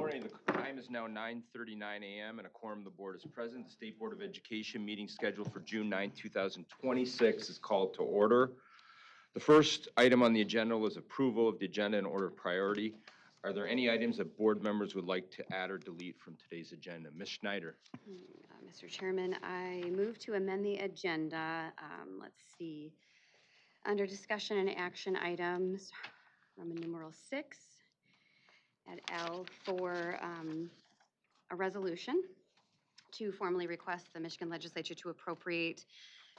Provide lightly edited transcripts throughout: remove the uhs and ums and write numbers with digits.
morning. The time is now 9:39 a.m. and a quorum of the board is present. The State Board of Education meeting scheduled for June 9, 2026 is called to order. The first item on the agenda was approval of the agenda in order of priority. Are there any items that board members would like to add or delete from today's agenda? Ms. Schneider. Mr. Chairman, I move to amend the agenda. Let's see. Under discussion and action items, Roman numeral 6, at L for a resolution to formally request the Michigan Legislature to appropriate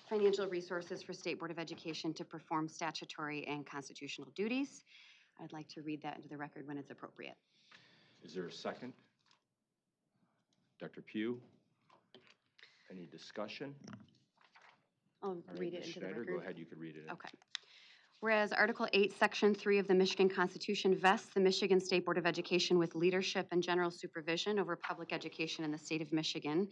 financial resources for State Board of Education to perform statutory and constitutional duties. I'd like to read that into the record when it's appropriate. Is there a second? Dr. Pugh? Any discussion? I'll All right, read it Ms. into the Schneider, record. go ahead, you can read it in. Okay. Whereas Article 8, Section 3 of the Michigan Constitution vests the Michigan State Board of Education with leadership and general supervision over public education in the state of Michigan.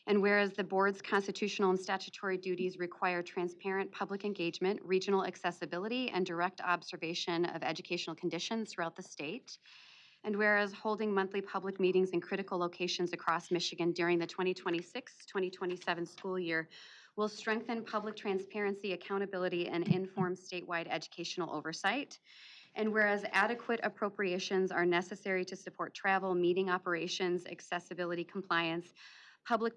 And whereas the board's constitutional and statutory duties require transparent public engagement, regional accessibility, and direct observation of educational conditions throughout the state. And whereas holding monthly public meetings in critical locations across Michigan during the 2026-2027 school year will strengthen public transparency, accountability, and inform statewide educational oversight. And whereas adequate appropriations are necessary to support travel, meeting operations, accessibility compliance, public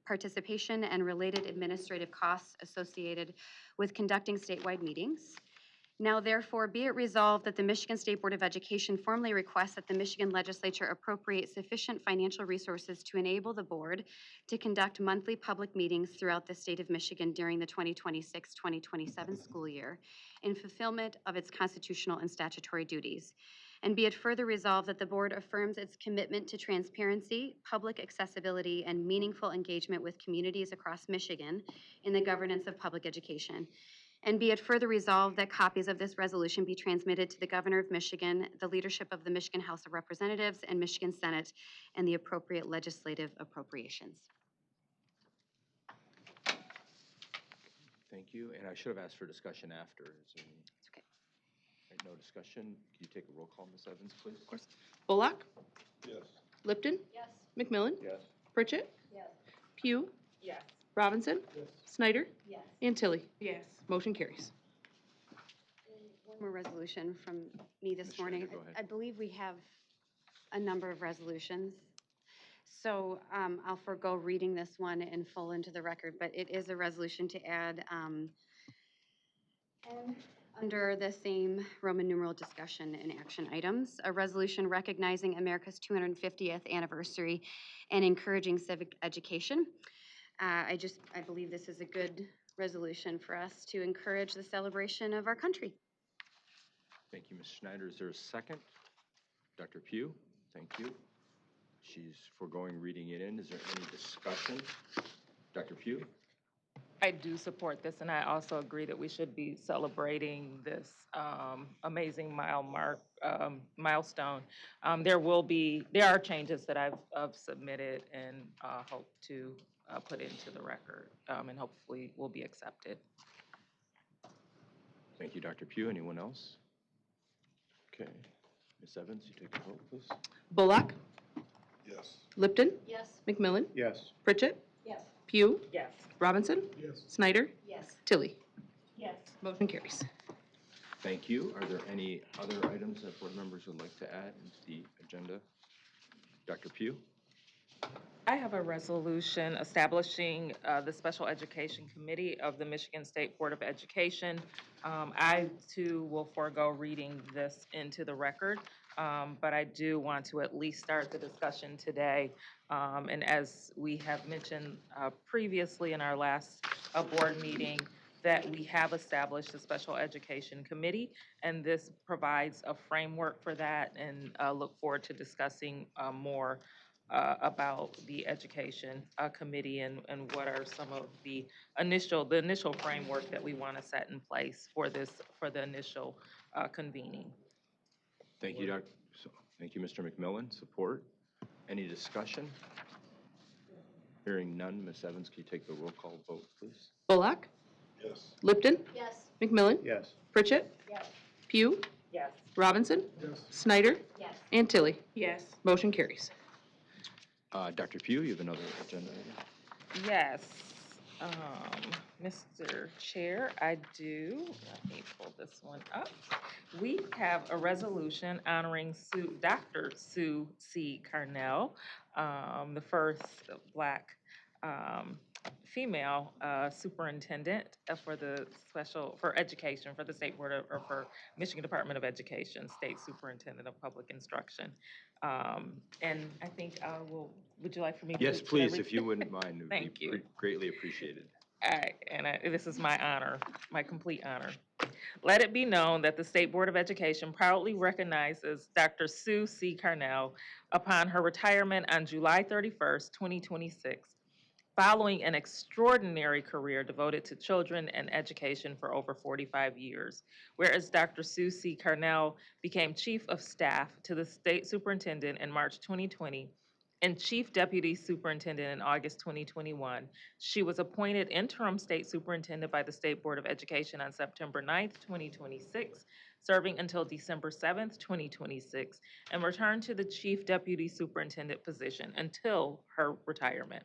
participation, and related administrative costs associated with conducting statewide meetings. Now therefore be it resolved that the Michigan State Board of Education formally requests that the Michigan Legislature appropriate sufficient financial resources to enable the board to conduct monthly public meetings throughout the state of Michigan during the 2026-2027 school year in fulfillment of its constitutional and statutory duties. And be it further resolved that the board affirms its commitment to transparency, public accessibility, and meaningful engagement with communities across Michigan in the governance of public education. And be it further resolved that copies of this resolution be transmitted to the Governor of Michigan, the leadership of the Michigan House of Representatives and Michigan Senate, and the appropriate legislative appropriations. Thank you, and I should have asked for discussion after. Is there any? It's okay. Right, no discussion. Can you take a roll call, Ms. Evans, please? Of course. Bullock? Yes. Lipton? Yes. McMillan? Yes. Pritchett? Yes. Pugh? Yes. Robinson? Yes. Snyder? Yes. And Tilly? Yes. Motion carries. One more resolution from me this Ms. morning. Schneider, go ahead. I believe we have a number of resolutions. So I'll forego reading this one in full into the record, but it is a resolution to add under the same Roman numeral discussion and action items, a resolution recognizing America's 250th anniversary and encouraging civic education. I believe this is a good resolution for us to encourage the celebration of our country. Thank you, Ms. Schneider. Is there a second? Dr. Pugh, thank you. She's foregoing reading it in. Is there any discussion? Dr. Pugh? I do support this, and I also agree that we should be celebrating this amazing milestone. There are changes that I've submitted and hope to put into the record, and hopefully will be accepted. Thank you, Dr. Pugh. Anyone else? Okay. Ms. Evans, you take the vote, please. Bullock? Yes. Lipton? Yes. McMillan? Yes. Pritchett? Yes. Pugh? Yes. Robinson? Yes. Snyder? Yes. Tilly? Yes. Motion carries. Thank you. Are there any other items that board members would like to add into the agenda? Dr. Pugh? I have a resolution establishing the Special Education Committee of the Michigan State Board of Education. I, too, will forego reading this into the record, but I do want to at least start the discussion today. And as we have mentioned previously in our last board meeting, that we have established a Special Education Committee, and this provides a framework for that, and look forward to discussing more about the education committee and what are some of the initial framework that we want to set in place for the initial convening. Thank you, Dr. Thank you, Mr. McMillan. Support. Any discussion? Hearing none, Ms. Evans, can you take the roll call vote, please? Bullock? Yes. Lipton? Yes. McMillan? Yes. Pritchett? Yes. Pugh? Yes. Robinson? Yes. Snyder? Yes. And Tilly? Yes. Motion carries. Dr. Pugh, you have another agenda item? Yes. Mr. Chair, I do. Let me pull this one up. We have a resolution honoring Dr. Sue C. Carnell, the first Black female superintendent for education for the State Board or for Michigan Department of Education, State Superintendent of Public Instruction. And I think would you like for me to? Yes, should I please, read- if you wouldn't mind, it would Thank be you. greatly appreciated. This is my honor, my complete honor. Let it be known that the State Board of Education proudly recognizes Dr. Sue C. Carnell upon her retirement on July 31st, 2026, following an extraordinary career devoted to children and education for over 45 years. Whereas Dr. Sue C. Carnell became Chief of Staff to the State Superintendent in March 2020 and Chief Deputy Superintendent in August 2021. She was appointed interim State Superintendent by the State Board of Education on September 9th, 2026, serving until December 7th, 2026, and returned to the Chief Deputy Superintendent position until her retirement.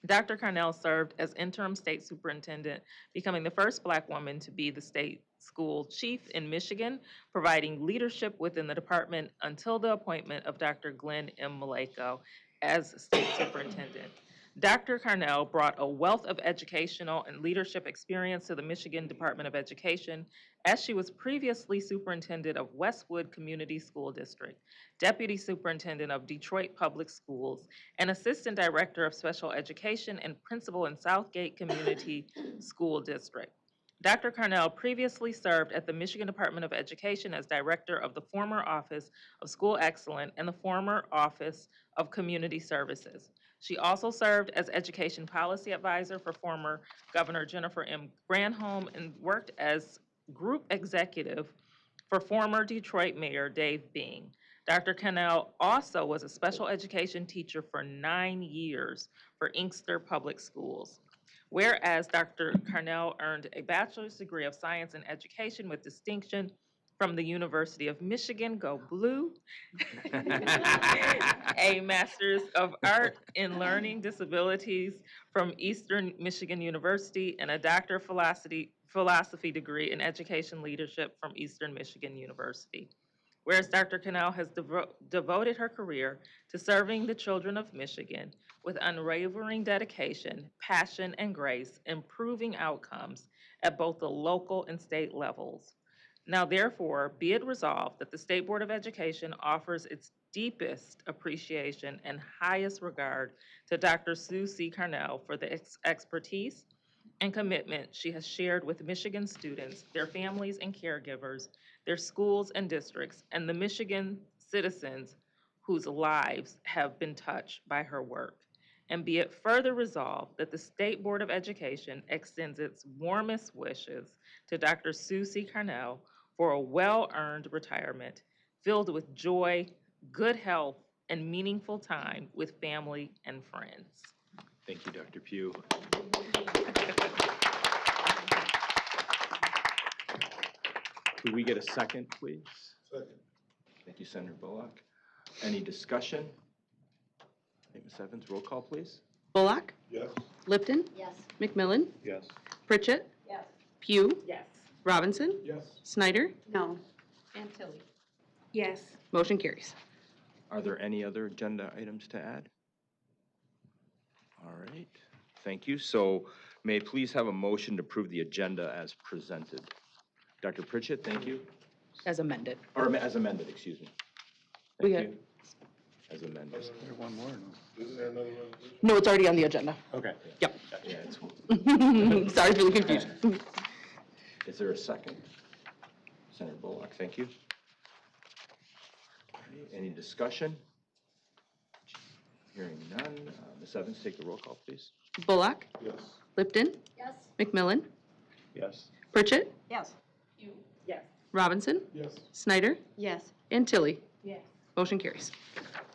Dr. Carnell served as interim state superintendent, becoming the first Black woman to be the state school chief in Michigan, providing leadership within the department until the appointment of Dr. Glenn M. Maleko as state superintendent. Dr. Carnell brought a wealth of educational and leadership experience to the Michigan Department of Education, as she was previously superintendent of Westwood Community School District, deputy superintendent of Detroit Public Schools, and assistant director of special education and principal in Southgate Community School District. Dr. Carnell previously served at the Michigan Department of Education as director of the former Office of School Excellence and the former Office of Community Services. She also served as education policy advisor for former Governor Jennifer M. Granholm and worked as group executive for former Detroit Mayor Dave Bing. Dr. Carnell also was a special education teacher for 9 years for Inkster Public Schools. Whereas Dr. Carnell earned a bachelor's degree of science in education with distinction from the University of Michigan, go Blue, a master's of art in learning disabilities from Eastern Michigan University, and a doctor of philosophy degree in education leadership from Eastern Michigan University. Whereas Dr. Carnell has devoted her career to serving the children of Michigan with unwavering dedication, passion, and grace, improving outcomes at both the local and state levels. Now, therefore, be it resolved that the State Board of Education offers its deepest appreciation and highest regard to Dr. Sue C. Carnell for the expertise and commitment she has shared with Michigan students, their families and caregivers, their schools and districts, and the Michigan citizens whose lives have been touched by her work. And be it further resolved that the State Board of Education extends its warmest wishes to Dr. Sue C. Carnell for a well-earned retirement filled with joy, good health, and meaningful time with family and friends. Thank you, Dr. Pugh. Could we get a second, please? Second. Thank you, Senator Bullock. Any discussion? Ms. Evans, roll call, please. Bullock? Yes. Lipton? Yes. McMillan? Yes. Pritchett? Yes. Pugh? Yes. Robinson? Yes. Snyder? No. And Tilly. Yes. Motion carries. Are there any other agenda items to add? All right, thank you. So may I please have a motion to approve the agenda as presented? Dr. Pritchett, thank you. As amended. Or as amended, excuse me. We Thank got- you. As amended. There one more, no? Isn't there another resolution? No, it's already on the agenda. Okay. Yep. Yeah, it's, Sorry for the confusion. is there a second? Senator Bullock, thank you. Any discussion? Hearing none. Ms. Evans, take the roll call, please. Bullock? Yes. Lipton? Yes. McMillan? Yes. Pritchett? Yes. Yes. Robinson? Yes. Snyder? Yes. And Tilly? Yes. Motion carries.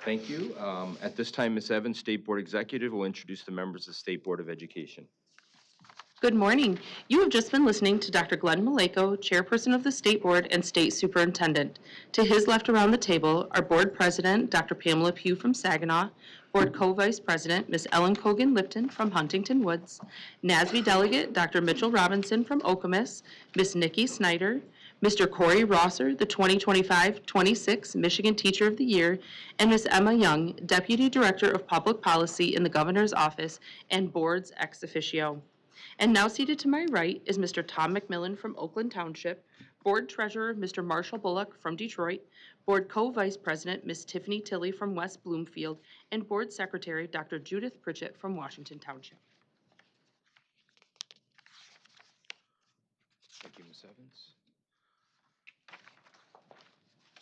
Thank you. At this time, Ms. Evans, State Board Executive, will introduce the members of the State Board of Education. Good morning. You have just been listening to Dr. Glenn Maleko, Chairperson of the State Board and State Superintendent. To his left around the table are Board President Dr. Pamela Pugh from Saginaw, Board Co-Vice President Ms. Ellen Cogan-Lipton from Huntington Woods, NASB Delegate Dr. Mitchell Robinson from Okemos, Ms. Nikki Snyder, Mr. Corey Rosser, the 2025-26 Michigan Teacher of the Year, and Ms. Emma Young, Deputy Director of Public Policy in the Governor's Office and Board's ex officio. And now seated to my right is Mr. Tom McMillan from Oakland Township, Board Treasurer Mr. Marshall Bullock from Detroit, Board Co-Vice President Ms. Tiffany Tilley from West Bloomfield, and Board Secretary Dr. Judith Pritchett from Washington Township. Thank you, Ms. Evans.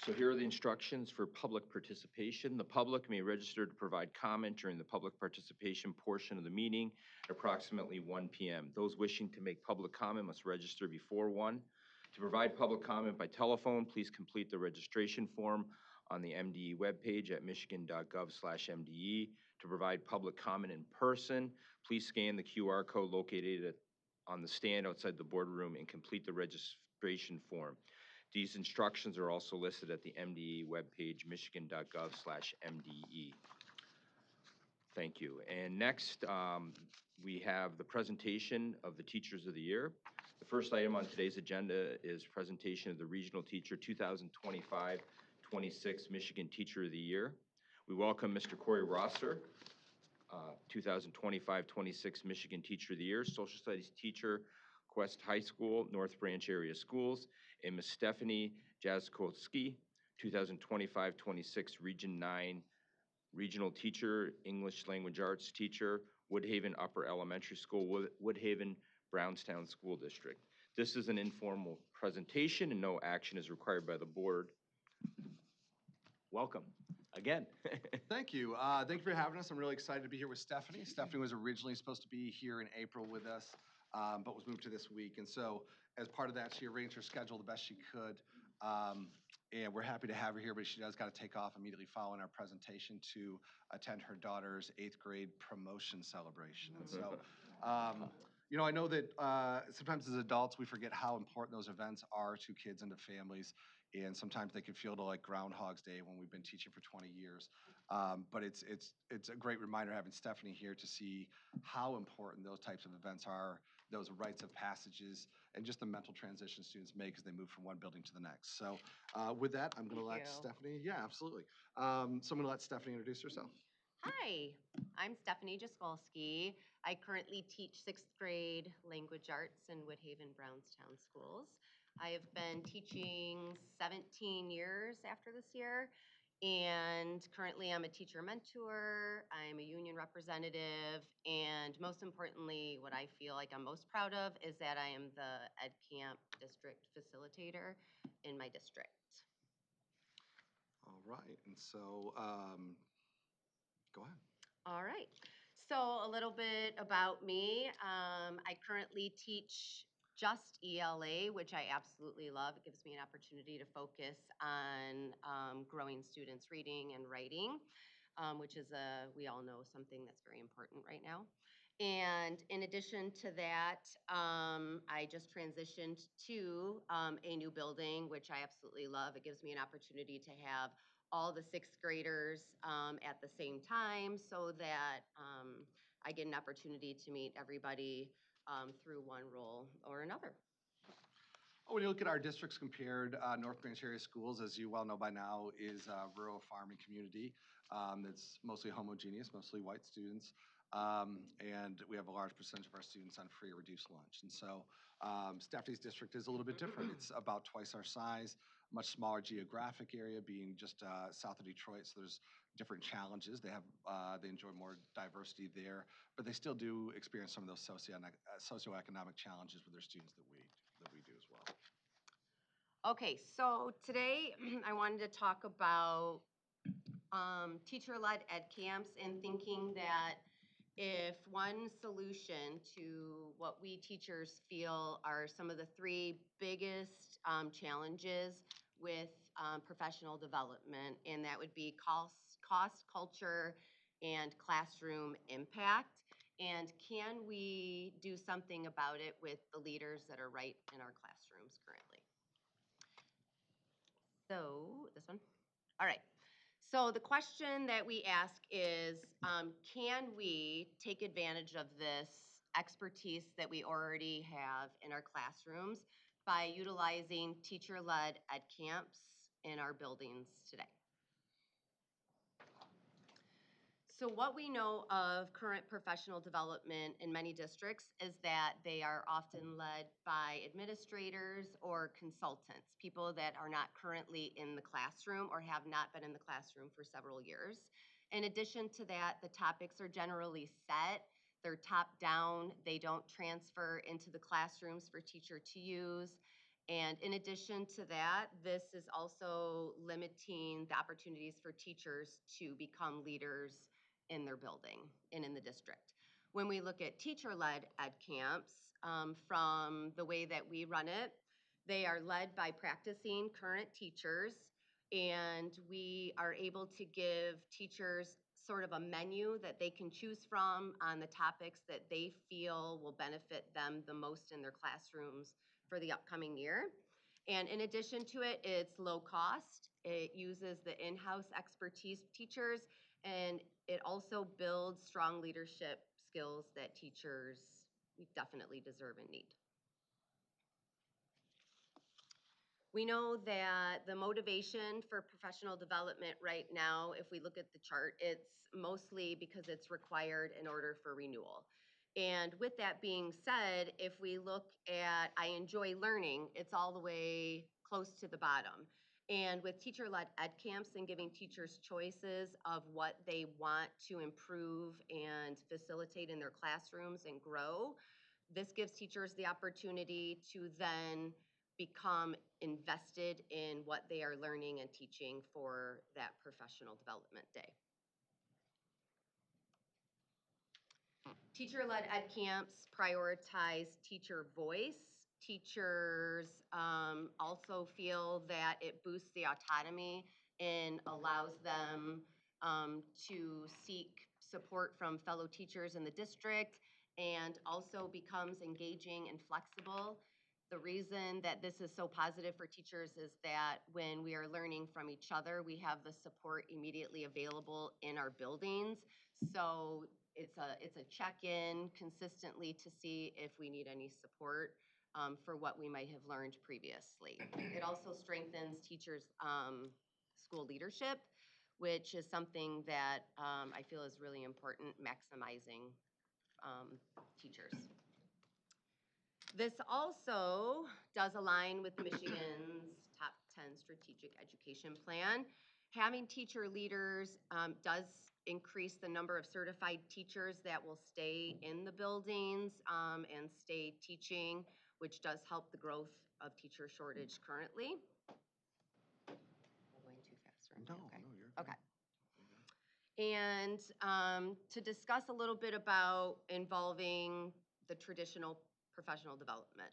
So here are the instructions for public participation. The public may register to provide comment during the public participation portion of the meeting at approximately 1 p.m. Those wishing to make public comment must register before 1. To provide public comment by telephone, please complete the registration form on the MDE webpage at michigan.gov/MDE. To provide public comment in person, please scan the QR code located on the stand outside the boardroom and complete the registration form. These instructions are also listed at the MDE webpage, michigan.gov/MDE. Thank you. And next, we have the presentation of the Teachers of the Year. The first item on today's agenda is presentation of the Regional Teacher 2025-26 Michigan Teacher of the Year. We welcome Mr. Corey Rosser, 2025-26 Michigan Teacher of the Year, Social Studies teacher, Quest High School, North Branch Area Schools, and Ms. Stephanie Jaskowski, 2025-26 Region 9 Regional Teacher, English Language Arts Teacher, Woodhaven Upper Elementary School, Woodhaven, Brownstown School District. This is an informal presentation and no action is required by the board. Welcome again. Thank you. Thank you for having us. I'm really excited to be here with Stephanie. Stephanie was originally supposed to be here in April with us, but was moved to this week. And so as part of that, she arranged her schedule the best she could. And we're happy to have her here, but she does got to take off immediately following our presentation to attend her daughter's 8th grade promotion celebration. And so, you know, I know that sometimes as adults, we forget how important those events are to kids and to families. And sometimes they can feel like Groundhog's Day when we've been teaching for 20 years. But it's a great reminder having Stephanie here to see how important those types of events are, those rites of passages, and just the mental transition students make as they move from one building to the next. So with that, I'm going to let Stephanie, yeah, absolutely. So I'm going to let Stephanie introduce herself. Hi, I'm Stephanie Jaskolski. I currently teach 6th grade language arts in Woodhaven Brownstown schools. I have been teaching 17 years after this year, and currently I'm a teacher mentor, I'm a union representative, and most importantly, what I feel like I'm most proud of is that I am the Ed Camp district facilitator in my district. All right, and so go ahead. All right. So a little bit about me. I currently teach just ELA, which I absolutely love. It gives me an opportunity to focus on growing students' reading and writing, which is we all know, something that's very important right now. And in addition to that, I just transitioned to a new building, which I absolutely love. It gives me an opportunity to have all the 6th graders at the same time so that I get an opportunity to meet everybody through one role or another. When you look at our districts compared, North Branch Area Schools, as you well know by now, is a rural farming community that's mostly homogeneous, mostly white students. And we have a large percentage of our students on free or reduced lunch. And so Stephanie's district is a little bit different. It's about twice our size, much smaller geographic area, being just south of Detroit. So there's different challenges. They enjoy more diversity there, but they still do experience some of those socioeconomic challenges with their students that we do as well. Okay, so today I wanted to talk about teacher-led ed camps and thinking that if one solution to what we teachers feel are some of the 3 biggest challenges with professional development, and that would be cost, culture, and classroom impact. And can we do something about it with the leaders that are right in our classrooms currently? So, this one? All right. So the question that we ask is, can we take advantage of this expertise that we already have in our classrooms by utilizing teacher-led ed camps in our buildings today? So what we know of current professional development in many districts is that they are often led by administrators or consultants, people that are not currently in the classroom or have not been in the classroom for several years. In addition to that, the topics are generally set. They're top down. They don't transfer into the classrooms for teacher to use. And in addition to that, this is also limiting the opportunities for teachers to become leaders in their building and in the district. When we look at teacher-led ed camps, from the way that we run it, they are led by practicing current teachers, and we are able to give teachers sort of a menu that they can choose from on the topics that they feel will benefit them the most in their classrooms for the upcoming year. And in addition to it, it's low cost. It uses the in-house expertise teachers, and it also builds strong leadership skills that teachers definitely deserve and need. We know that the motivation for professional development right now, if we look at the chart, it's mostly because it's required in order for renewal. And with that being said, if we look at I enjoy learning, it's all the way close to the bottom. And with teacher-led ed camps and giving teachers choices of what they want to improve and facilitate in their classrooms and grow, this gives teachers the opportunity to then become invested in what they are learning and teaching for that professional development day. Teacher-led ed camps prioritize teacher voice. Teachers also feel that it boosts the autonomy and allows them to seek support from fellow teachers in the district, and also becomes engaging and flexible. The reason that this is so positive for teachers is that when we are learning from each other, we have the support immediately available in our buildings. So it's a check-in consistently to see if we need any support for what we might have learned previously. It also strengthens teachers' school leadership, which is something that I feel is really important, maximizing teachers. This also does align with Michigan's top 10 strategic education plan. Having teacher leaders does increase the number of certified teachers that will stay in the buildings and stay teaching, which does help the growth of teacher shortage currently. I'm going too fast, right? No, Okay. no, you're good. Okay. And to discuss a little bit about involving the traditional professional development.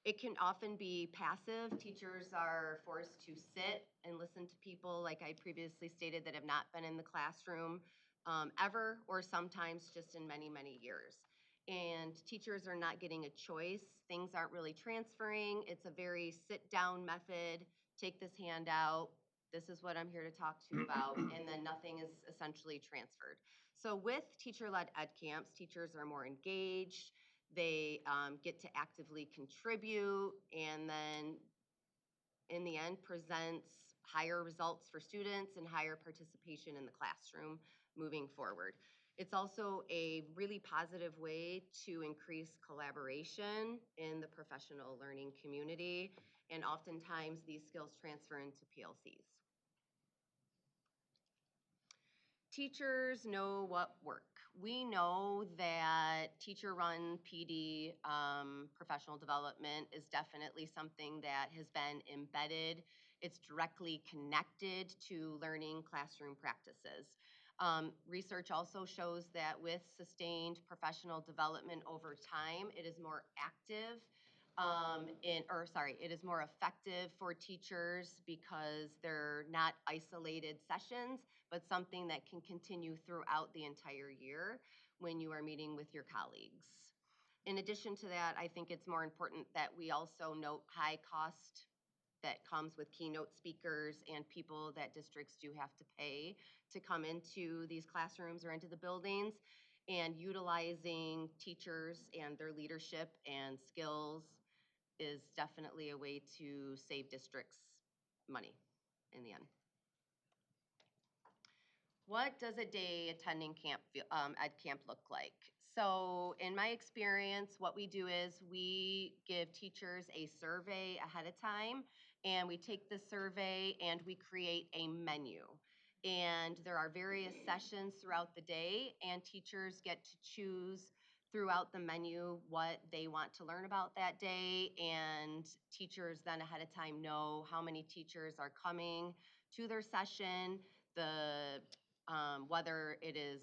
It can often be passive. Teachers are forced to sit and listen to people, like I previously stated, that have not been in the classroom ever, or sometimes just in many, many years. And teachers are not getting a choice. Things aren't really transferring. It's a very sit-down method. Take this handout. This is what I'm here to talk to you about, and then nothing is essentially transferred. So with teacher-led ed camps, teachers are more engaged. They get to actively contribute, and then in the end presents higher results for students and higher participation in the classroom moving forward. It's also a really positive way to increase collaboration in the professional learning community, and oftentimes these skills transfer into PLCs. Teachers know what work. We know that teacher-run PD professional development is definitely something that has been embedded. It's directly connected to learning classroom practices. Research also shows that with sustained professional development over time, it is more active it is more effective for teachers because they're not isolated sessions, but something that can continue throughout the entire year. when you are meeting with your colleagues. In addition to that, I think it's more important that we also note high cost that comes with keynote speakers and people that districts do have to pay to come into these classrooms or into the buildings. And utilizing teachers and their leadership and skills is definitely a way to save districts money in the end. What does a day attending ed camp look like? So in my experience, what we do is we give teachers a survey ahead of time, and we take the survey and we create a menu. And there are various sessions throughout the day, and teachers get to choose throughout the menu what they want to learn about that day. And teachers then ahead of time know how many teachers are coming to their session, whether it is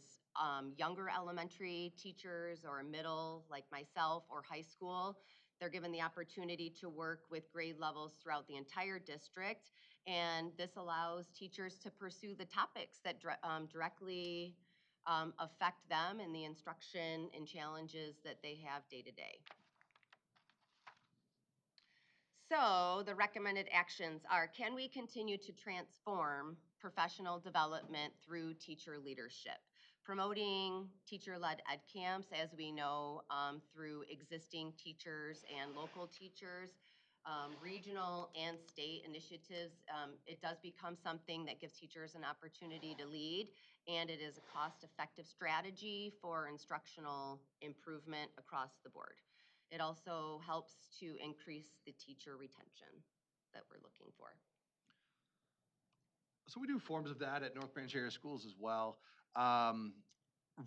younger elementary teachers or middle, like myself, or high school. They're given the opportunity to work with grade levels throughout the entire district. And this allows teachers to pursue the topics that directly affect them in the instruction and challenges that they have day to day. So the recommended actions are, can we continue to transform professional development through teacher leadership? Promoting teacher-led ed camps, as we know, through existing teachers and local teachers, regional and state initiatives. It does become something that gives teachers an opportunity to lead, and it is a cost-effective strategy for instructional improvement across the board. It also helps to increase the teacher retention that we're looking for. So we do forms of that at North Branch Area Schools as well.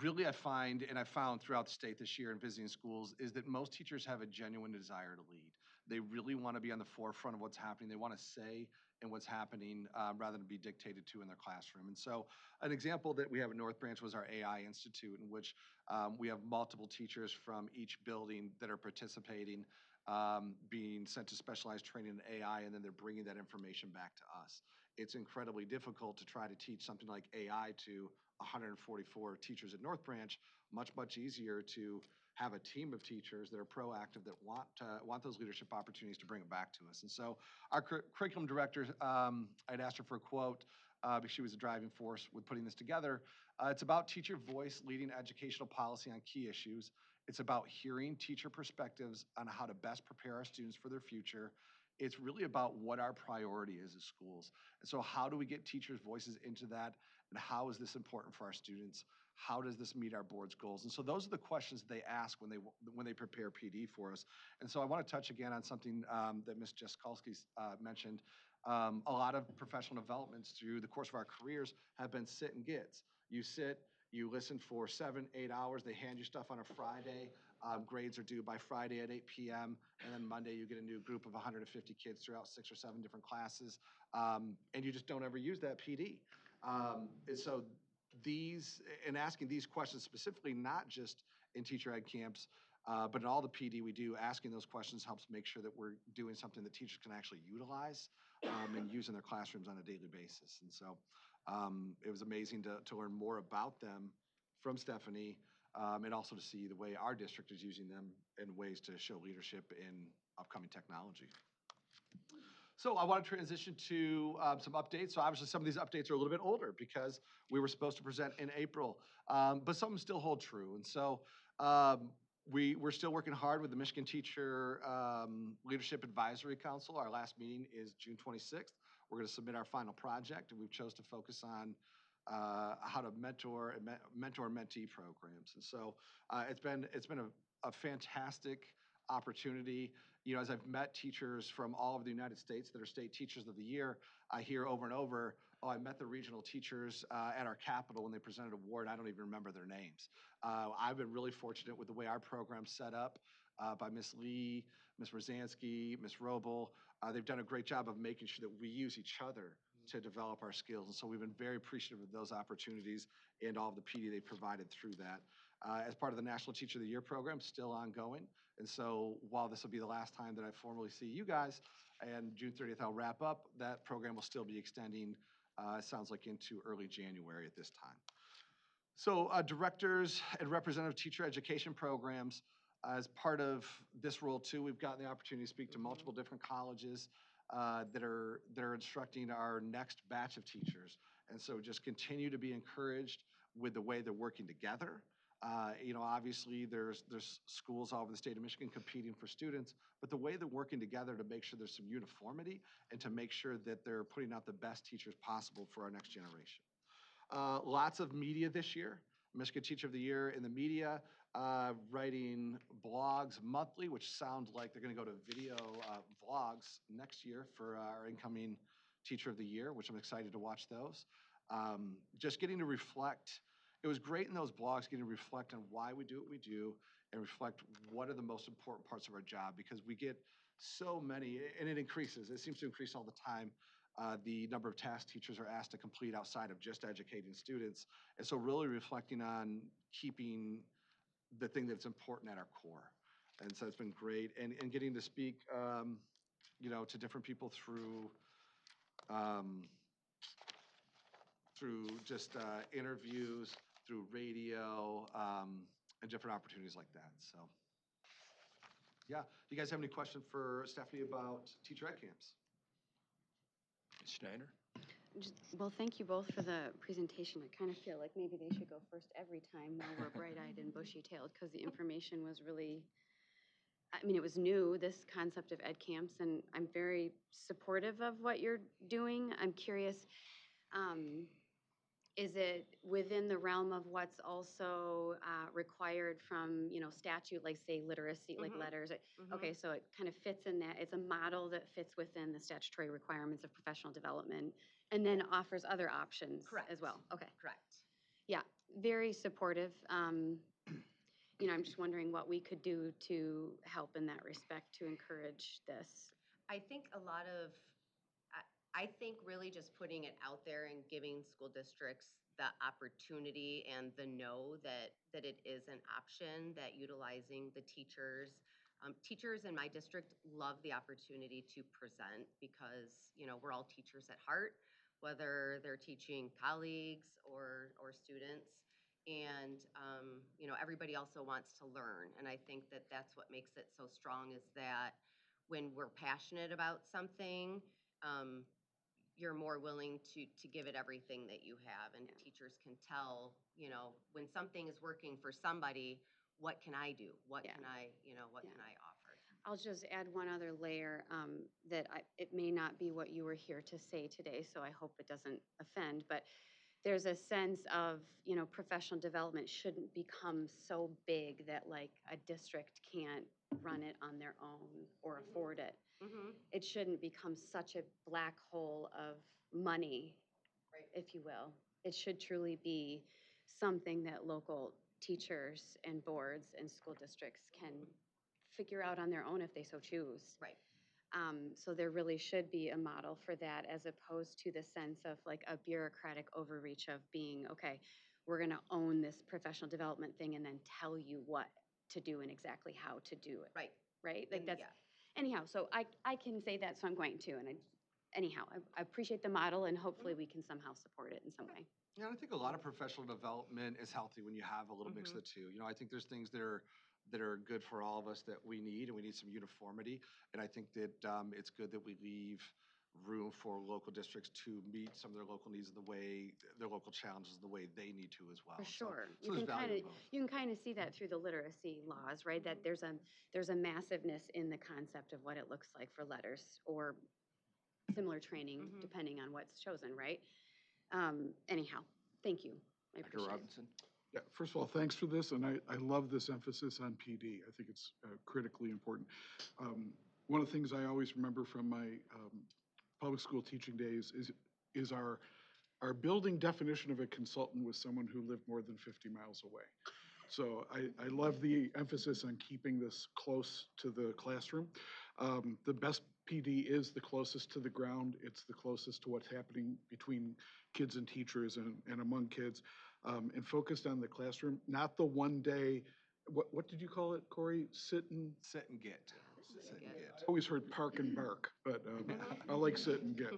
Really, I find, and I found throughout the state this year in visiting schools, is that most teachers have a genuine desire to lead. They really want to be on the forefront of what's happening. They want to say in what's happening rather than be dictated to in their classroom. And so an example that we have at North Branch was our AI Institute, in which we have multiple teachers from each building that are participating, being sent to specialized training in AI, and then they're bringing that information back to us. It's incredibly difficult to try to teach something like AI to 144 teachers at North Branch. Much easier to have a team of teachers that are proactive, that want those leadership opportunities to bring it back to us. And so our curriculum director, I'd asked her for a quote because she was a driving force with putting this together. It's about teacher voice leading educational policy on key issues. It's about hearing teacher perspectives on how to best prepare our students for their future. It's really about what our priority is as schools. And so how do we get teachers' voices into that? And how is this important for our students? How does this meet our board's goals? And so those are the questions they ask when they prepare PD for us. And so I want to touch again on something that Ms. Jaskolski mentioned. A lot of professional developments through the course of our careers have been sit and gets. You sit, you listen for 7, 8 hours, they hand you stuff on a Friday. Grades are due by Friday at 8 p.m. And then Monday you get a new group of 150 kids throughout 6 or 7 different classes. And you just don't ever use that PD. And so asking these questions specifically, not just in teacher ed camps, but in all the PD we do, asking those questions helps make sure that we're doing something that teachers can actually utilize and use in their classrooms on a daily basis. And so it was amazing to learn more about them from Stephanie, and also to see the way our district is using them in ways to show leadership in upcoming technology. So I want to transition to some updates. So obviously some of these updates are a little bit older because we were supposed to present in April, but some of them still hold true. And so we're still working hard with the Michigan Teacher Leadership Advisory Council. Our last meeting is June 26th. We're going to submit our final project, and we've chose to focus on how to mentor mentee programs. And so it's been a fantastic opportunity. You know, as I've met teachers from all over the United States that are state teachers of the year, I hear over and over, oh, I met the regional teachers at our Capitol when they presented an award. I don't even remember their names. I've been really fortunate with the way our program's set up by Ms. Lee, Ms. Rosansky, Ms. Robel. They've done a great job of making sure that we use each other to develop our skills. And so we've been very appreciative of those opportunities and all of the PD they provided through that. As part of the National Teacher of the Year program, still ongoing. And so while this will be the last time that I formally see you guys, and June 30th I'll wrap up, that program will still be extending, it sounds like into early January at this time. So directors and representative teacher education programs, as part of this role too, we've gotten the opportunity to speak to multiple different colleges that are instructing our next batch of teachers. And so just continue to be encouraged with the way they're working together. Obviously there's schools all over the state of Michigan competing for students, but the way they're working together to make sure there's some uniformity and to make sure that they're putting out the best teachers possible for our next generation. Lots of media this year. Michigan Teacher of the Year in the media, writing blogs monthly, which sound like they're going to go to video vlogs next year for our incoming Teacher of the Year, which I'm excited to watch those. Just getting to reflect. It was great in those blogs getting to reflect on why we do what we do and reflect what are the most important parts of our job, because we get so many, and it increases. It seems to increase all the time. The number of tasks teachers are asked to complete outside of just educating students. And so really reflecting on keeping the thing that's important at our core. And so it's been great. And getting to speak, to different people through just interviews, through radio, and different opportunities like that. So, yeah. Do you guys have any questions for Stephanie about teacher ed camps? Ms. Schneider? Well, thank you both for the presentation. I kind of feel like maybe they should go first every time while we're bright-eyed and bushy-tailed, because the information was really, it was new, this concept of ed camps, and I'm very supportive of what you're doing. I'm curious, is it within the realm of what's also required from, statute, like say literacy, like letters? Okay, so it kind of fits in that. It's a model that fits within the statutory requirements of professional development and then offers other options as well. Okay. Correct. Yeah, very supportive. I'm just wondering what we could do to help in that respect to encourage this. I think I think really just putting it out there and giving school districts the opportunity and the know that it is an option, that utilizing the teachers. Teachers in my district love the opportunity to present because, we're all teachers at heart, whether they're teaching colleagues or students. And, everybody also wants to learn. And I think that that's what makes it so strong, is that when we're passionate about something, you're more willing to give it everything that you have. And teachers can tell, when something is working for somebody, what can I do? What can I offer? I'll just add one other layer it may not be what you were here to say today, so I hope it doesn't offend, but there's a sense of, professional development shouldn't become so big that like a district can't run it on their own or afford it. It shouldn't become such a black hole of money, if you will. It should truly be something that local teachers and boards and school districts can figure out on their own if they so choose. Right. So there really should be a model for that, as opposed to the sense of like a bureaucratic overreach of being, okay, we're going to own this professional development thing and then tell you what to do and exactly how to do it. Right. Right? Like And, that's, yeah. anyhow, so I can say that, so I'm going to. And anyhow, I appreciate the model and hopefully we can somehow support it in some way. Yeah, I think a lot of professional development is healthy when you have a little mix of the two. I think there's things that are good for all of us that we need, and we need some uniformity. And I think that it's good that we leave room for local districts to meet some of their local needs their local challenges the way they need to as well. For sure. So there's value in both. You can kind of see that through the literacy laws, right? That there's a massiveness in the concept of what it looks like for letters or similar training, depending on what's chosen, right? Anyhow, thank you. I Dr. appreciate it. Robinson? Yeah, first of all, thanks for this, and I love this emphasis on PD. I think it's critically important. One of the things I always remember from my public school teaching days is our building definition of a consultant was someone who lived more than 50 miles away. So I love the emphasis on keeping this close to the classroom. The best PD is the closest to the ground. It's the closest to what's happening between kids and teachers and among kids, and focused on the classroom, not the one day, what did you call it, Corey? Sit and Get. Sit and get. I always heard park and bark, but I like sit and get.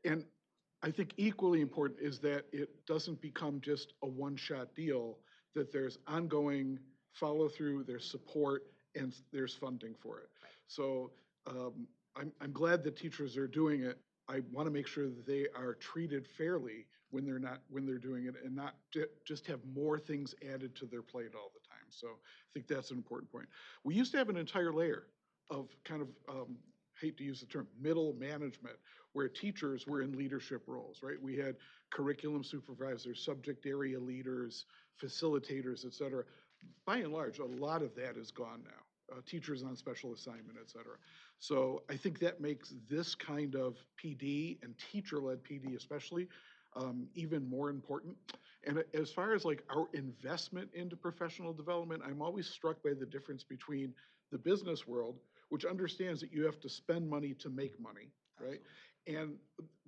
And I think equally important is that it doesn't become just a one-shot deal, that there's ongoing follow-through, there's support, and there's funding for it. So I'm glad that teachers are doing it. I want to make sure that they are treated fairly when they're doing it, and not just have more things added to their plate all the time. So I think that's an important point. We used to have an entire layer of kind of, hate to use the term, middle management, where teachers were in leadership roles, right? We had curriculum supervisors, subject area leaders, facilitators, et cetera. By and large, a lot of that is gone now. Teachers on special assignment, et cetera. So I think that makes this kind of PD and teacher-led PD especially even more important. And as far as like our investment into professional development, I'm always struck by the difference between the business world, which understands that you have to spend money to make money, right? And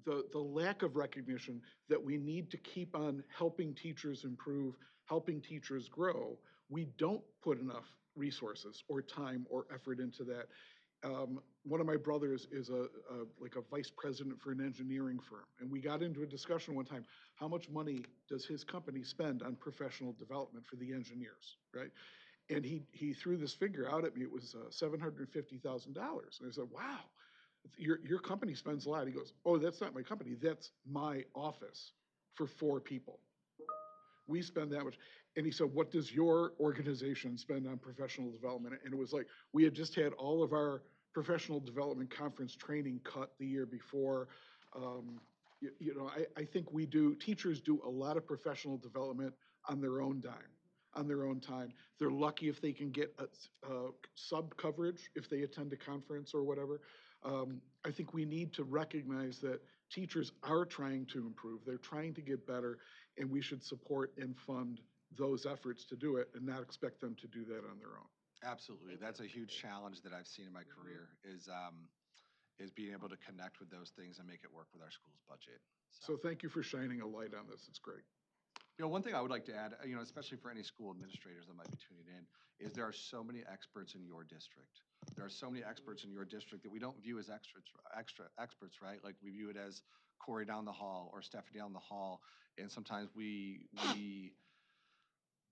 the lack of recognition that we need to keep on helping teachers improve, helping teachers grow. We don't put enough resources or time or effort into that. One of my brothers is like a vice president for an engineering firm, and we got into a discussion one time, how much money does his company spend on professional development for the engineers, right? And he threw this figure out at me. It was $750,000. And I said, wow, your company spends a lot. He goes, oh, that's not my company. That's my office for 4 people. We spend that much. And he said, what does your organization spend on professional development? And it was like, we had just had all of our professional development conference training cut the year before. I think teachers do a lot of professional development on their own dime, on their own time. They're lucky if they can get a sub coverage if they attend a conference or whatever. I think we need to recognize that teachers are trying to improve. They're trying to get better, and we should support and fund those efforts to do it and not expect them to do that on their own. Absolutely. That's a huge challenge that I've seen in my career is being able to connect with those things and make it work with our school's budget. So thank you for shining a light on this. It's great. One thing I would like to add, especially for any school administrators that might be tuning in, is there are so many experts in your district. There are so many experts in your district that we don't view as experts, right? Like we view it as Corey down the hall or Stephanie down the hall, and sometimes we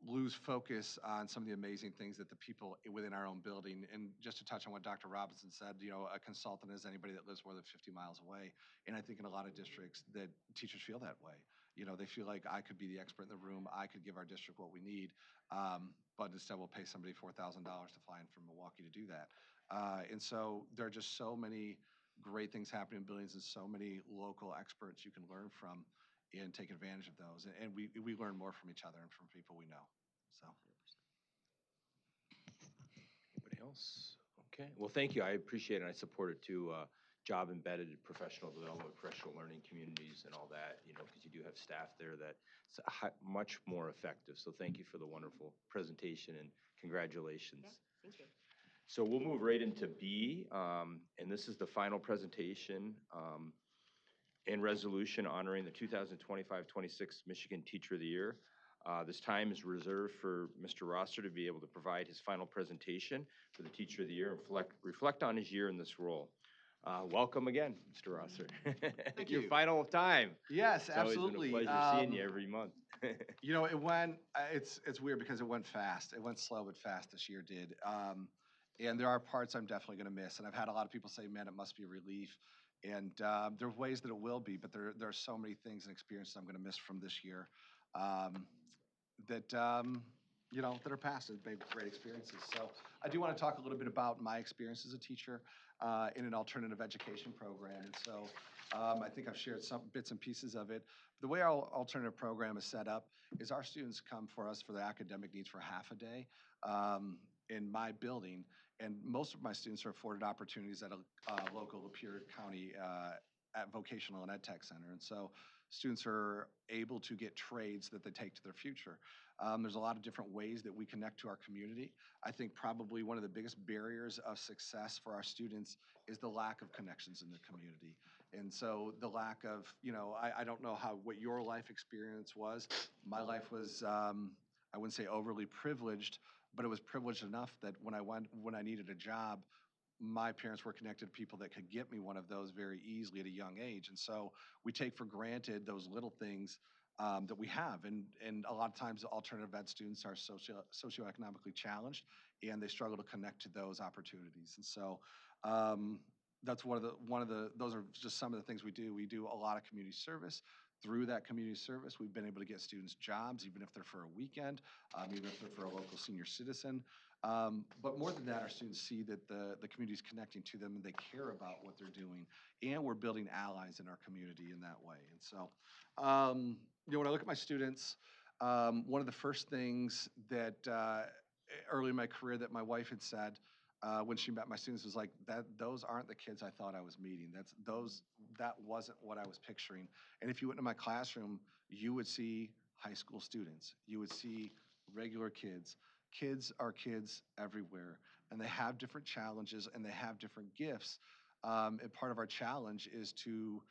lose focus on some of the amazing things that the people within our own building. And just to touch on what Dr. Robinson said, a consultant is anybody that lives more than 50 miles away. And I think in a lot of districts that teachers feel that way. They feel like I could be the expert in the room. I could give our district what we need. But instead we'll pay somebody $4,000 to fly in from Milwaukee to do that. And so there are just so many great things happening in buildings and so many local experts you can learn from and take advantage of those. And we learn more from each other and from people we know. So. Anybody else? Okay, well, thank you. I appreciate it. I support it too. Job embedded professional development, professional learning communities and all that, because you do have staff there that's much more effective. So thank you for the wonderful presentation and congratulations. Yeah, thank you. So we'll move right into B, and this is the final presentation and resolution honoring the 2025-26 Michigan Teacher of the Year. This time is reserved for Mr. Rosser to be able to provide his final presentation for the Teacher of the Year and reflect on his year in this role. Welcome again, Mr. Rosser. Thank Your you. final time. Yes, It's absolutely. always been a pleasure seeing you every month. It went, it's weird because it went fast. It went slow but fast this year did. And there are parts I'm definitely going to miss. And I've had a lot of people say, man, it must be a relief. And there are ways that it will be, but there are so many things and experiences I'm going to miss from this year that are past. It's been great experiences. So I do want to talk a little bit about my experience as a teacher in an alternative education program. And so I think I've shared some bits and pieces of it. The way our alternative program is set up is our students come for us for their academic needs for half a day in my building. And most of my students are afforded opportunities at a local Lapeer County at vocational and ed tech center. And so students are able to get trades that they take to their future. There's a lot of different ways that we connect to our community. I think probably one of the biggest barriers of success for our students is the lack of connections in the community. And so the lack of, I don't know what your life experience was. My life was, I wouldn't say overly privileged, but it was privileged enough that when I needed a job, my parents were connected to people that could get me one of those very easily at a young age. And so we take for granted those little things that we have. And a lot of times alternative ed students are socioeconomically challenged and they struggle to connect to those opportunities. And so that's those are just some of the things we do. We do a lot of community service. Through that community service, we've been able to get students jobs, even if they're for a weekend, even if they're for a local senior citizen. But more than that, our students see that the community is connecting to them and they care about what they're doing. And we're building allies in our community in that way. And so, when I look at my students, one of the first things that early in my career that my wife had said when she met my students was like, those aren't the kids I thought I was meeting. That wasn't what I was picturing. And if you went into my classroom, you would see high school students. You would see regular kids. Kids are kids everywhere, and they have different challenges and they have different gifts. And part of our challenge is to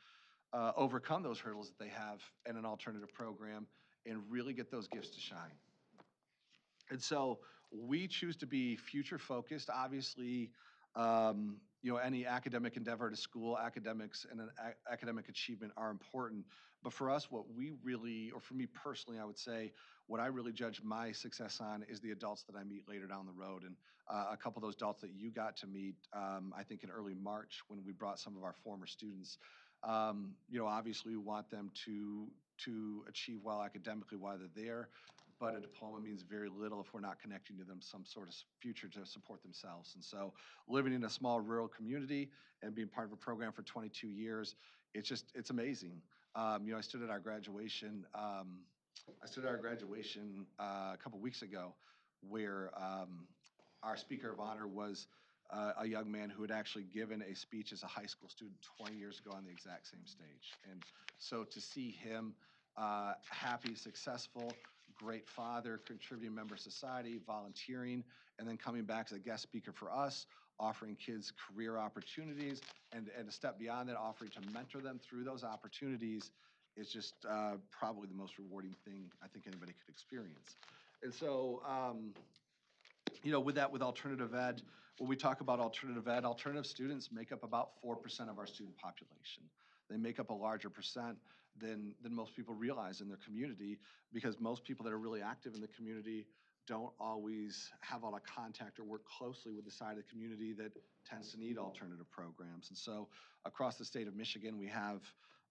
overcome those hurdles that they have in an alternative program and really get those gifts to shine. And so we choose to be future focused. Obviously, any academic endeavor at a school, academics and academic achievement are important. But for us, what we really, or for me personally, I would say, what I really judge my success on is the adults that I meet later down the road. And a couple of those adults that you got to meet, I think in early March when we brought some of our former students. Obviously we want them to achieve well academically while they're there, but a diploma means very little if we're not connecting to them some sort of future to support themselves. And so living in a small rural community and being part of a program for 22 years, it's amazing. I stood at our graduation. A couple weeks ago where our speaker of honor was a young man who had actually given a speech as a high school student 20 years ago on the exact same stage. And so to see him happy, successful, great father, contributing member of society, volunteering, and then coming back as a guest speaker for us, offering kids career opportunities, and a step beyond that, offering to mentor them through those opportunities is just probably the most rewarding thing I think anybody could experience. And so, with alternative ed, when we talk about alternative ed, alternative students make up about 4% of our student population. They make up a larger percent than most people realize in their community, because most people that are really active in the community don't always have a lot of contact or work closely with the side of the community that tends to need alternative programs. And so across the state of Michigan, we have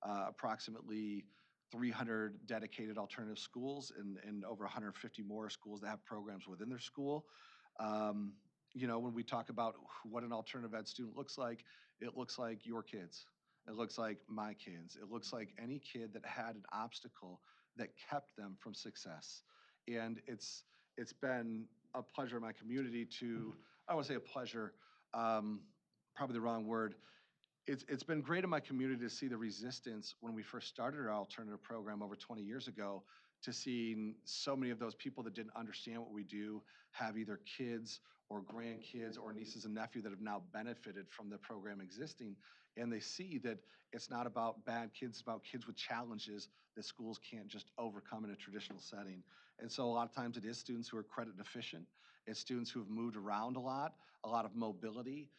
approximately 300 dedicated alternative schools and over 150 more schools that have programs within their school. When we talk about what an alternative ed student looks like, it looks like your kids. It looks like my kids. It looks like any kid that had an obstacle that kept them from success. And it's been a pleasure in my community to, I don't want to say a pleasure, probably the wrong word. It's been great in my community to see the resistance when we first started our alternative program over 20 years ago, to seeing so many of those people that didn't understand what we do have either kids or grandkids or nieces and nephews that have now benefited from the program existing. And they see that it's not about bad kids, it's about kids with challenges that schools can't just overcome in a traditional setting. And so a lot of times it is students who are credit deficient. It's students who have moved around a lot of mobility,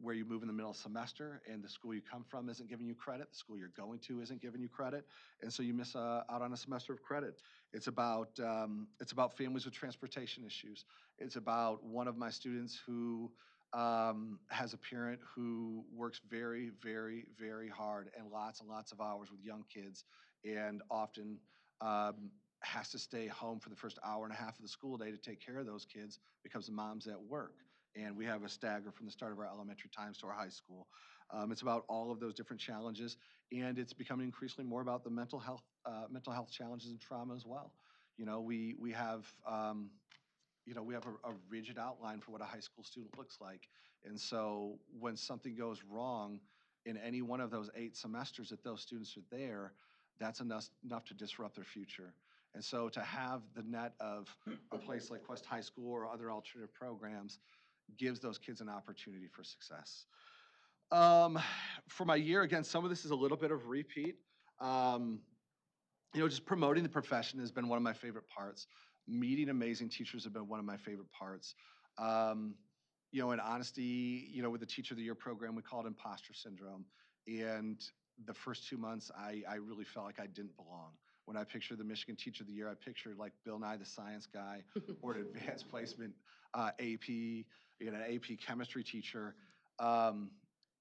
where you move in the middle of semester and the school you come from isn't giving you credit, the school you're going to isn't giving you credit, and so you miss out on a semester of credit. It's about families with transportation issues. It's about one of my students who has a parent who works very, very, very hard and lots of hours with young kids, and often has to stay home for the first hour and a half of the school day to take care of those kids because the mom's at work. And we have a stagger from the start of our elementary times to our high school. It's about all of those different challenges, and it's becoming increasingly more about the mental health challenges and trauma as well. We have a rigid outline for what a high school student looks like, and so when something goes wrong in any one of those 8 semesters that those students are there, that's enough to disrupt their future. And so to have the net of a place like Quest High School or other alternative programs gives those kids an opportunity for success. For my year, again, some of this is a little bit of repeat. Just promoting the profession has been one of my favorite parts. Meeting amazing teachers have been one of my favorite parts. in honesty, with the Teacher of the Year program, we call it imposter syndrome. And the first 2 months, I really felt like I didn't belong. When I pictured the Michigan Teacher of the Year, I pictured like Bill Nye the Science Guy or an advanced placement AP, an AP chemistry teacher. Um,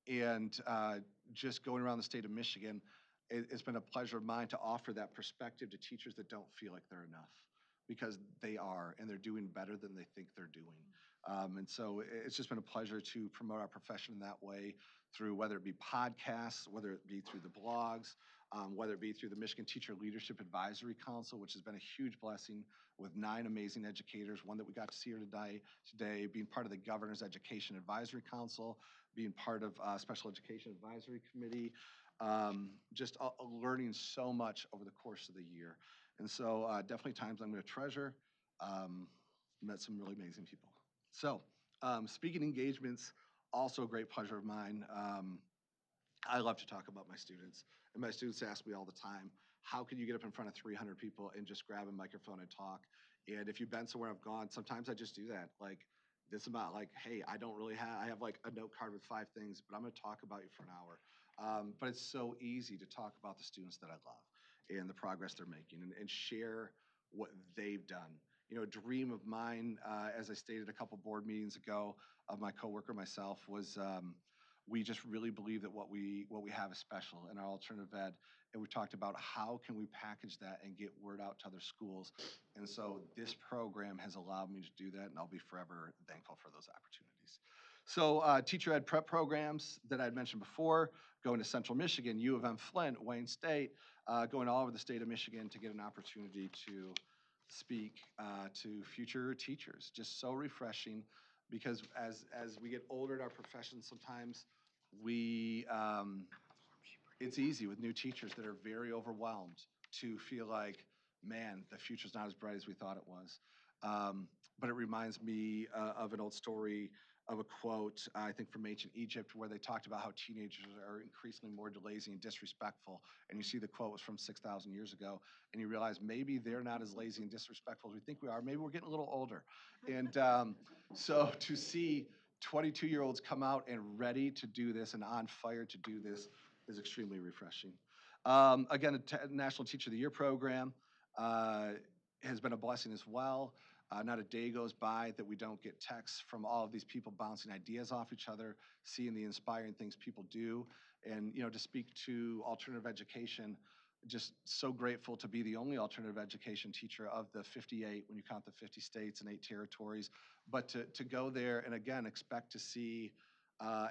and just going around the state of Michigan, it's been a pleasure of mine to offer that perspective to teachers that don't feel like they're enough, because they are, and they're doing better than they think they're doing. And so it's just been a pleasure to promote our profession in that way, through whether it be podcasts, whether it be through the blogs, whether it be through the Michigan Teacher Leadership Advisory Council, which has been a huge blessing with 9 amazing educators, one that we got to see here today, being part of the Governor's Education Advisory Council, being part of Special Education Advisory Committee, just learning so much over the course of the year. And so definitely times I'm going to treasure. Met some really amazing people. So speaking engagements, also a great pleasure of mine. I love to talk about my students. And my students ask me all the time, how can you get up in front of 300 people and just grab a microphone and talk? And if you've been somewhere I've gone, sometimes I just do that. Like, this about like, hey, I have like a note card with 5 things, but I'm going to talk about you for an hour. But it's so easy to talk about the students that I love and the progress they're making, and share what they've done. A dream of mine, as I stated a couple board meetings ago, of my coworker, myself, was we just really believe that what we have is special in our alternative ed, and we talked about how can we package that and get word out to other schools. And so this program has allowed me to do that, and I'll be forever thankful for those opportunities. So teacher ed prep programs that I'd mentioned before, going to Central Michigan, U of M Flint, Wayne State, going all over the state of Michigan to get an opportunity to speak to future teachers. Just so refreshing, because as we get older in our profession, sometimes it's easy with new teachers that are very overwhelmed to feel like, man, the future's not as bright as we thought it was. But it reminds me of an old story of a quote, I think from ancient Egypt, where they talked about how teenagers are increasingly more lazy and disrespectful. And you see the quote was from 6,000 years ago, and you realize maybe they're not as lazy and disrespectful as we think we are. Maybe we're getting a little older. And so to see 22-year-olds come out and ready to do this and on fire to do this is extremely refreshing. Again, the National Teacher of the Year program has been a blessing as well. Not a day goes by that we don't get texts from all of these people bouncing ideas off each other, seeing the inspiring things people do. And, to speak to alternative education, just so grateful to be the only alternative education teacher of the 58, when you count the 50 states and 8 territories. But to go there and, again, expect to see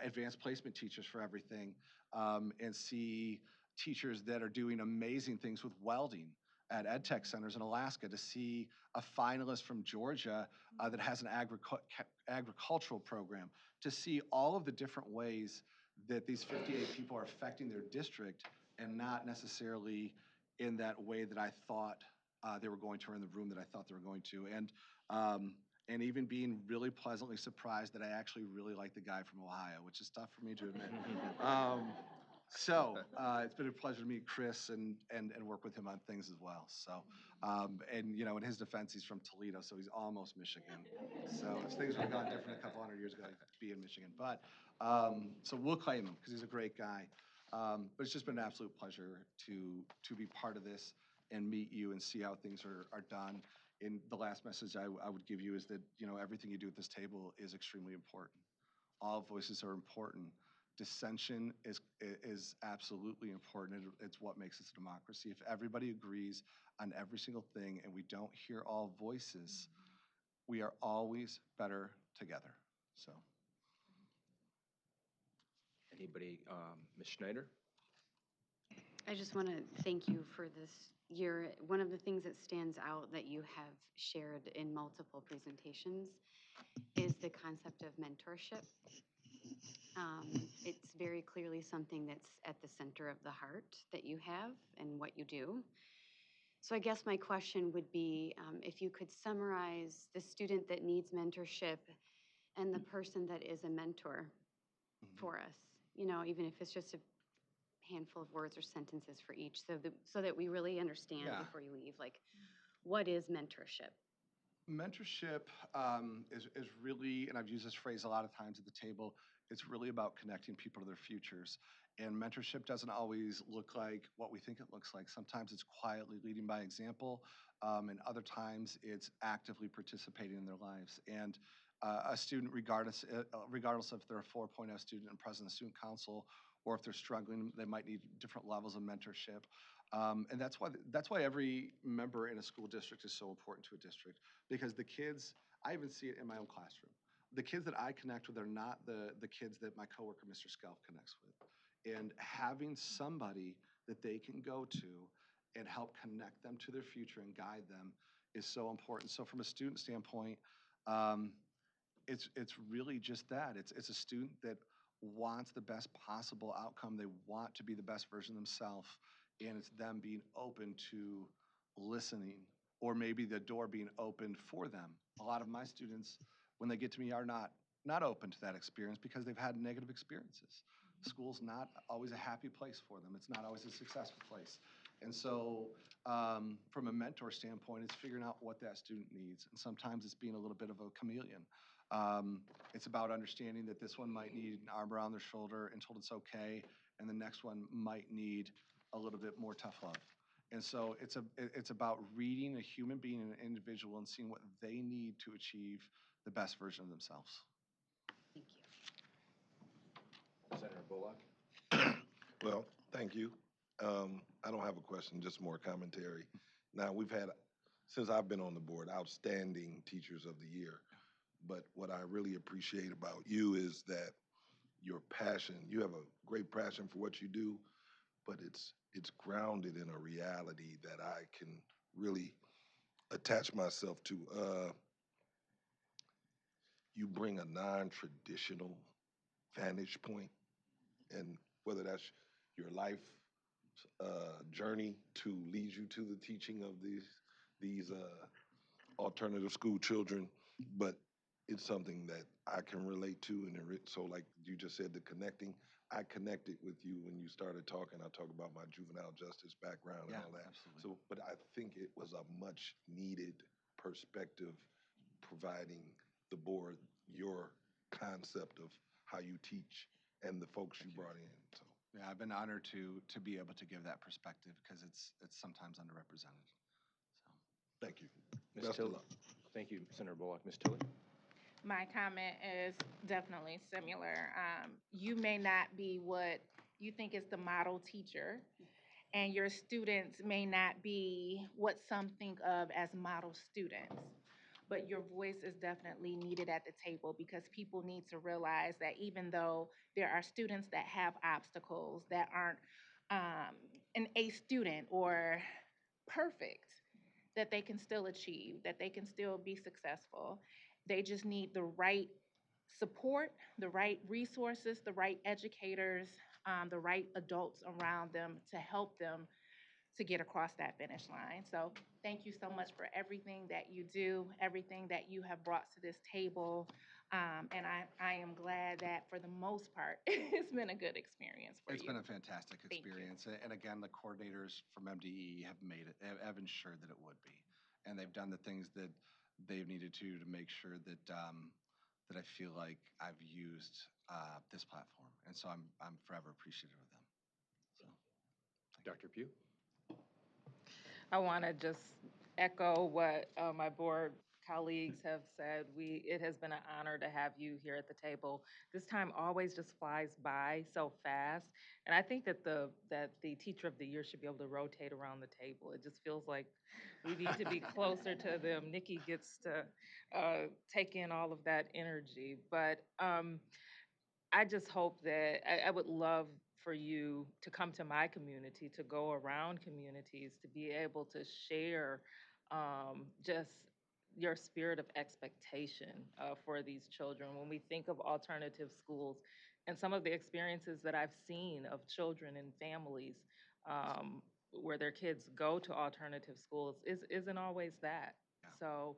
advanced placement teachers for everything, and see teachers that are doing amazing things with welding at ed tech centers in Alaska, to see a finalist from Georgia that has an agricultural program, to see all of the different ways that these 58 people are affecting their district, and not necessarily in that way that I thought they were going to, or in the room that I thought they were going to. And even being really pleasantly surprised that I actually really like the guy from Ohio, which is tough for me to admit. So it's been a pleasure to meet Chris and work with him on things as well. So, and in his defense, he's from Toledo, so he's almost Michigan. So if things would have gone different a couple hundred years ago, he'd be in Michigan. But so we'll claim him because he's a great guy. But it's just been an absolute pleasure to be part of this and meet you and see how things are done. And the last message I would give you is that everything you do at this table is extremely important. All voices are important. Dissension is absolutely important. It's what makes us a democracy. If everybody agrees on every single thing and we don't hear all voices, we are always better together. So. Anybody, Ms. Schneider? I just want to thank you for this year. One of the things that stands out that you have shared in multiple presentations is the concept of mentorship. It's very clearly something that's at the center of the heart that you have and what you do. So I guess my question would be, if you could summarize the student that needs mentorship and the person that is a mentor for us, even if it's just a handful of words or sentences for each, so that we really understand Yeah. before you leave, like, what is mentorship? mentorship is really, and I've used this phrase a lot of times at the table, it's really about connecting people to their futures. And mentorship doesn't always look like what we think it looks like. Sometimes it's quietly leading by example, and other times it's actively participating in their lives. And a student, regardless if they're a 4.0 student and president of the student council, or if they're struggling, they might need different levels of mentorship. And that's why every member in a school district is so important to a district, because the kids, I even see it in my own classroom. The kids that I connect with are not the kids that my coworker, Mr. Scalf, connects with. And having somebody that they can go to and help connect them to their future and guide them is so important. So from a student standpoint, um, it's really just that. It's a student that wants the best possible outcome. They want to be the best version of themselves, and it's them being open to listening, or maybe the door being opened for them. A lot of my students, when they get to me, are not open to that experience because they've had negative experiences. School's not always a happy place for them. It's not always a successful place. And so, from a mentor standpoint, it's figuring out what that student needs. And sometimes it's being a little bit of a chameleon. It's about understanding that this one might need an arm around their shoulder and told it's okay, and the next one might need a little bit more tough love. And so it's about reading a human being and an individual and seeing what they need to achieve the best version of themselves. Thank you. Senator Bullock? Well, thank you. I don't have a question, just more commentary. Now, we've had, since I've been on the board, outstanding teachers of the year. But what I really appreciate about you is that your passion, you have a great passion for what you do, but it's grounded in a reality that I can really attach myself to. You bring a non-traditional vantage point, and whether that's your life journey to lead you to the teaching of these alternative school children, but it's something that I can relate to, and so like you just said, the connecting, I connected with you when you started talking. I talk about my juvenile justice background and Yeah, all that. absolutely. So, but I think it was a much needed perspective, providing the board your concept of how you teach and the folks you brought in. So. Yeah, I've been honored to be able to give that perspective because it's sometimes underrepresented. So. Thank you. Ms. Best of Tilley? luck. Thank you, Senator Bullock. Ms. Tilley? My comment is definitely similar. You may not be what you think is the model teacher, and your students may not be what some think of as model students. But your voice is definitely needed at the table because people need to realize that even though there are students that have obstacles that aren't an A student or perfect, that they can still achieve, that they can still be successful. They just need the right support, the right resources, the right educators, the right adults around them to help them to get across that finish line. So thank you so much for everything that you do, everything that you have brought to this table. And I am glad that for the most part, it's been a good experience for It's you. been a fantastic Thank you. experience. And again, the coordinators from MDE have made it, have ensured that it would be. And they've done the things that they've needed to make sure that that I feel like I've used this platform. And so I'm forever appreciative of them. So. Dr. Pugh? I want to just echo what my board colleagues have said. It has been an honor to have you here at the table. This time always just flies by so fast, and I think that the teacher of the year should be able to rotate around the table. It just feels like we need to be closer to them. Nikki gets to take in all of that energy, but I just hope that I would love for you to come to my community, to go around communities, to be able to share just your spirit of expectation for these children. When we think of alternative schools and some of the experiences that I've seen of children and families where their kids go to alternative schools isn't always that. Yeah. So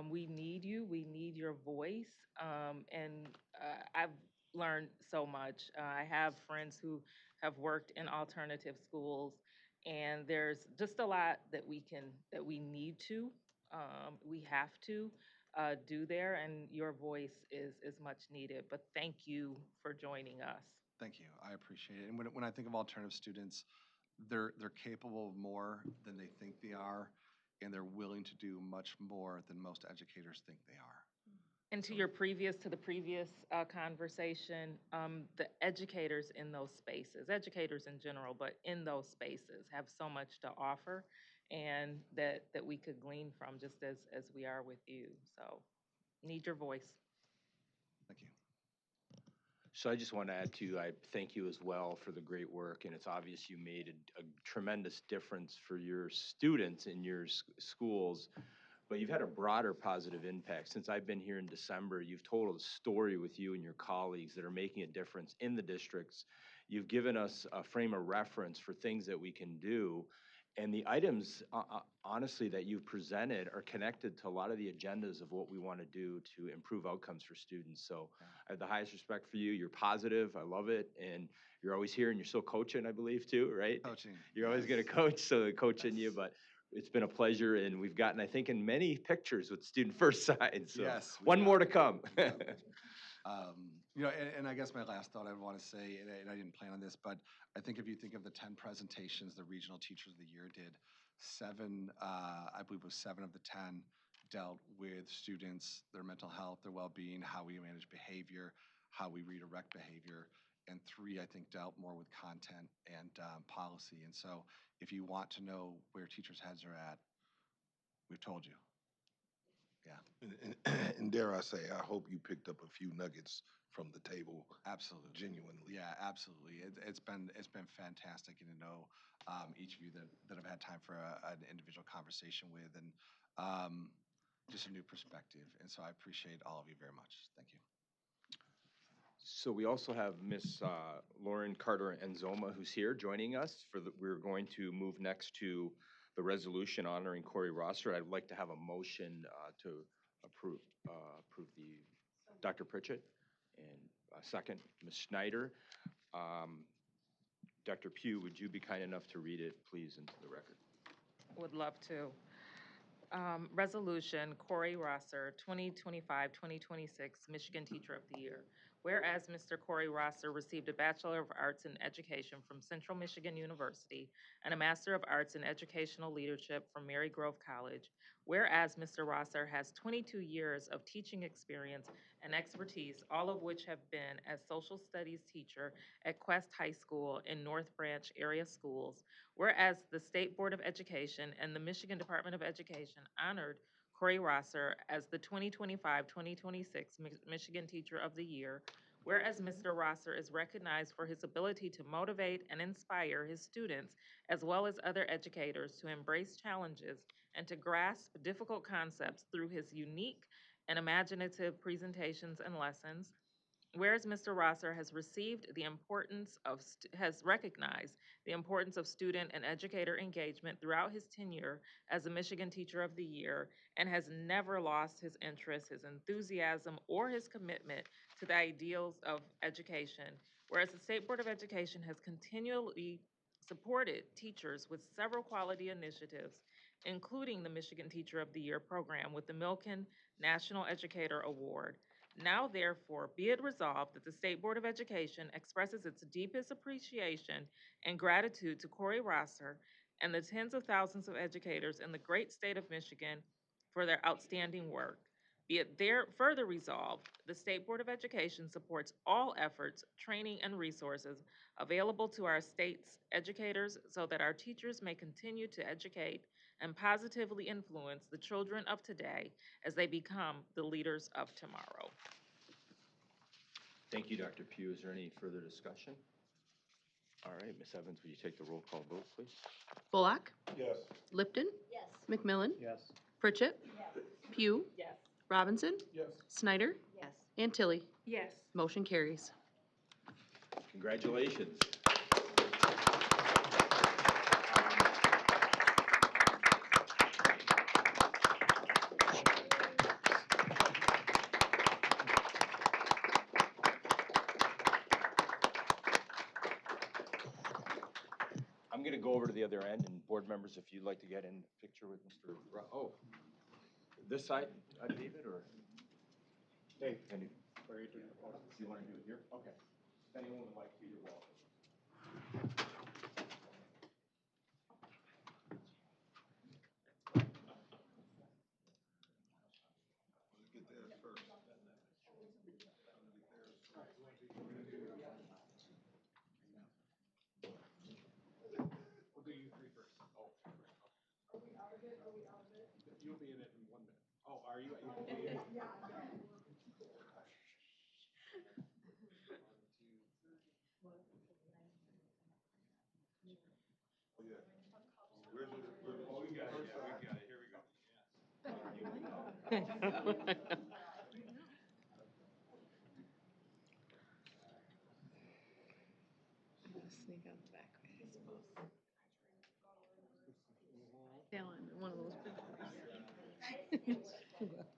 we need you. We need your voice. And I've learned so much. I have friends who have worked in alternative schools, and there's just a lot that we need to we have to do there, and your voice is much needed. But thank you for joining us. Thank you. I appreciate it. And when I think of alternative students, they're capable of more than they think they are, and they're willing to do much more than most educators think they are. And to the previous conversation, the educators in those spaces, educators in general, but in those spaces have so much to offer, and that we could glean from, just as we are with you. So, need your voice. Thank you. So I just want to add to, I thank you as well for the great work, and it's obvious you made a tremendous difference for your students in your schools, but you've had a broader positive impact. Since I've been here in December, you've told a story with you and your colleagues that are making a difference in the districts. You've given us a frame of reference for things that we can do. And the items, honestly, that you've presented are connected to a lot of the agendas of what we want to do to improve outcomes for students. So I have the highest respect for you. You're positive. I love it. And you're always here, and you're still coaching, I believe, too, right? Coaching. You're always Yes. going to coach, so coaching you, Yes. but it's been a pleasure, and we've gotten, I think, in many pictures with Student First side, so Yes, we one got more to it. come. And I guess my last thought I want to say, and I didn't plan on this, but I think if you think of the 10 presentations the Regional Teachers of the Year did, 7, I believe it was 7 of the 10 dealt with students, their mental health, their well-being, how we manage behavior, how we redirect behavior, and 3, I think, dealt more with content and policy. And so if you want to know where teachers' heads are at, we've told you. And dare I say, I hope you picked up a few nuggets from the table. Absolutely. Genuinely. Yeah, absolutely. It's been fantastic getting to know each of you that I've had time for an individual conversation with, and just a new perspective. And so I appreciate all of you very much. Thank you. So we also have Miss Lauren Carter Enzoma, who's here joining us. We're going to move next to the resolution honoring Corey Rosser. I'd like to have a motion to approve the Dr. Pritchett, and a second, Ms. Schneider. Dr. Pugh, would you be kind enough to read it, please, into the record? Would love to. Resolution, Corey Rosser, 2025-2026 Michigan Teacher of the Year. Whereas Mr. Corey Rosser received a Bachelor of Arts in Education from Central Michigan University and a Master of Arts in Educational Leadership from Mary Grove College. Whereas Mr. Rosser has 22 years of teaching experience and expertise, all of which have been as social studies teacher at Quest High School in North Branch area schools. Whereas the State Board of Education and the Michigan Department of Education honored Corey Rosser as the 2025-2026 Michigan Teacher of the Year. Whereas Mr. Rosser is recognized for his ability to motivate and inspire his students, as well as other educators, to embrace challenges and to grasp difficult concepts through his unique and imaginative presentations and lessons. Whereas Mr. Rosser has recognized the importance of student and educator engagement throughout his tenure as a Michigan Teacher of the Year, and has never lost his interest, his enthusiasm, or his commitment to the ideals of education. Whereas the State Board of Education has continually supported teachers with several quality initiatives, including the Michigan Teacher of the Year program with the Milken National Educator Award. Now, therefore, be it resolved that the State Board of Education expresses its deepest appreciation and gratitude to Corey Rosser and the tens of thousands of educators in the great state of Michigan for their outstanding work. Be it further resolved, the State Board of Education supports all efforts, training, and resources available to our state's educators so that our teachers may continue to educate and positively influence the children of today as they become the leaders of tomorrow. Thank you, Dr. Pugh. Is there any further discussion? All right, Ms. Evans, will you take the roll call vote, please? Bullock, Yes. Lipton, Yes. McMillan, Yes. Pritchett, Pugh, Yes. Robinson, Yes. Snyder, Yes. and Tilly. Yes. Motion carries. Congratulations. I'm going to go over to the other end, and board members, if you'd like to get in the picture with Mr. Oh, This side, David, or? Dave. Do you want to do it here? Okay. If anyone would like to, you're welcome. Get theirs first. We'll do you three first. Oh, you'll be in it in 1 minute. Oh, are you? Yeah. Where's it? Oh, we got it, yeah, we got it, here we go. Sneak out the back way, I suppose. Alan, one of those pictures.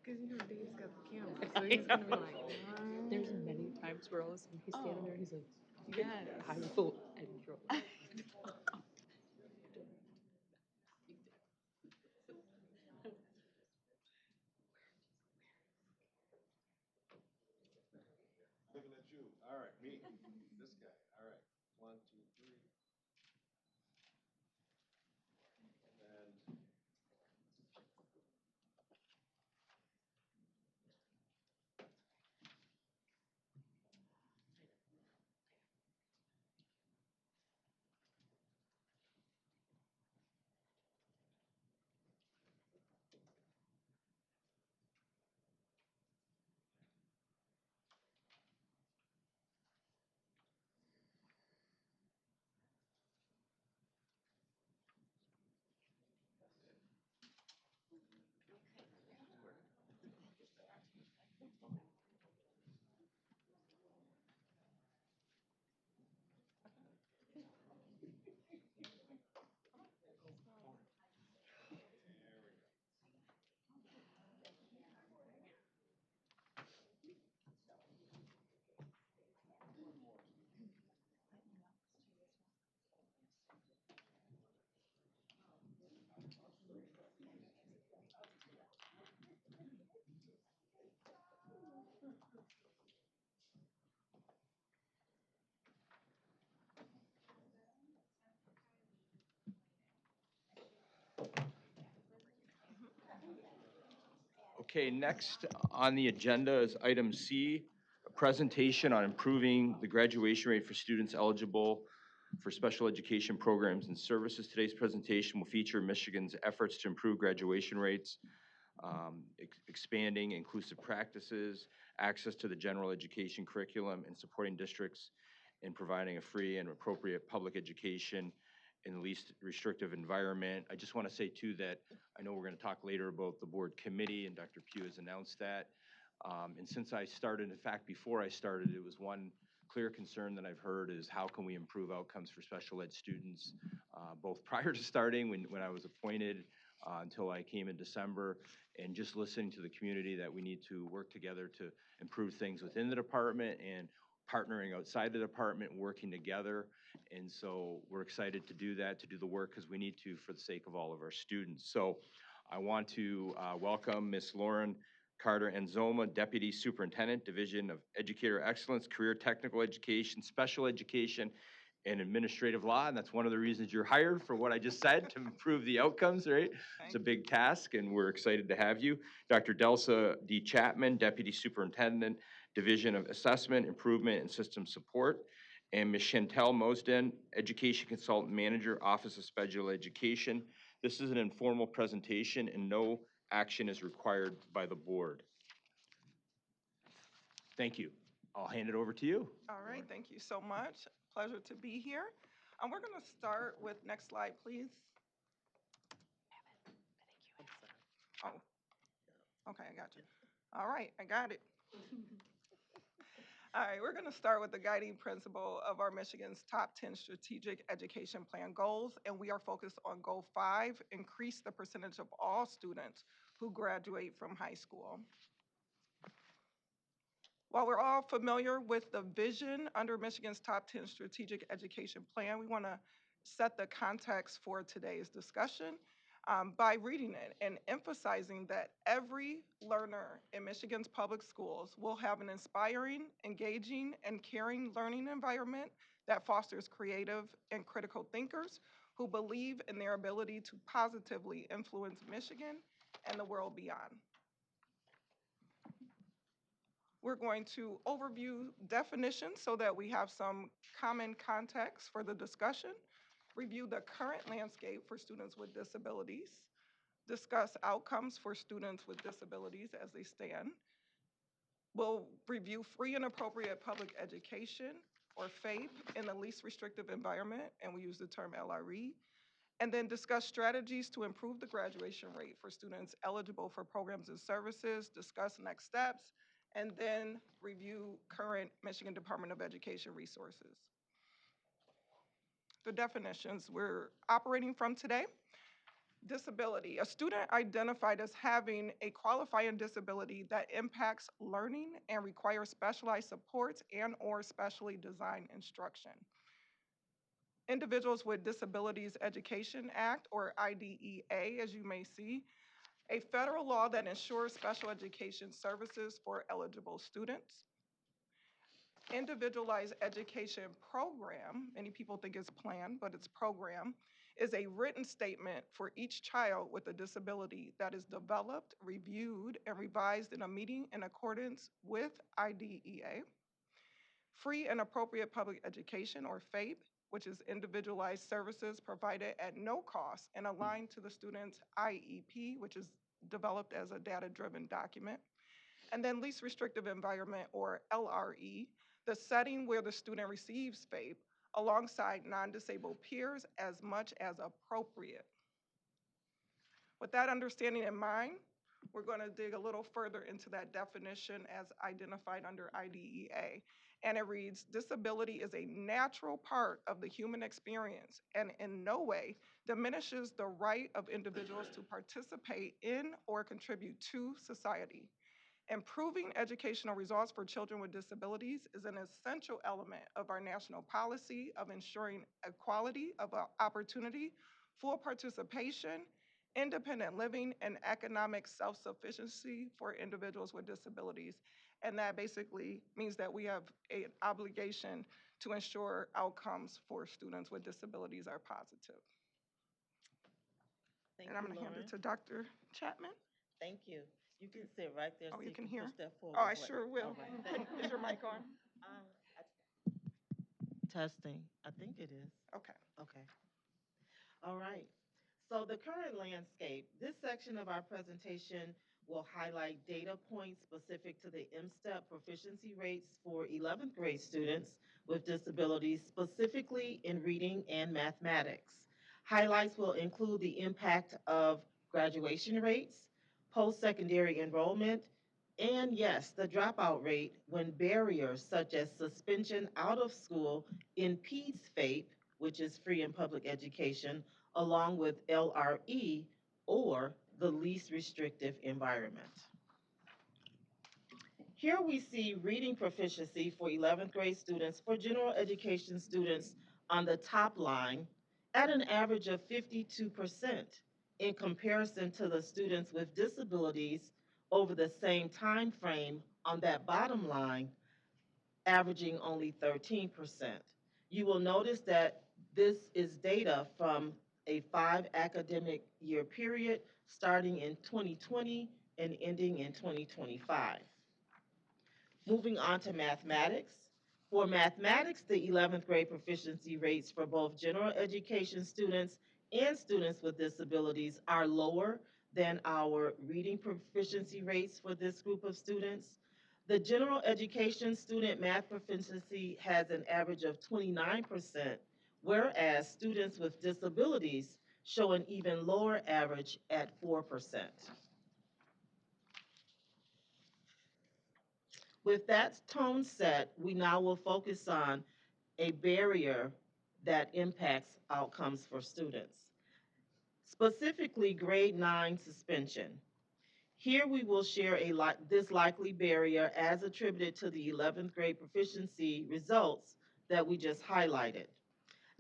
Because you know Dave's got the camera, so he's gonna be like, There's many times where all of a sudden he's standing there, he's like, yes. I vote endorse. Looking at you. All right, me. This guy. All right. 1, 2, 3. And Okay, next on the agenda is item C, a presentation on improving the graduation rate for students eligible for special education programs and services. Today's presentation will feature Michigan's efforts to improve graduation rates, expanding inclusive practices, access to the general education curriculum, and supporting districts in providing a free and appropriate public education in the least restrictive environment. I just want to say too that I know we're going to talk later about the board committee, and Dr. Pugh has announced that. And since I started, in fact, before I started, it was one clear concern that I've heard is how can we improve outcomes for special ed students, both prior to starting when I was appointed until I came in December, and just listening to the community that we need to work together to improve things within the department and partnering outside the department, working together. And so we're excited to do that, to do the work, because we need to for the sake of all of our students. So I want to welcome Ms. Lauren Carter Enzoma, Deputy Superintendent, Division of Educator Excellence, Career Technical Education, Special Education, and Administrative Law. And that's one of the reasons you're hired, for what I just said, to improve the outcomes, right? It's a big task, and we're excited to have you. Dr. Delsa D. Chapman, Deputy Superintendent, Division of Assessment, Improvement, and System Support. And Ms. Chantel Mosden, Education Consultant Manager, Office of Special Education. This is an informal presentation, and no action is required by the board. Thank you. I'll hand it over to you. All right, thank you so much. Pleasure to be here. We're going to start with, next slide, please. Oh, okay, I got you. All right, I got it. All right, we're going to start with the guiding principle of our Michigan's top 10 strategic education plan goals, and we are focused on goal 5, increase the percentage of all students who graduate from high school. While we're all familiar with the vision under Michigan's top 10 strategic education plan, we want to set the context for today's discussion. by reading it and emphasizing that every learner in Michigan's public schools will have an inspiring, engaging, and caring learning environment that fosters creative and critical thinkers who believe in their ability to positively influence Michigan and the world beyond. We're going to overview definitions so that we have some common context for the discussion, review the current landscape for students with disabilities, discuss outcomes for students with disabilities as they stand. We'll review free and appropriate public education, or FAPE, in the least restrictive environment, and we use the term LRE, and then discuss strategies to improve the graduation rate for students eligible for programs and services, discuss next steps, and then review current Michigan Department of Education resources. The definitions we're operating from today. Disability, a student identified as having a qualifying disability that impacts learning and requires specialized supports and/or specially designed instruction. Individuals with Disabilities Education Act, or IDEA, as you may see, a federal law that ensures special education services for eligible students. Individualized Education Program, many people think it's plan, but it's program, is a written statement for each child with a disability that is developed, reviewed, and revised in a meeting in accordance with IDEA. Free and appropriate public education, or FAPE, which is individualized services provided at no cost and aligned to the student's IEP, which is developed as a data-driven document. And then least restrictive environment, or LRE, the setting where the student receives FAPE alongside non-disabled peers as much as appropriate. With that understanding in mind, we're going to dig a little further into that definition as identified under IDEA. And it reads, disability is a natural part of the human experience and in no way diminishes the right of individuals to participate in or contribute to society. Improving educational results for children with disabilities is an essential element of our national policy of ensuring equality of opportunity, full participation, independent living, and economic self-sufficiency for individuals with disabilities. And that basically means that we have an obligation to ensure outcomes for students with disabilities are positive. And I'm going to hand it to Dr. Chapman. Thank you. You can sit right there Oh, so you you can can hear? push that forward. Oh, I button. sure will. All right, thank Is your mic on? Testing. I think it is. Okay. Okay. All right. So the current landscape, this section of our presentation will highlight data points specific to the M-STEP proficiency rates for 11th grade students with disabilities, specifically in reading and mathematics. Highlights will include the impact of graduation rates, post-secondary enrollment, and yes, the dropout rate when barriers such as suspension out of school in PEDS FAPE, which is free and public education, along with LRE, or the least restrictive environment. Here we see reading proficiency for 11th grade students for general education students on the top line at an average of 52% in comparison to the students with disabilities over the same time frame on that bottom line, averaging only 13%. You will notice that this is data from a 5 academic year period starting in 2020 and ending in 2025. Moving on to mathematics. For mathematics, the 11th grade proficiency rates for both general education students and students with disabilities are lower than our reading proficiency rates for this group of students. The general education student math proficiency has an average of 29%, whereas students with disabilities show an even lower average at 4%. With that tone set, we now will focus on a barrier that impacts outcomes for students, specifically grade 9 suspension. Here we will share this likely barrier as attributed to the 11th grade proficiency results that we just highlighted.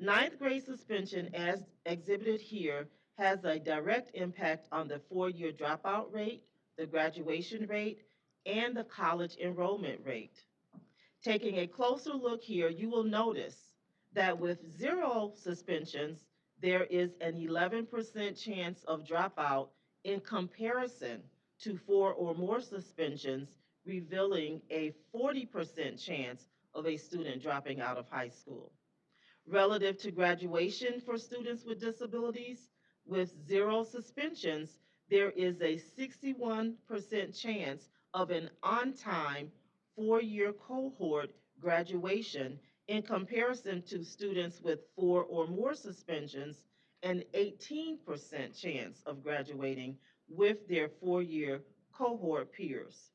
9th grade suspension, as exhibited here, has a direct impact on the four-year dropout rate, the graduation rate, and the college enrollment rate. Taking a closer look here, you will notice that with 0 suspensions, there is an 11% chance of dropout in comparison to 4 or more suspensions, revealing a 40% chance of a student dropping out of high school. Relative to graduation for students with disabilities, with 0 suspensions, there is a 61% chance of an on-time four-year cohort graduation in comparison to students with 4 or more suspensions, and 18% chance of graduating with their four-year cohort peers.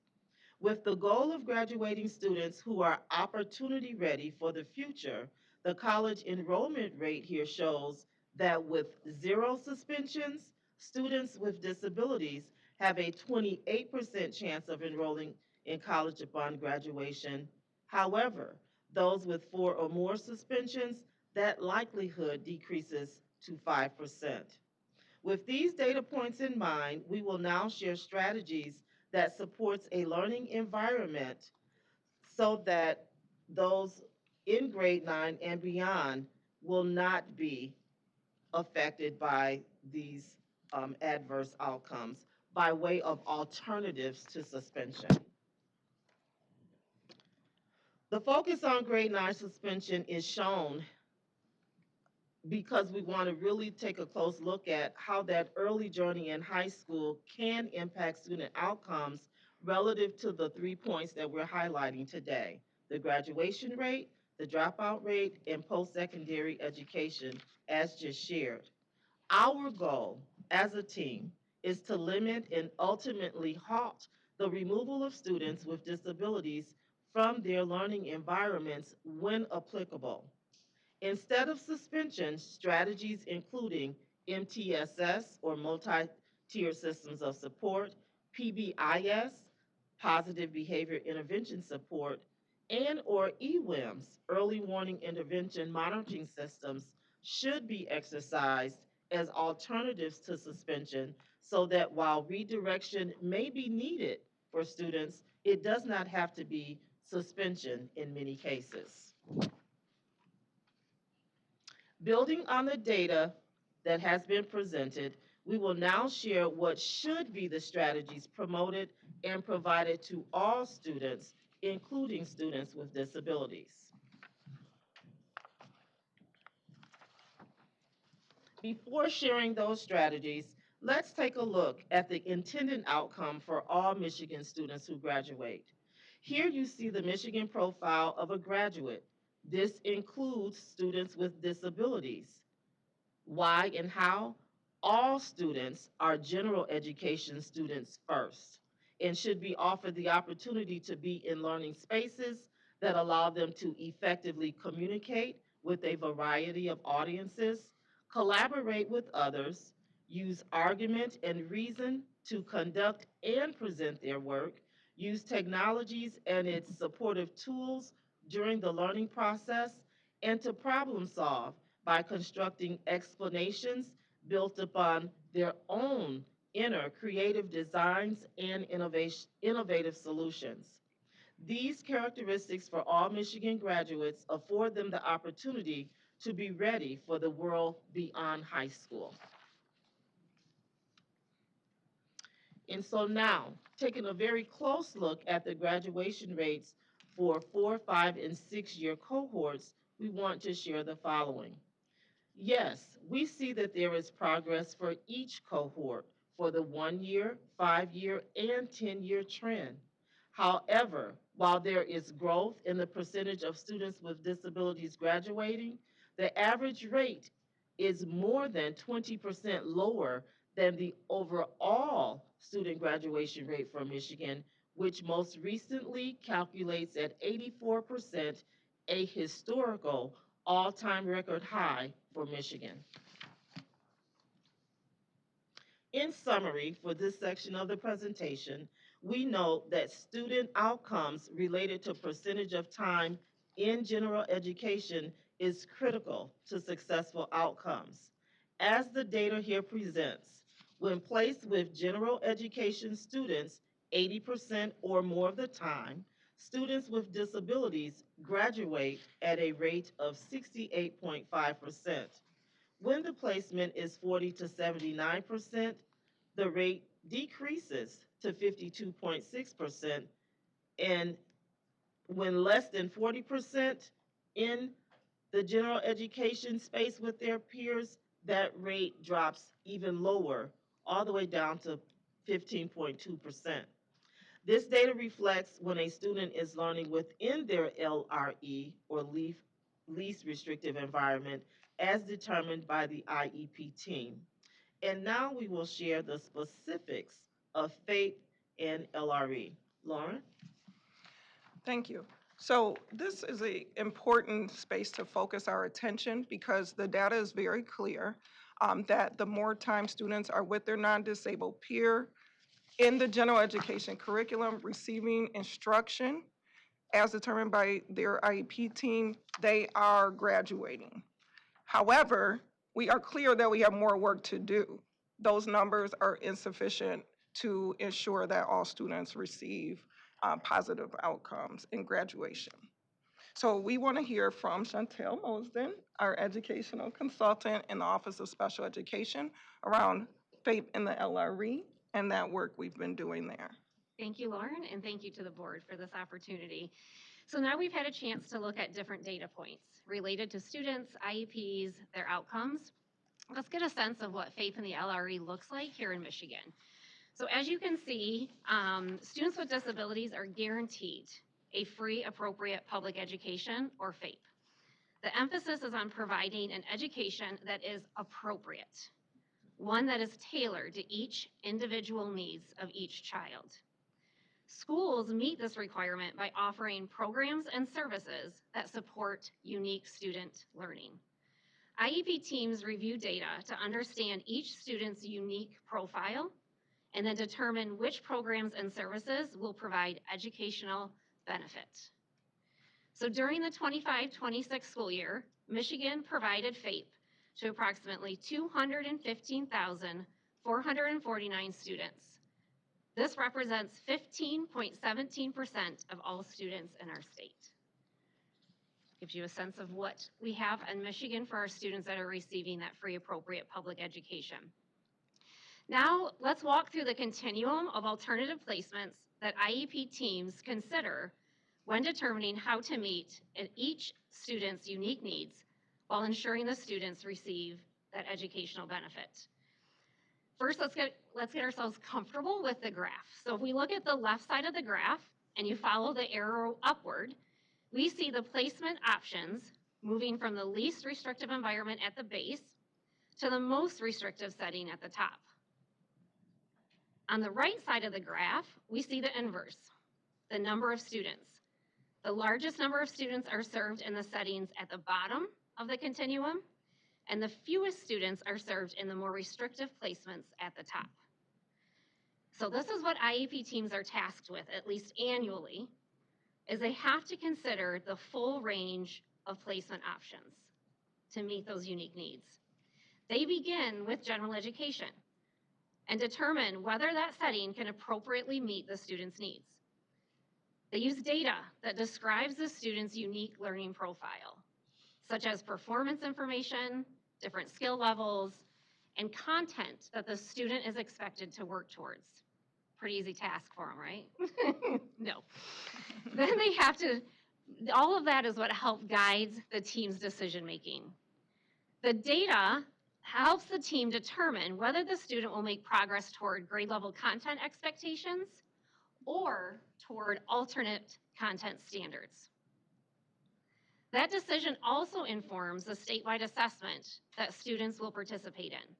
With the goal of graduating students who are opportunity ready for the future, the college enrollment rate here shows that with 0 suspensions, students with disabilities have a 28% chance of enrolling in college upon graduation. However, those with 4 or more suspensions, that likelihood decreases to 5%. With these data points in mind, we will now share strategies that supports a learning environment so that those in grade 9 and beyond will not be affected by these adverse outcomes by way of alternatives to suspension. The focus on grade 9 suspension is shown because we want to really take a close look at how that early journey in high school can impact student outcomes relative to the 3 points that we're highlighting today: the graduation rate, the dropout rate, and post-secondary education, as just shared. Our goal as a team is to limit and ultimately halt the removal of students with disabilities from their learning environments when applicable. Instead of suspension, strategies including MTSS or multi-tier systems of support, PBIS, positive behavior intervention support, and or EWIMS, early warning intervention monitoring systems, should be exercised as alternatives to suspension so that while redirection may be needed for students, it does not have to be suspension in many cases. Building on the data that has been presented, we will now share what should be the strategies promoted and provided to all students, including students with disabilities. Before sharing those strategies, let's take a look at the intended outcome for all Michigan students who graduate. Here you see the Michigan profile of a graduate. This includes students with disabilities. Why and how? All students are general education students first and should be offered the opportunity to be in learning spaces that allow them to effectively communicate with a variety of audiences, collaborate with others, use argument and reason to conduct and present their work, use technologies and its supportive tools during the learning process, and to problem solve by constructing explanations built upon their own inner creative designs and innovative solutions. These characteristics for all Michigan graduates afford them the opportunity to be ready for the world beyond high school. And so now, taking a very close look at the graduation rates for 4, 5, and 6-year cohorts, we want to share the following. Yes, we see that there is progress for each cohort for the 1-year, 5-year, and 10-year trend. However, while there is growth in the percentage of students with disabilities graduating, the average rate is more than 20% lower than the overall student graduation rate for Michigan, which most recently calculates at 84%, a historical all-time record high for Michigan. In summary, for this section of the presentation, we note that student outcomes related to percentage of time in general education is critical to successful outcomes. As the data here presents, when placed with general education students 80% or more of the time, students with disabilities graduate at a rate of 68.5%. When the placement is 40 to 79%, the rate decreases to 52.6%, and when less than 40% in the general education space with their peers, that rate drops even lower, all the way down to 15.2%. This data reflects when a student is learning within their LRE or least restrictive environment as determined by the IEP team. And now we will share the specifics of FAPE and LRE. Lauren? Thank you. So this is an important space to focus our attention because the data is very clear that the more time students are with their non-disabled peer in the general education curriculum, receiving instruction as determined by their IEP team, they are graduating. However, we are clear that we have more work to do. Those numbers are insufficient to ensure that all students receive positive outcomes in graduation. So we want to hear from Chantel Mosden, our educational consultant in the Office of Special Education around FAPE and the LRE and that work we've been doing there. Thank you, Lauren, and thank you to the board for this opportunity. So now we've had a chance to look at different data points related to students, IEPs, their outcomes. Let's get a sense of what FAPE and the LRE looks like here in Michigan. So as you can see, students with disabilities are guaranteed a free, appropriate public education, or FAPE. The emphasis is on providing an education that is appropriate, one that is tailored to each individual needs of each child. Schools meet this requirement by offering programs and services that support unique student learning. IEP teams review data to understand each student's unique profile and then determine which programs and services will provide educational benefit. So during the 25-26 school year, Michigan provided FAPE to approximately 215,449 students. This represents 15.17% of all students in our state. Gives you a sense of what we have in Michigan for our students that are receiving that free, appropriate public education. Now, let's walk through the continuum of alternative placements that IEP teams consider when determining how to meet each student's unique needs while ensuring the students receive that educational benefit. First, let's get ourselves comfortable with the graph. So if we look at the left side of the graph and you follow the arrow upward, we see the placement options moving from the least restrictive environment at the base to the most restrictive setting at the top. On the right side of the graph, we see the inverse, the number of students. The largest number of students are served in the settings at the bottom of the continuum, and the fewest students are served in the more restrictive placements at the top. So this is what IEP teams are tasked with, at least annually, is they have to consider the full range of placement options to meet those unique needs. They begin with general education and determine whether that setting can appropriately meet the student's needs. They use data that describes the student's unique learning profile, such as performance information, different skill levels, and content that the student is expected to work towards. Pretty easy task for them, right? No. Then they have to, all of that is what helps guides the team's decision-making. The data helps the team determine whether the student will make progress toward grade level content expectations or toward alternate content standards. That decision also informs the statewide assessment that students will participate in.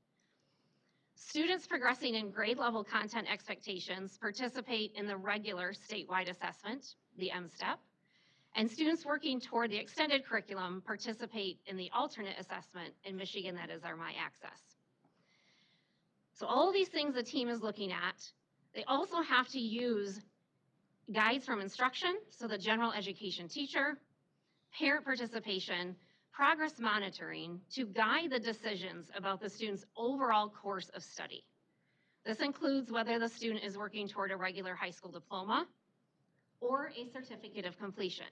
Students progressing in grade level content expectations participate in the regular statewide assessment, the MSTEP, and students working toward the extended curriculum participate in the alternate assessment in Michigan, that is our My Access. So all of these things the team is looking at, they also have to use guides from instruction, so the general education teacher, parent participation, progress monitoring to guide the decisions about the student's overall course of study. This includes whether the student is working toward a regular high school diploma or a certificate of completion.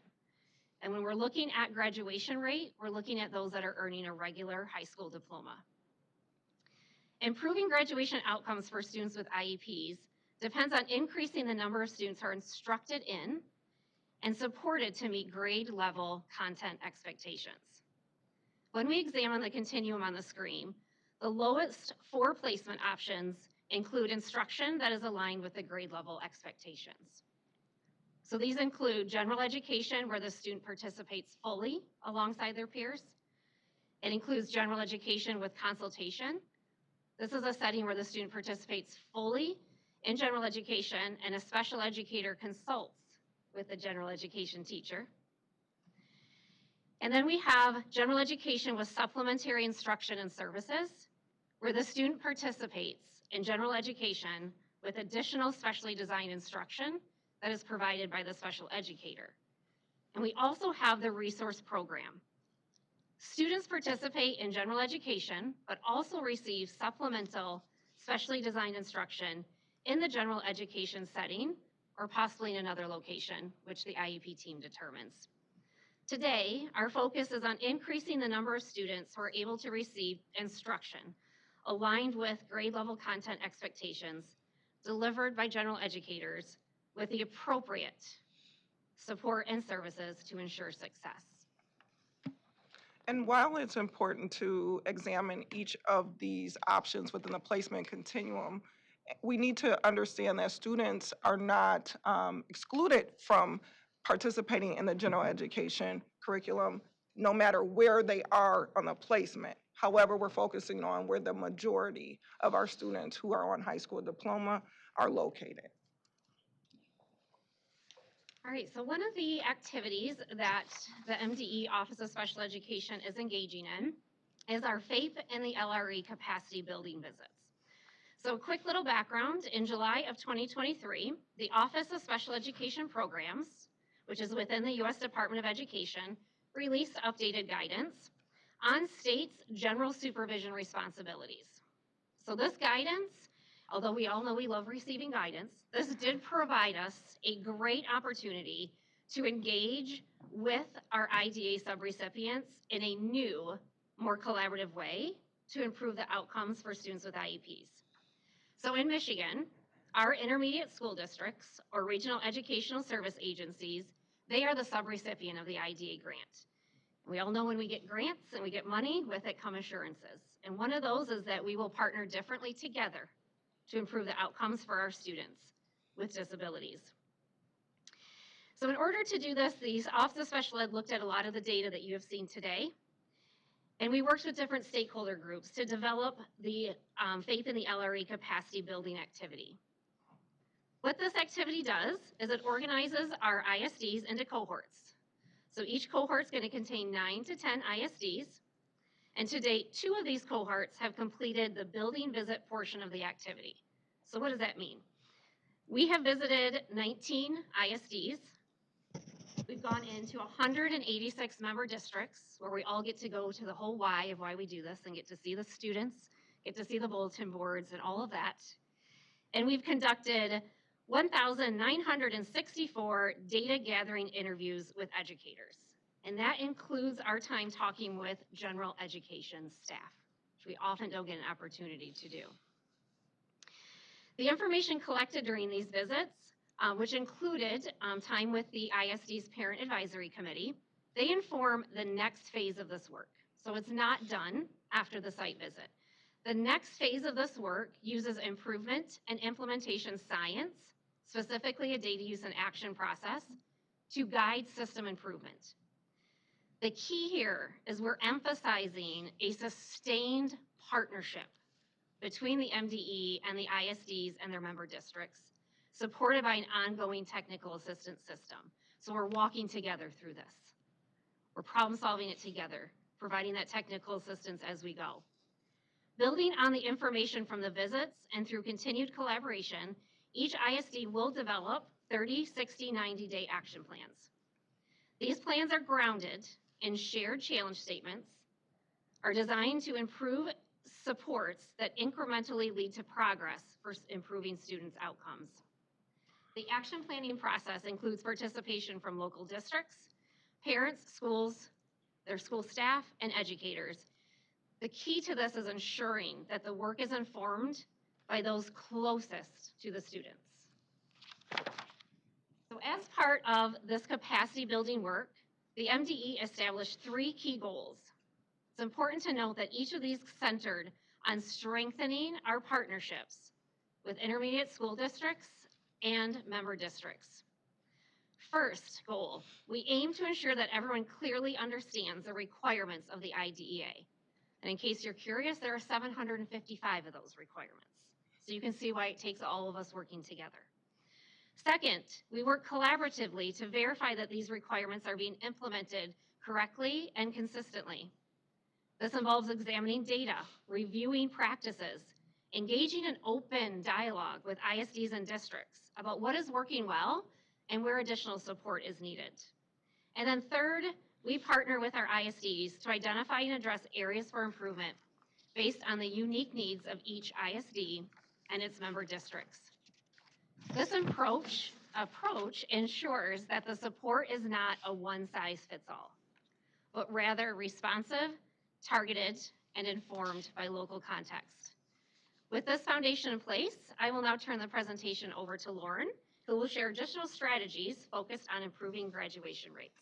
And when we're looking at graduation rate, we're looking at those that are earning a regular high school diploma. Improving graduation outcomes for students with IEPs depends on increasing the number of students who are instructed in and supported to meet grade level content expectations. When we examine the continuum on the screen, the lowest 4 placement options include instruction that is aligned with the grade level expectations. So these include general education, where the student participates fully alongside their peers. It includes general education with consultation. This is a setting where the student participates fully in general education and a special educator consults with the general education teacher. And then we have general education with supplementary instruction and services, where the student participates in general education with additional specially designed instruction that is provided by the special educator. And we also have the resource program. Students participate in general education, but also receive supplemental specially designed instruction in the general education setting or possibly in another location, which the IEP team determines. Today, our focus is on increasing the number of students who are able to receive instruction aligned with grade level content expectations delivered by general educators with the appropriate support and services to ensure success. And while it's important to examine each of these options within the placement continuum, we need to understand that students are not excluded from participating in the general education curriculum, no matter where they are on the placement. However, we're focusing on where the majority of our students who are on high school diploma are located. All right, so one of the activities that the MDE Office of Special Education is engaging in is our FAPE and the LRE capacity building visits. So a quick little background, in July of 2023, the Office of Special Education Programs, which is within the U.S. Department of Education, released updated guidance on states' general supervision responsibilities. So this guidance, although we all know we love receiving guidance, this did provide us a great opportunity to engage with our IDA subrecipients in a new, more collaborative way to improve the outcomes for students with IEPs. So in Michigan, our intermediate school districts or regional educational service agencies, they are the subrecipient of the IDA grant. We all know when we get grants and we get money, with it come assurances. And one of those is that we will partner differently together to improve the outcomes for our students with disabilities. So in order to do this, the Office of Special Ed looked at a lot of the data that you have seen today, and we worked with different stakeholder groups to develop the FAPE and the LRE capacity building activity. What this activity does is it organizes our ISDs into cohorts. So each cohort is going to contain 9 to 10 ISDs, and to date, 2 of these cohorts have completed the building visit portion of the activity. So what does that mean? We have visited 19 ISDs. We've gone into 186 member districts where we all get to go to the whole why of why we do this and get to see the students, get to see the bulletin boards and all of that. And we've conducted 1,964 data gathering interviews with educators. And that includes our time talking with general education staff, which we often don't get an opportunity to do. The information collected during these visits, which included time with the ISD's Parent Advisory Committee, they inform the next phase of this work. So it's not done after the site visit. The next phase of this work uses improvement and implementation science, specifically a data use and action process, to guide system improvement. The key here is we're emphasizing a sustained partnership between the MDE and the ISDs and their member districts, supported by an ongoing technical assistance system. So we're walking together through this. We're problem solving it together, providing that technical assistance as we go. Building on the information from the visits and through continued collaboration, each ISD will develop 30, 60, 90-day action plans. These plans are grounded and shared challenge statements are designed to improve supports that incrementally lead to progress for improving students' outcomes. The action planning process includes participation from local districts, parents, schools, their school staff, and educators. The key to this is ensuring that the work is informed by those closest to the students. So as part of this capacity building work, the MDE established 3 key goals. It's important to note that each of these centered on strengthening our partnerships with intermediate school districts and member districts. First goal, we aim to ensure that everyone clearly understands the requirements of the IDEA. And in case you're curious, there are 755 of those requirements. So you can see why it takes all of us working together. Second, we work collaboratively to verify that these requirements are being implemented correctly and consistently. This involves examining data, reviewing practices, engaging in open dialogue with ISDs and districts about what is working well and where additional support is needed. And then third, we partner with our ISDs to identify and address areas for improvement based on the unique needs of each ISD and its member districts. This approach ensures that the support is not a one-size-fits-all, but rather responsive, targeted, and informed by local context. With this foundation in place, I will now turn the presentation over to Lauren, who will share additional strategies focused on improving graduation rates.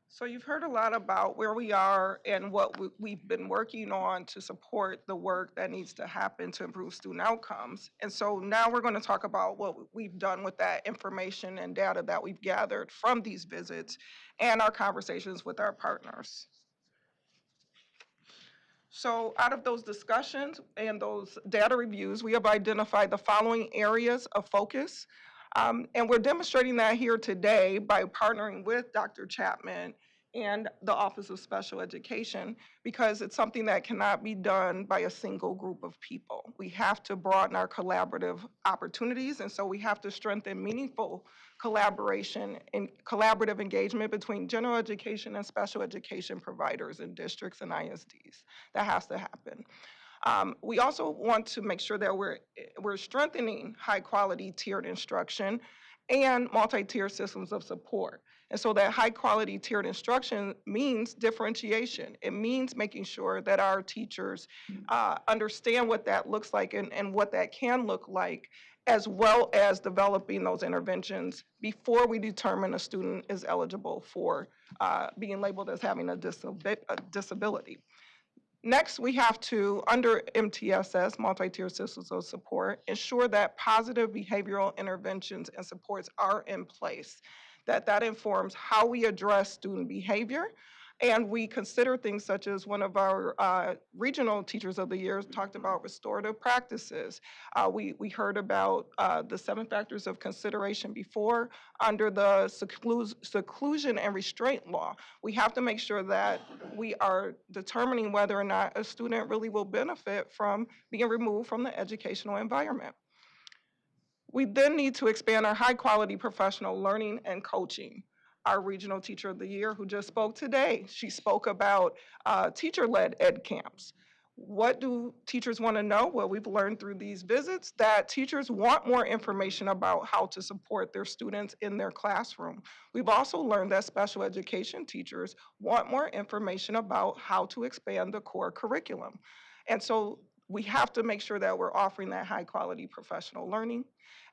So you've heard a lot about where we are and what we've been working on to support the work that needs to happen to improve student outcomes. And so now we're going to talk about what we've done with that information and data that we've gathered from these visits and our conversations with our partners. So out of those discussions and those data reviews, we have identified the following areas of focus. And we're demonstrating that here today by partnering with Dr. Chapman and the Office of Special Education, because it's something that cannot be done by a single group of people. We have to broaden our collaborative opportunities, and so we have to strengthen meaningful collaboration and collaborative engagement between general education and special education providers in districts and ISDs. That has to happen. We also want to make sure that we're strengthening high-quality tiered instruction and multi-tier systems of support. And so that high-quality tiered instruction means differentiation. It means making sure that our teachers understand what that looks like and what that can look like, as well as developing those interventions before we determine a student is eligible for being labeled as having a disability. Next, we have to, under MTSS, multi-tier systems of support, ensure that positive behavioral interventions and supports are in place, that informs how we address student behavior. And we consider things such as one of our regional teachers of the year talked about restorative practices. We heard about the 7 factors of consideration before under the seclusion and restraint law. We have to make sure that we are determining whether or not a student really will benefit from being removed from the educational environment. We then need to expand our high-quality professional learning and coaching. Our regional teacher of the year who just spoke today, she spoke about teacher-led ed camps. What do teachers want to know? Well, we've learned through these visits that teachers want more information about how to support their students in their classroom. We've also learned that special education teachers want more information about how to expand the core curriculum. And so we have to make sure that we're offering that high-quality professional learning.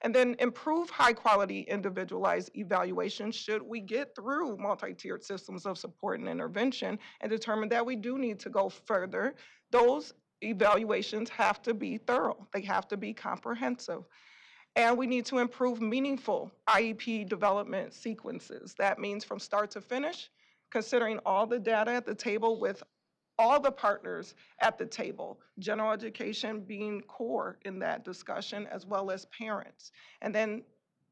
And then improve high-quality individualized evaluation should we get through multi-tiered systems of support and intervention and determine that we do need to go further. Those evaluations have to be thorough. They have to be comprehensive. And we need to improve meaningful IEP development sequences. That means from start to finish, considering all the data at the table with all the partners at the table, general education being core in that discussion, as well as parents. And then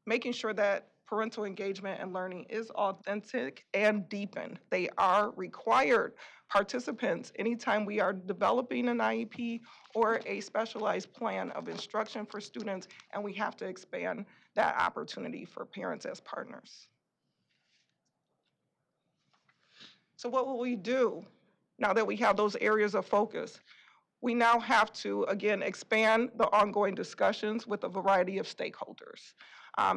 making sure that parental engagement and learning is authentic and deepened. They are required participants anytime we are developing an IEP or a specialized plan of instruction for students, and we have to expand that opportunity for parents as partners. So what will we do now that we have those areas of focus? We now have to, again, expand the ongoing discussions with a variety of stakeholders,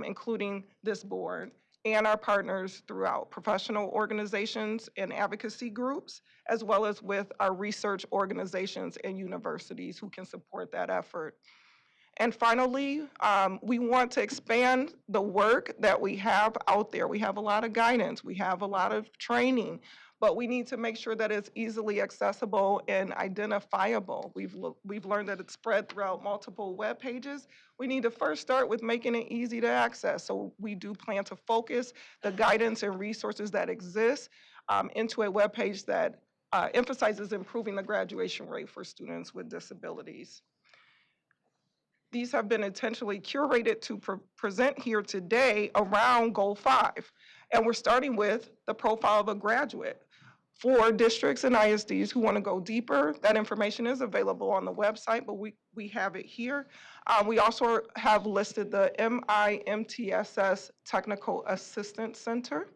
including this board and our partners throughout professional organizations and advocacy groups, as well as with our research organizations and universities who can support that effort. And finally, we want to expand the work that we have out there. We have a lot of guidance, we have a lot of training, but we need to make sure that it's easily accessible and identifiable. We've learned that it's spread throughout multiple web pages. We need to first start with making it easy to access. So we do plan to focus the guidance and resources that exist into a web page that emphasizes improving the graduation rate for students with disabilities. These have been intentionally curated to present here today around Goal 5. And we're starting with the profile of a graduate. For districts and ISDs who want to go deeper, that information is available on the website, but we have it here. We also have listed the MIMTSS Technical Assistance Center,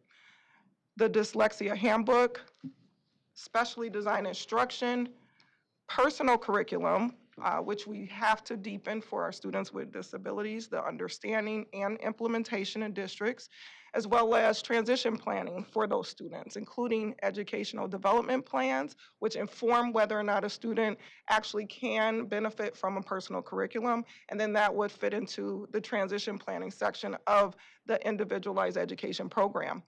the Dyslexia Handbook, specially designed instruction, personal curriculum, which we have to deepen for our students with disabilities, the understanding and implementation in districts, as well as transition planning for those students, including educational development plans, which inform whether or not a student actually can benefit from a personal curriculum, and then that would fit into the transition planning section of the individualized education program.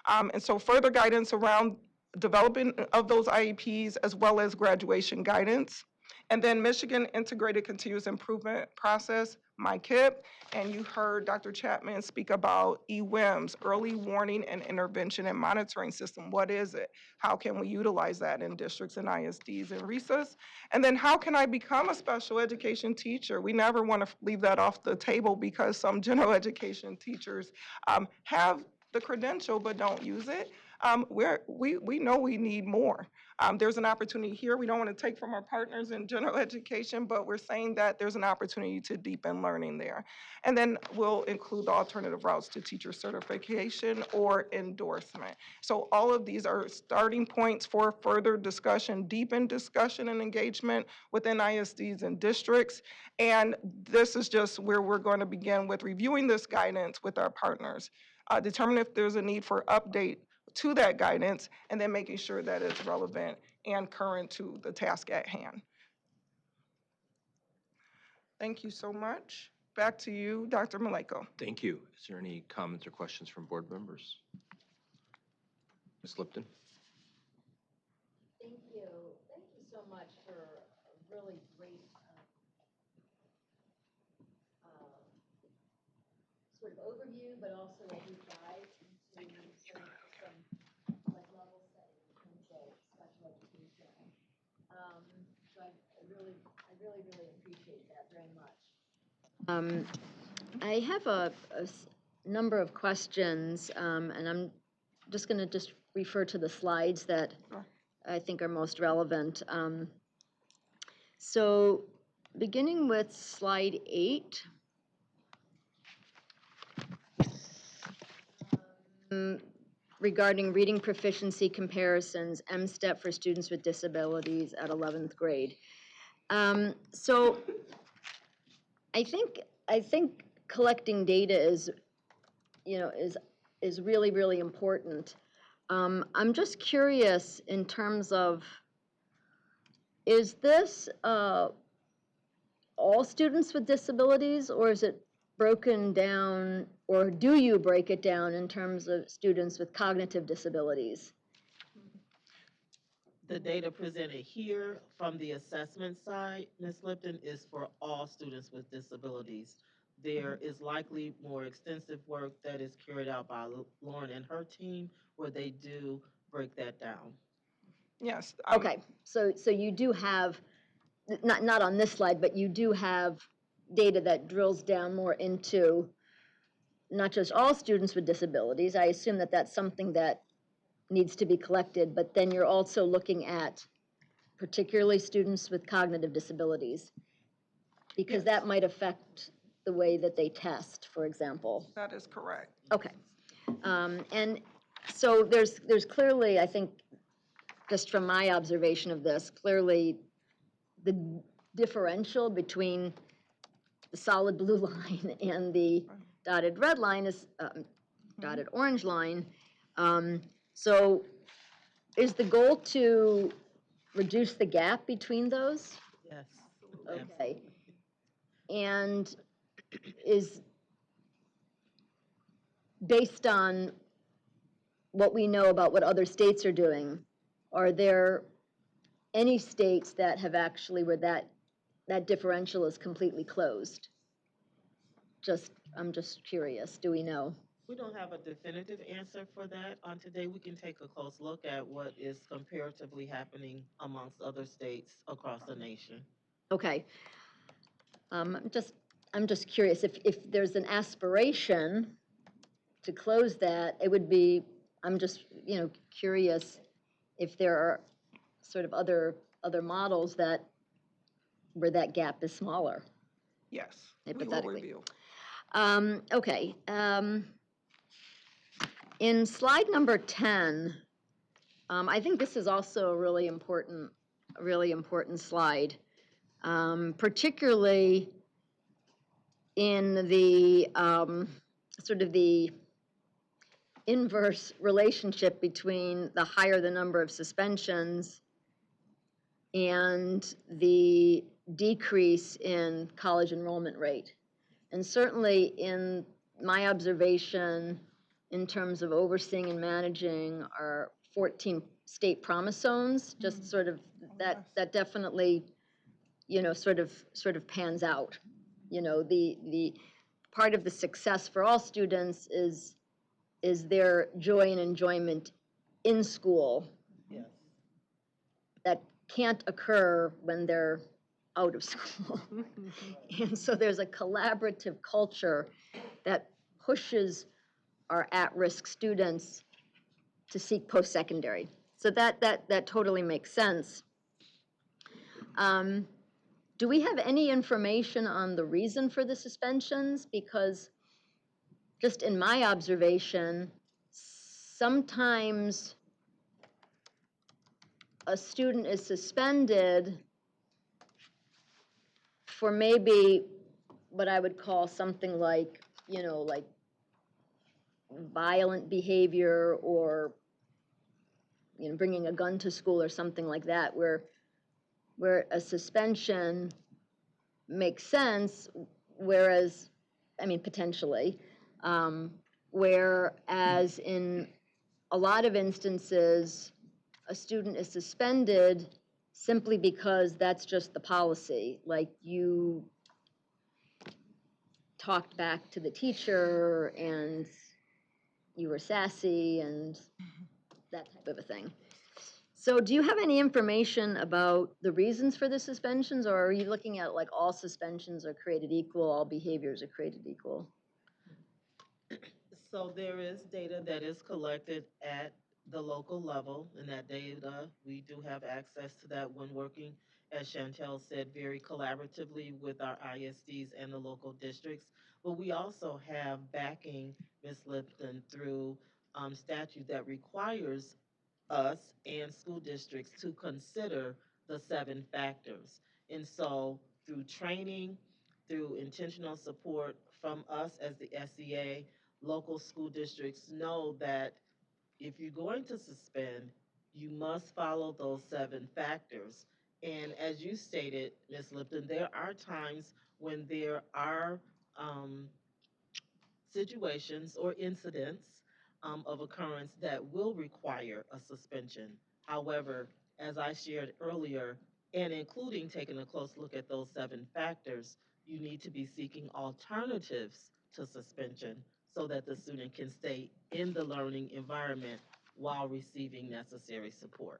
And so further guidance around development of those IEPs as well as graduation guidance. And then Michigan Integrated Continuous Improvement Process, MyKIP, and you heard Dr. Chapman speak about EWIMS, Early Warning and Intervention and Monitoring System. What is it? How can we utilize that in districts and ISDs and RESAs? And then how can I become a special education teacher? We never want to leave that off the table because some general education teachers have the credential but don't use it. We know we need more. There's an opportunity here. We don't want to take from our partners in general education, but we're saying that there's an opportunity to deepen learning there. And then we'll include the alternative routes to teacher certification or endorsement. So all of these are starting points for further discussion, deepened discussion and engagement within ISDs and districts. And this is just where we're going to begin with reviewing this guidance with our partners, determine if there's a need for update to that guidance, and then making sure that it's relevant and current to the task at hand. Thank you so much. Back to you, Dr. Maleko. Thank you. Is there any comments or questions from board members? Ms. Lipton? Thank you. Thank you so much for a really great sort of overview, but also a deep dive into sort of some like level setting in terms of special education. So I really appreciate that very much. I have a number of questions, and I'm just going to refer to the slides that I think are most relevant. So beginning with slide 8, regarding reading proficiency comparisons, M-STEP for students with disabilities at 11th grade. So I think collecting data is really important. I'm just curious in terms of, is this all students with disabilities, or is it broken down, or do you break it down in terms of students with cognitive disabilities? The data presented here from the assessment side, Ms. Lipton, is for all students with disabilities. There is likely more extensive work that is carried out by Lauren and her team where they do break that down. Yes. Okay, so you do have, not on this slide, but you do have data that drills down more into not just all students with disabilities. I assume that that's something that needs to be collected, but then you're also looking at particularly students with cognitive disabilities, because that might affect the way that they test, for example. That is correct. Okay. And so there's clearly, I think, just from my observation of this, clearly the differential between the solid blue line and the dotted red line is, dotted orange line. So is the goal to reduce the gap between those? Yes. Okay. And is, based on what we know about what other states are doing, are there any states that have actually, where that differential is completely closed? I'm just curious, do we know? We don't have a definitive answer for that. Today, we can take a close look at what is comparatively happening amongst other states across the nation. Okay. I'm just curious, if there's an aspiration to close that, it would be, I'm just, curious if there are sort of other models where that gap is smaller, Yes, we will hypothetically. review. Okay. In slide number 10, I think this is also a really important slide, particularly in the sort of the inverse relationship between the higher the number of suspensions and the decrease in college enrollment rate. And certainly in my observation, in terms of overseeing and managing our 14 state promise zones, just sort of that definitely, sort of pans out. The part of the success for all students is their joy and enjoyment in school. Yes. That can't occur when they're out of school. And so there's a collaborative culture that pushes our at-risk students to seek post-secondary. So that totally makes sense. Do we have any information on the reason for the suspensions? Because just in my observation, sometimes a student is suspended for maybe what I would call something like, like violent behavior, or, bringing a gun to school or something like that, where a suspension makes sense, whereas, potentially, whereas in a lot of instances, a student is suspended simply because that's just the policy. Like, you talked back to the teacher and you were sassy and that type of a thing. So do you have any information about the reasons for the suspensions, or are you looking at like all suspensions are created equal, all behaviors are created equal? So there is data that is collected at the local level, and that data, we do have access to that when working, as Chantel said, very collaboratively with our ISDs and the local districts. But we also have backing, Ms. Lipton, through statute that requires us and school districts to consider the 7 factors. And so through training, through intentional support from us as the SEA, local school districts know that if you're going to suspend, you must follow those 7 factors. And as you stated, Ms. Lipton, there are times when there are situations or incidents of occurrence that will require a suspension. However, as I shared earlier, and including taking a close look at those 7 factors, you need to be seeking alternatives to suspension so that the student can stay in the learning environment while receiving necessary support.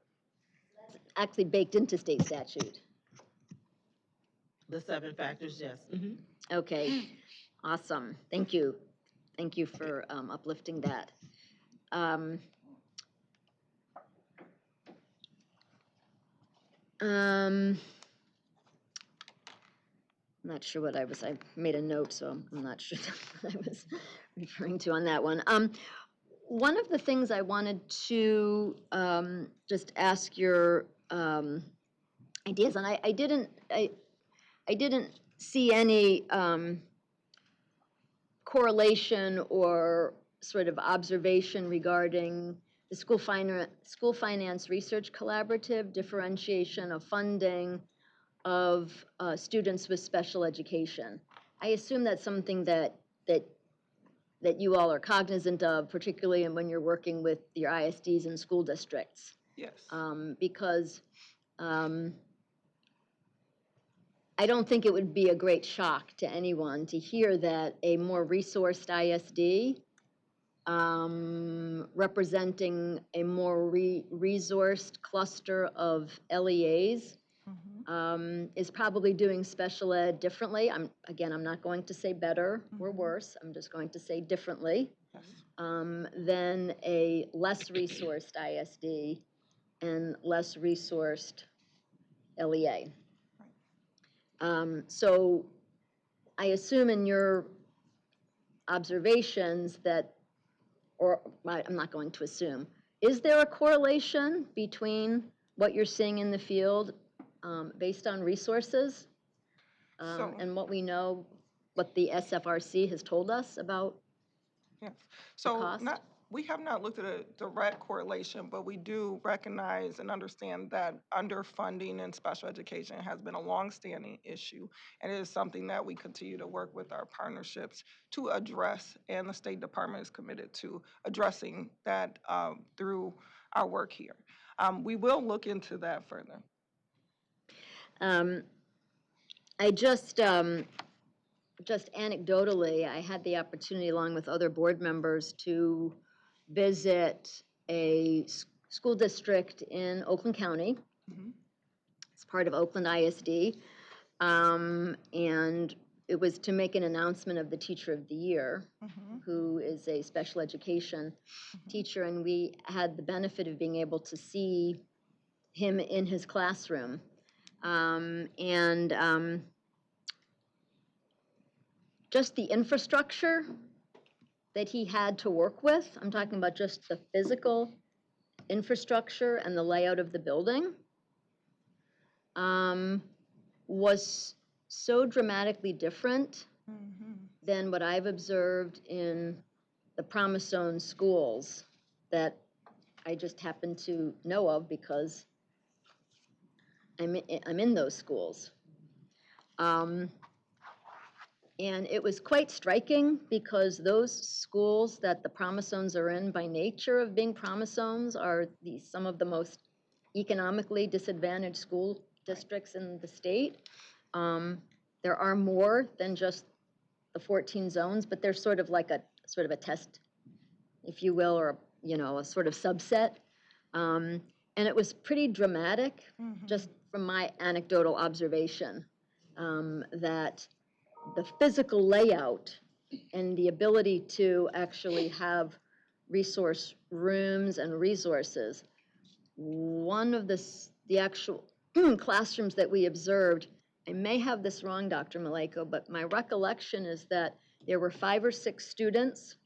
Actually baked into state statute. The 7 factors, yes. Okay, awesome. Thank you. Thank you for uplifting that. I'm not sure what I made a note, so I'm not sure what I was referring to on that one. one of the things I wanted to just ask your ideas, and I didn't see any correlation or sort of observation regarding the school finance research collaborative, differentiation of funding of students with special education. I assume that's something that you all are cognizant of, particularly when you're working with your ISDs and school districts. Yes. Because I don't think it would be a great shock to anyone to hear that a more resourced ISD representing a more resourced cluster of LEAs is probably doing special ed differently. I'm not going to say better or worse. I'm just going to say differently than a less resourced ISD and less resourced LEA. So I assume in your observations that, or I'm not going to assume, is there a correlation between what you're seeing in the field based on resources and what we know, what the SFRC has told us about Yes. the So cost? we have not looked at a direct correlation, but we do recognize and understand that underfunding in special education has been a longstanding issue, and it is something that we continue to work with our partnerships to address, and the State Department is committed to addressing that through our work here. We will look into that further. I just anecdotally, I had the opportunity, along with other board members, to visit a school district in Oakland County. It's part of Oakland ISD. And it was to make an announcement of the Teacher of the Year, who is a special education teacher. And we had the benefit of being able to see him in his classroom. Just the infrastructure that he had to work with, I'm talking about just the physical infrastructure and the layout of the building, was so dramatically different than what I've observed in the Promise Zone schools that I just happen to know of because I'm in those schools. And it was quite striking because those schools that the Promise Zones are in, by nature of being Promise Zones, are some of the most economically disadvantaged school districts in the state. There are more than just the 14 zones, but they're sort of like a test, if you will, or a sort of subset. And it was pretty dramatic, just from my anecdotal observation, that the physical layout and the ability to actually have resource rooms and resources. One of the actual classrooms that we observed, I may have this wrong, Dr. Maleko, but my recollection is that there were 5 or 6 students.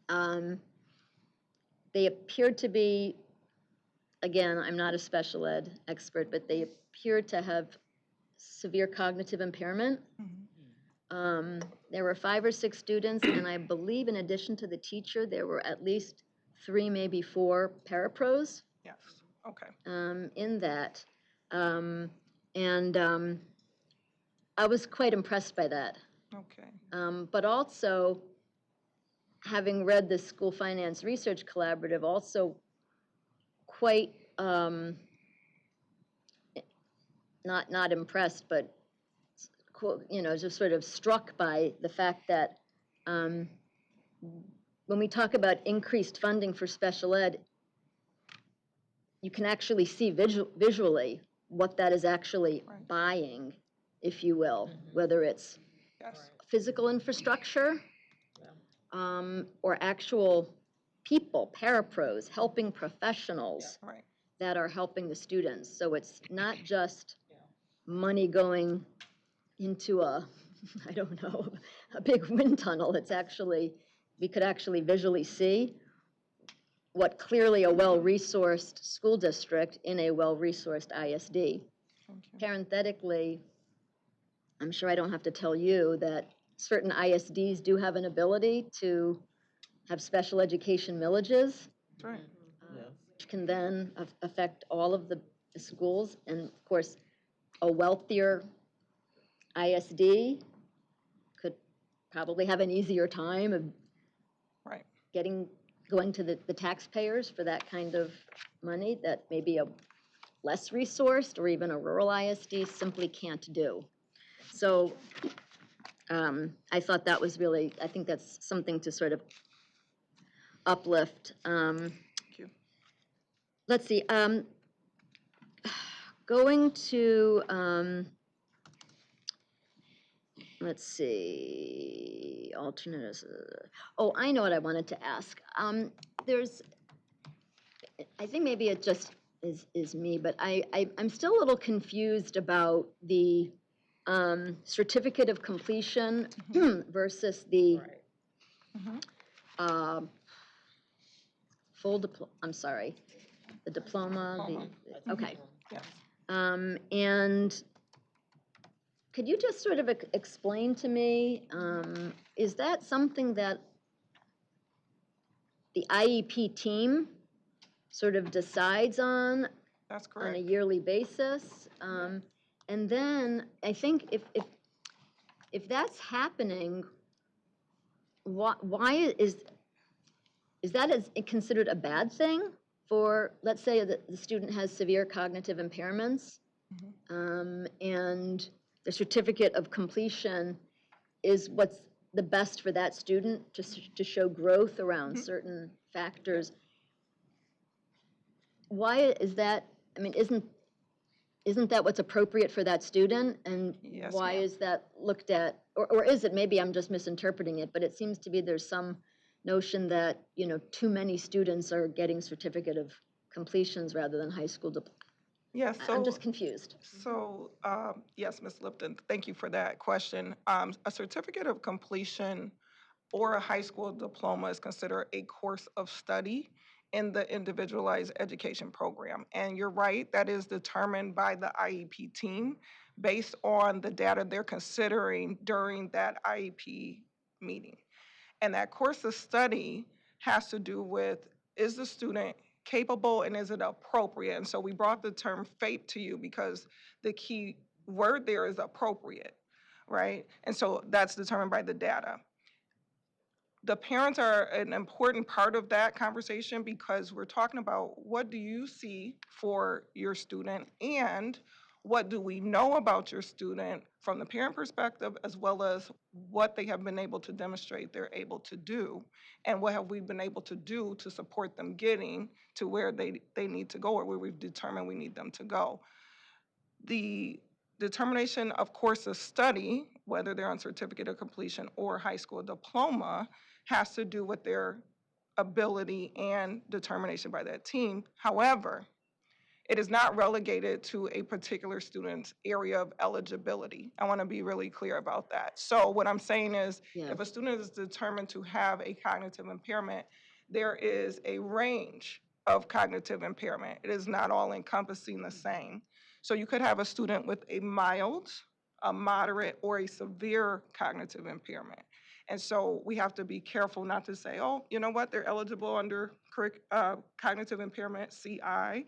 They appeared to be, again, I'm not a special ed expert, but they appeared to have severe cognitive impairment. There were 5 or 6 students, and I believe in addition to the teacher, there were at least 3, maybe 4 parapros. Yes. Okay. In that. I was quite impressed by that. Okay. But also, having read the School Finance Research Collaborative, also quite not impressed, but just sort of struck by the fact that when we talk about increased funding for special ed, you can actually see visually what that is actually buying, if you will, whether it's physical infrastructure or actual people, parapros, helping professionals that are helping the students. So it's not just money going into a big wind tunnel. It's actually, we could actually visually see what clearly a well-resourced school district in a well-resourced ISD. Thank you. Parenthetically, I'm sure I don't have to tell you that certain ISDs do have an ability to have special education millages, That's right. which can then affect all of the schools. And of course, a wealthier ISD could probably have an easier time of Right. going to the taxpayers for that kind of money that maybe a less resourced or even a rural ISD simply can't do. So I thought that was really, I think that's something to sort of uplift. Thank you. Let's see, going to, let's see, alternatives. Oh, I know what I wanted to ask. There's, I think maybe it just is me, but I'm still a little confused about the certificate of completion versus the full diploma, I'm sorry, the diploma, okay. Yes. And could you just sort of explain to me, is that something that the IEP team sort of decides on That's on a correct. yearly basis? And then I think if that's happening, why is that considered a bad thing for, let's say that the student has severe cognitive impairments, and the certificate of completion is what's the best for that student to show growth around certain factors? Why is that, I mean, isn't that what's appropriate for that student? And Yes, why ma'am. is that looked at, or is it, maybe I'm just misinterpreting it, but it seems to be there's some notion that, too many students are getting certificate of completions rather than high school diploma. Yes, I'm just confused. So, yes, Ms. Lipton, thank you for that question. A certificate of completion or a high school diploma is considered a course of study in the individualized education program. And you're right, that is determined by the IEP team based on the data they're considering during that IEP meeting. And that course of study has to do with, is the student capable and is it appropriate? And so we brought the term FAPE to you because the key word there is appropriate, right? And so that's determined by the data. The parents are an important part of that conversation because we're talking about what do you see for your student and what do we know about your student from the parent perspective, as well as what they have been able to demonstrate they're able to do, and what have we been able to do to support them getting to where they need to go or where we've determined we need them to go. The determination of course of study, whether they're on certificate of completion or high school diploma, has to do with their ability and determination by that team. However, it is not relegated to a particular student's area of eligibility. I want to be really clear about that. So what I'm saying is, if a student is determined to have a cognitive impairment, there is a range of cognitive impairment. It is not all encompassing the same. So you could have a student with a mild, a moderate, or a severe cognitive impairment. And so we have to be careful not to say, oh, you know what, they're eligible under cognitive impairment, CI.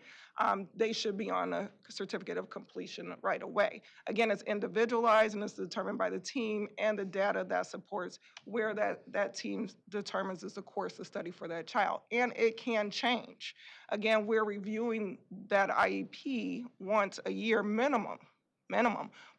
They should be on a certificate of completion right away. Again, it's individualized and it's determined by the team and the data that supports where that team determines is the course of study for that child. And it can change. Again, we're reviewing that IEP once a year minimum.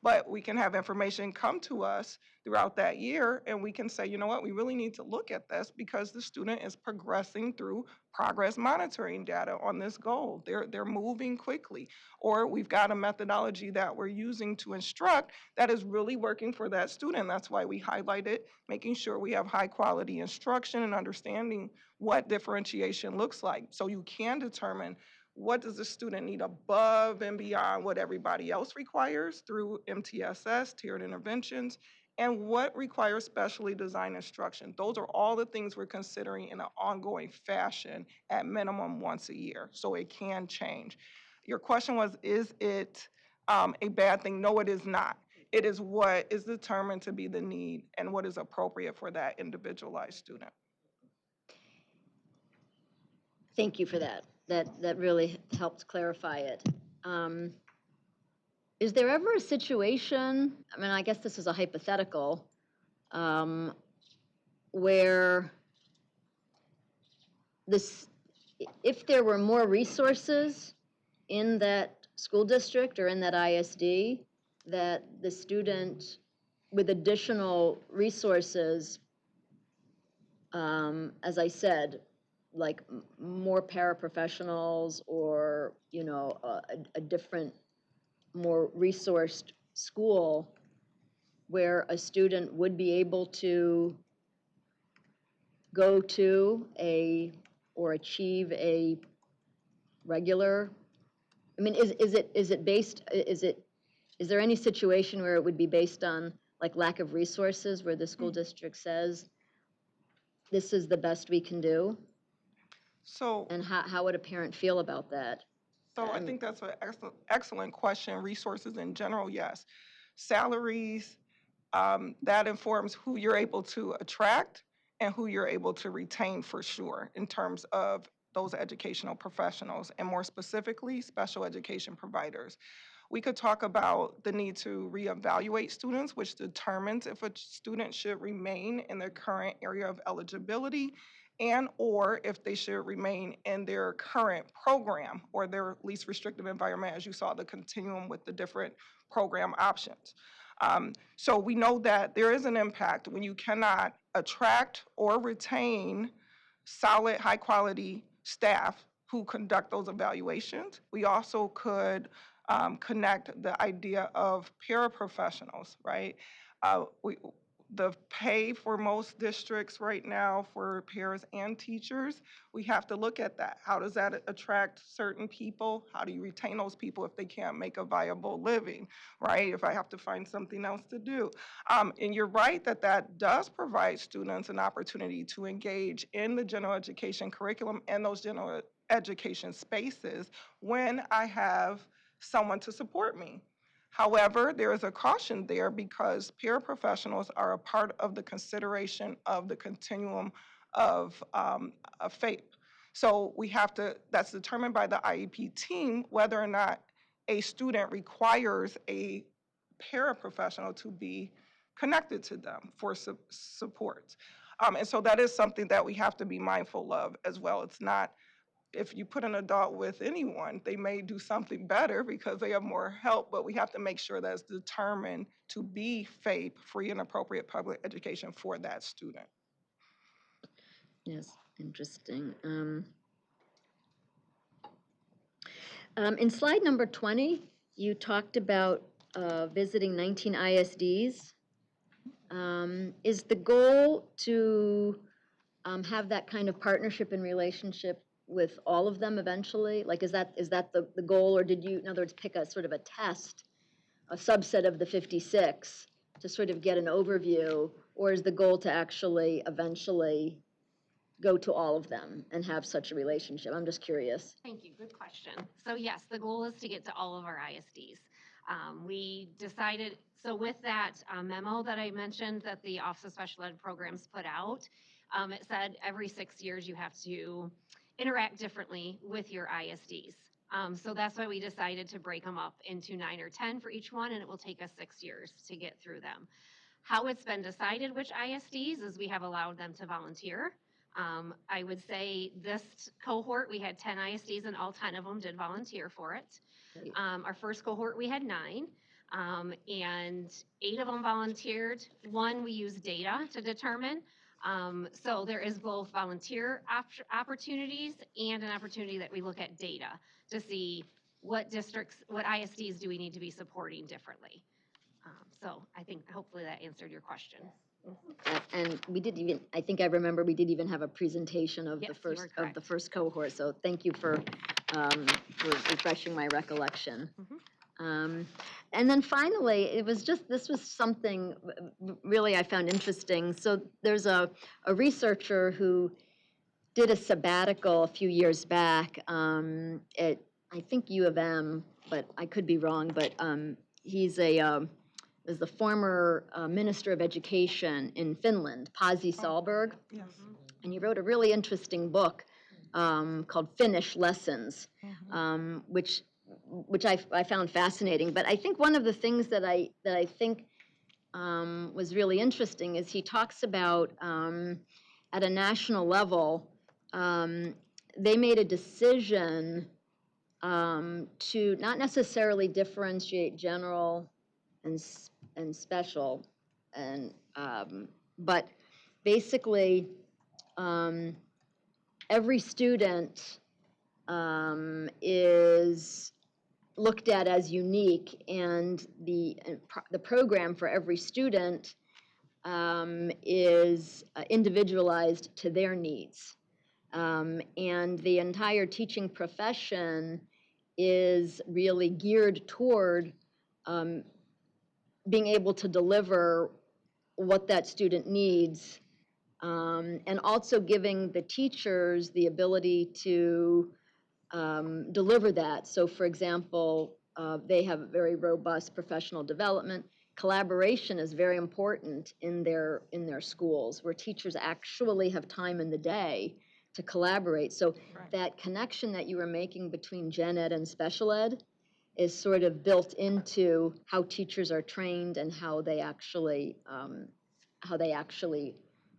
But we can have information come to us throughout that year and we can say, you know what, we really need to look at this because the student is progressing through progress monitoring data on this goal. They're moving quickly. Or we've got a methodology that we're using to instruct that is really working for that student. That's why we highlight it, making sure we have high quality instruction and understanding what differentiation looks like. So you can determine what does the student need above and beyond what everybody else requires through MTSS, tiered interventions, and what requires specially designed instruction. Those are all the things we're considering in an ongoing fashion at minimum once a year, so it can change. Your question was, is it a bad thing? No, it is not. It is what is determined to be the need and what is appropriate for that individualized student. Thank you for that. That really helped clarify it. Is there ever a situation, I mean, I guess this is a hypothetical, where this, if there were more resources in that school district or in that ISD, that the student with additional resources, as I said, like more paraprofessionals or, you know, a different, more resourced school where a student would be able to go to or achieve a regular, I mean, is there any situation where it would be based on like lack of resources where the school district says, this is the best we can do? So, And how would a parent feel about that? I think that's an excellent question. Resources in general, yes. Salaries, that informs who you're able to attract and who you're able to retain for sure in terms of those educational professionals, and more specifically, special education providers. We could talk about the need to reevaluate students, which determines if a student should remain in their current area of eligibility and or if they should remain in their current program or their least restrictive environment, as you saw the continuum with the different program options. So we know that there is an impact when you cannot attract or retain solid, high-quality staff who conduct those evaluations. We also could connect the idea of paraprofessionals, right? The pay for most districts right now for paras and teachers, we have to look at that. How does that attract certain people? How do you retain those people if they can't make a viable living, right? If I have to find something else to do. And you're right that does provide students an opportunity to engage in the general education curriculum and those general education spaces when I have someone to support me. However, there is a caution there because paraprofessionals are a part of the consideration of the continuum of FAPE. So we have to, that's determined by the IEP team whether or not a student requires a paraprofessional to be connected to them for support. And so that is something that we have to be mindful of as well. It's not, if you put an adult with anyone, they may do something better because they have more help, but we have to make sure that it's determined to be FAPE, free and appropriate public education for that student. Yes, interesting. In slide number 20, you talked about visiting 19 ISDs. Is the goal to have that kind of partnership and relationship with all of them eventually? Like, is that the goal, or did you, in other words, pick a sort of a test, a subset of the 56 to sort of get an overview, or is the goal to actually eventually go to all of them and have such a relationship? I'm just curious. Thank you, good question. So yes, the goal is to get to all of our ISDs. We decided, so with that memo that I mentioned that the Office of Special Ed Programs put out, it said every 6 years you have to interact differently with your ISDs. So that's why we decided to break them up into 9 or 10 for each one, and it will take us 6 years to get through them. How it's been decided which ISDs is we have allowed them to volunteer. I would say this cohort, we had 10 ISDs and all 10 of them did volunteer for it. Our first cohort, we had 9, and 8 of them volunteered. 1, we used data to determine. So there is both volunteer opportunities and an opportunity that we look at data to see what districts, what ISDs do we need to be supporting differently. So I think hopefully that answered your question. And we did even, I think I remember we did even have a presentation of Yes, the first cohort. So thank you for refreshing my recollection. And then finally, this was something really I found interesting. So there's a researcher who did a sabbatical a few years back at, I think, U of M, but I could be wrong, but he's was the former Minister of Education in Finland, Pasi Sahlberg. Yes. And he wrote a really interesting book called Finnish Lessons, which I found fascinating. But I think one of the things that I think was really interesting is he talks about at a national level, they made a decision to not necessarily differentiate general and special, and but basically every student is looked at as unique, and the program for every student is individualized to their needs. And the entire teaching profession is really geared toward being able to deliver what that student needs, and also giving the teachers the ability to deliver that. So for example, they have very robust professional development. Collaboration is very important in their schools, where teachers actually have time in the day to collaborate. So that connection that you were making between gen ed and special ed is sort of built into how teachers are trained and how they actually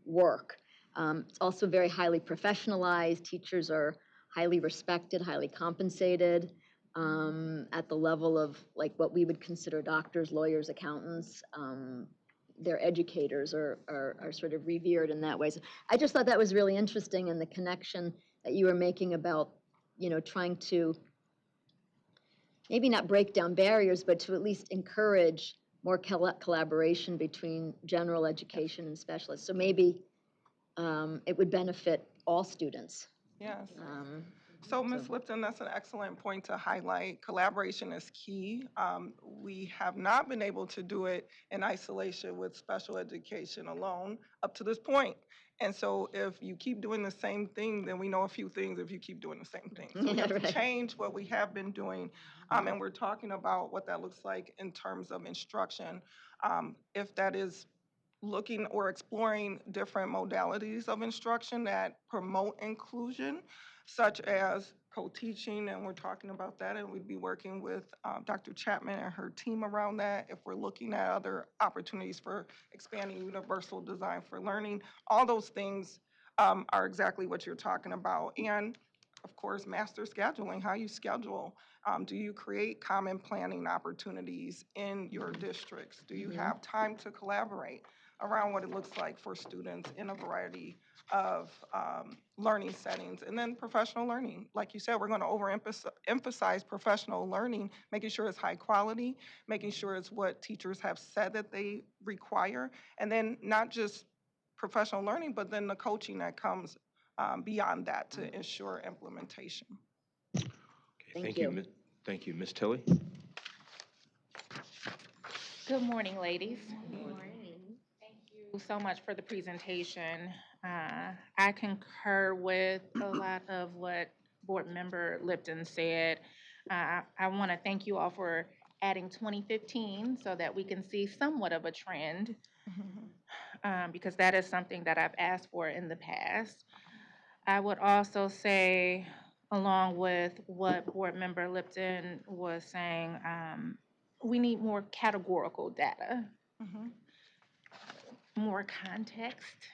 work. It's also very highly professionalized. Teachers are highly respected, highly compensated at the level of like what we would consider doctors, lawyers, accountants. Their educators are sort of revered in that way. So I just thought that was really interesting, and the connection that you were making about, trying to maybe not break down barriers, but to at least encourage more collaboration between general education and specialists. So maybe it would benefit all students. Yes. So, Ms. Lipton, that's an excellent point to highlight. Collaboration is key. We have not been able to do it in isolation with special education alone up to this point. And so if you keep doing the same thing, then we know a few things if you keep doing the same thing. So we have to change what we have been doing. And we're talking about what that looks like in terms of instruction. If that is looking or exploring different modalities of instruction that promote inclusion, such as co-teaching, and we're talking about that, and we'd be working with Dr. Chapman and her team around that. If we're looking at other opportunities for expanding universal design for learning, all those things are exactly what you're talking about. And of course, master scheduling, how you schedule. Do you create common planning opportunities in your districts? Do you have time to collaborate around what it looks like for students in a variety of learning settings? And then professional learning. Like you said, we're going to overemphasize professional learning, making sure it's high quality, making sure it's what teachers have said that they require, and then not just professional learning, but then the coaching that comes beyond that to ensure implementation. Okay, thank you. Thank you. Ms. Tilley? Good morning, ladies. Good morning. Thank you so much for the presentation. I concur with a lot of what Board Member Lipton said. I want to thank you all for adding 2015 so that we can see somewhat of a trend, because that is something that I've asked for in the past. I would also say, along with what Board Member Lipton was saying, we need more categorical data, more context.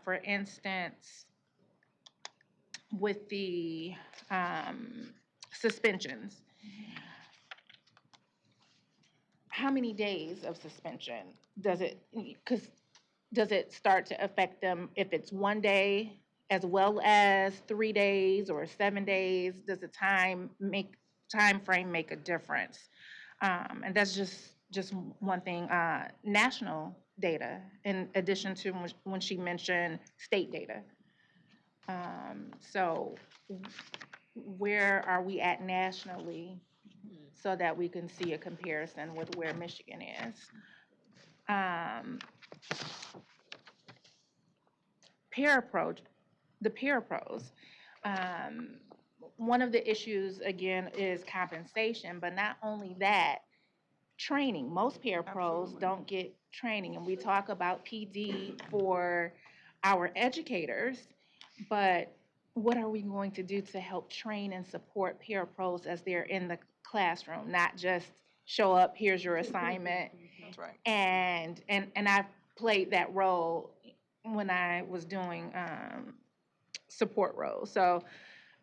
For instance, with the suspensions, how many days of suspension does it start to affect them if it's 1 day as well as 3 days or 7 days? Does the time frame make a difference? And that's just one thing. National data, in addition to when she mentioned state data. So where are we at nationally so that we can see a comparison with where Michigan is. Um, peer approach, the peer pros. Um, one of the issues, again, is compensation, but not only that, training. Most peer pros Absolutely. don't get training, and we talk about PD for our educators, but what are we going to do to help train and support peer pros as they're in the classroom, not just show up, here's your assignment. That's right. And I played that role when I was doing support roles. So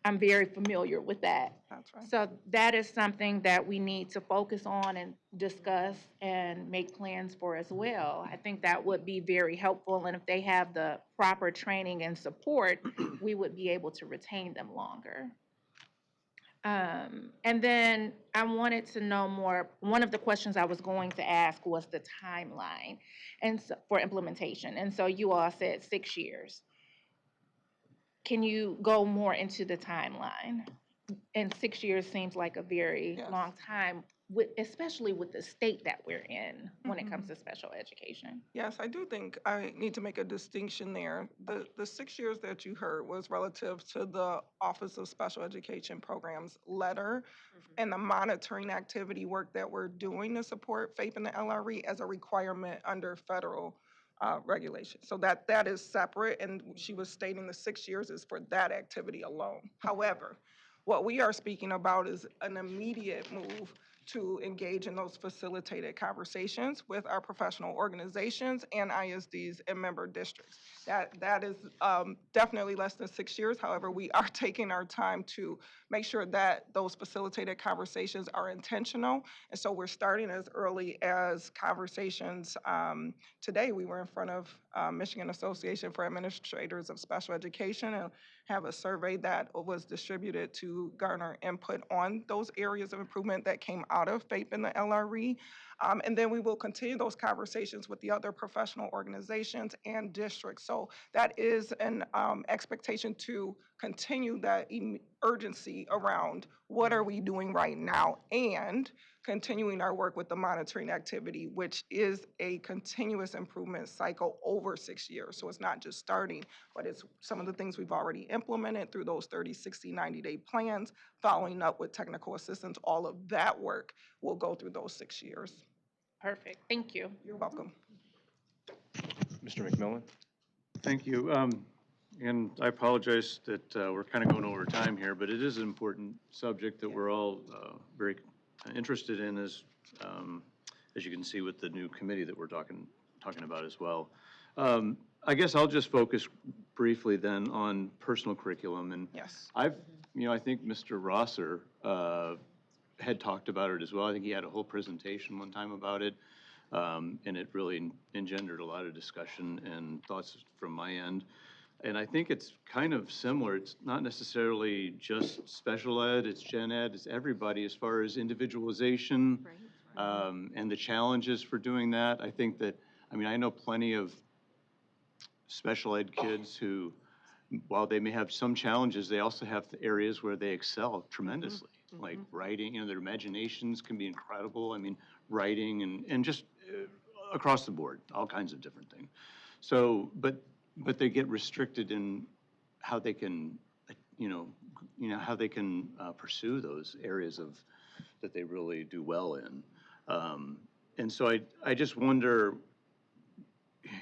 I'm very familiar with that. That's right. So that is something that we need to focus on and discuss and make plans for as well. I think that would be very helpful, and if they have the proper training and support, we would be able to retain them longer. And then I wanted to know more. One of the questions I was going to ask was the timeline and so, for implementation. And so you all said 6 years. Can you go more into the timeline? And 6 years seems like a very Yes. long time, especially with the state that we're in when it comes to special education. Yes, I do think I need to make a distinction there. The 6 years that you heard was relative to the Office of Special Education Programs letter and the monitoring activity work that we're doing to support FAPE and the LRE as a requirement under federal regulation. So that is separate, and she was stating the 6 years is for that activity alone. However, what we are speaking about is an immediate move to engage in those facilitated conversations with our professional organizations and ISDs and member districts. That is definitely less than 6 years. However, we are taking our time to make sure that those facilitated conversations are intentional. And so we're starting as early as conversations. Today, we were in front of Michigan Association for Administrators of Special Education and have a survey that was distributed to garner input on those areas of improvement that came out of FAPE and the LRE. And then we will continue those conversations with the other professional organizations and districts. So that is an expectation to continue that urgency around what are we doing right now and continuing our work with the monitoring activity, which is a continuous improvement cycle over 6 years. So it's not just starting, but it's some of the things we've already implemented through those 30, 60, 90-day plans, following up with technical assistance. All of that work will go through those 6 years. Perfect. Thank you. You're welcome. Mr. McMillan? Thank you. And I apologize that we're kind of going over time here, but it is an important subject that we're all very interested in, as you can see with the new committee that we're talking about as well. I guess I'll just focus briefly then on personal curriculum. And Yes. I think Mr. Rosser had talked about it as well. I think he had a whole presentation one time about it. And it really engendered a lot of discussion and thoughts from my end. And I think it's kind of similar. It's not necessarily just special ed, it's gen ed, it's everybody as far as individualization and the challenges for doing that. I think that, I know plenty of special ed kids who, while they may have some challenges, they also have areas where they excel tremendously. Like writing, their imaginations can be incredible. Writing and just across the board, all kinds of different things. So, but they get restricted in how they can, how they can pursue those areas that they really do well in. And so I just wonder,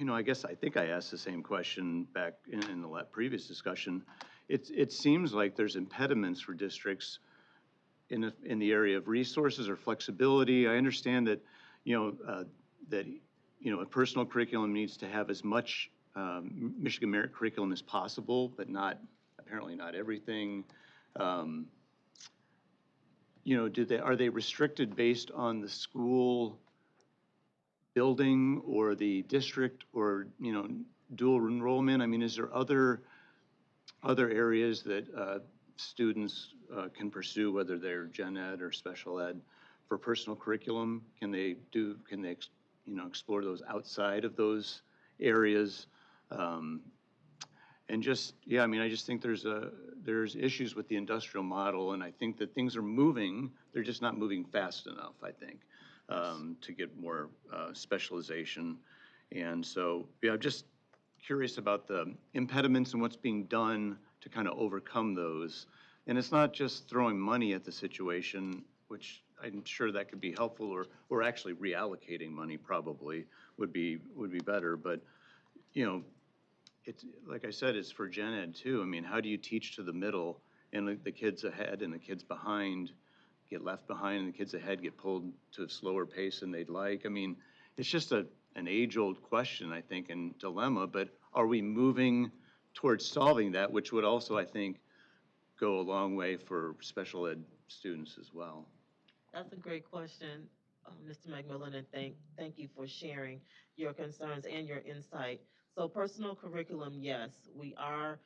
I think I asked the same question back in the previous discussion. It seems like there's impediments for districts in the area of resources or flexibility. I understand that, a personal curriculum needs to have as much Michigan Merit curriculum as possible, but apparently not everything. Are they restricted based on the school building or the district or, dual enrollment? Is there other areas that students can pursue, whether they're gen ed or special ed, for personal curriculum? Can they explore those outside of those areas? And just, I just think there's there's issues with the industrial model, and I think that things are moving, they're just not moving fast enough, I think, to get more specialization. And so, yeah, I'm just curious about the impediments and what's being done to kind of overcome those. And it's not just throwing money at the situation, which I'm sure that could be helpful, or actually reallocating money probably would be better. But, you know, it's, like I said, it's for gen ed too. I mean, how do you teach to the middle and the kids ahead and the kids behind get left behind and the kids ahead get pulled to a slower pace than they'd like? I mean, it's just an age-old question, I think, and dilemma, but are we moving towards solving that, which would also, I think, go a long way for special ed students as well? That's a great question, Mr. McMillan, and thank you for sharing your concerns and your insight. So personal curriculum, yes, we are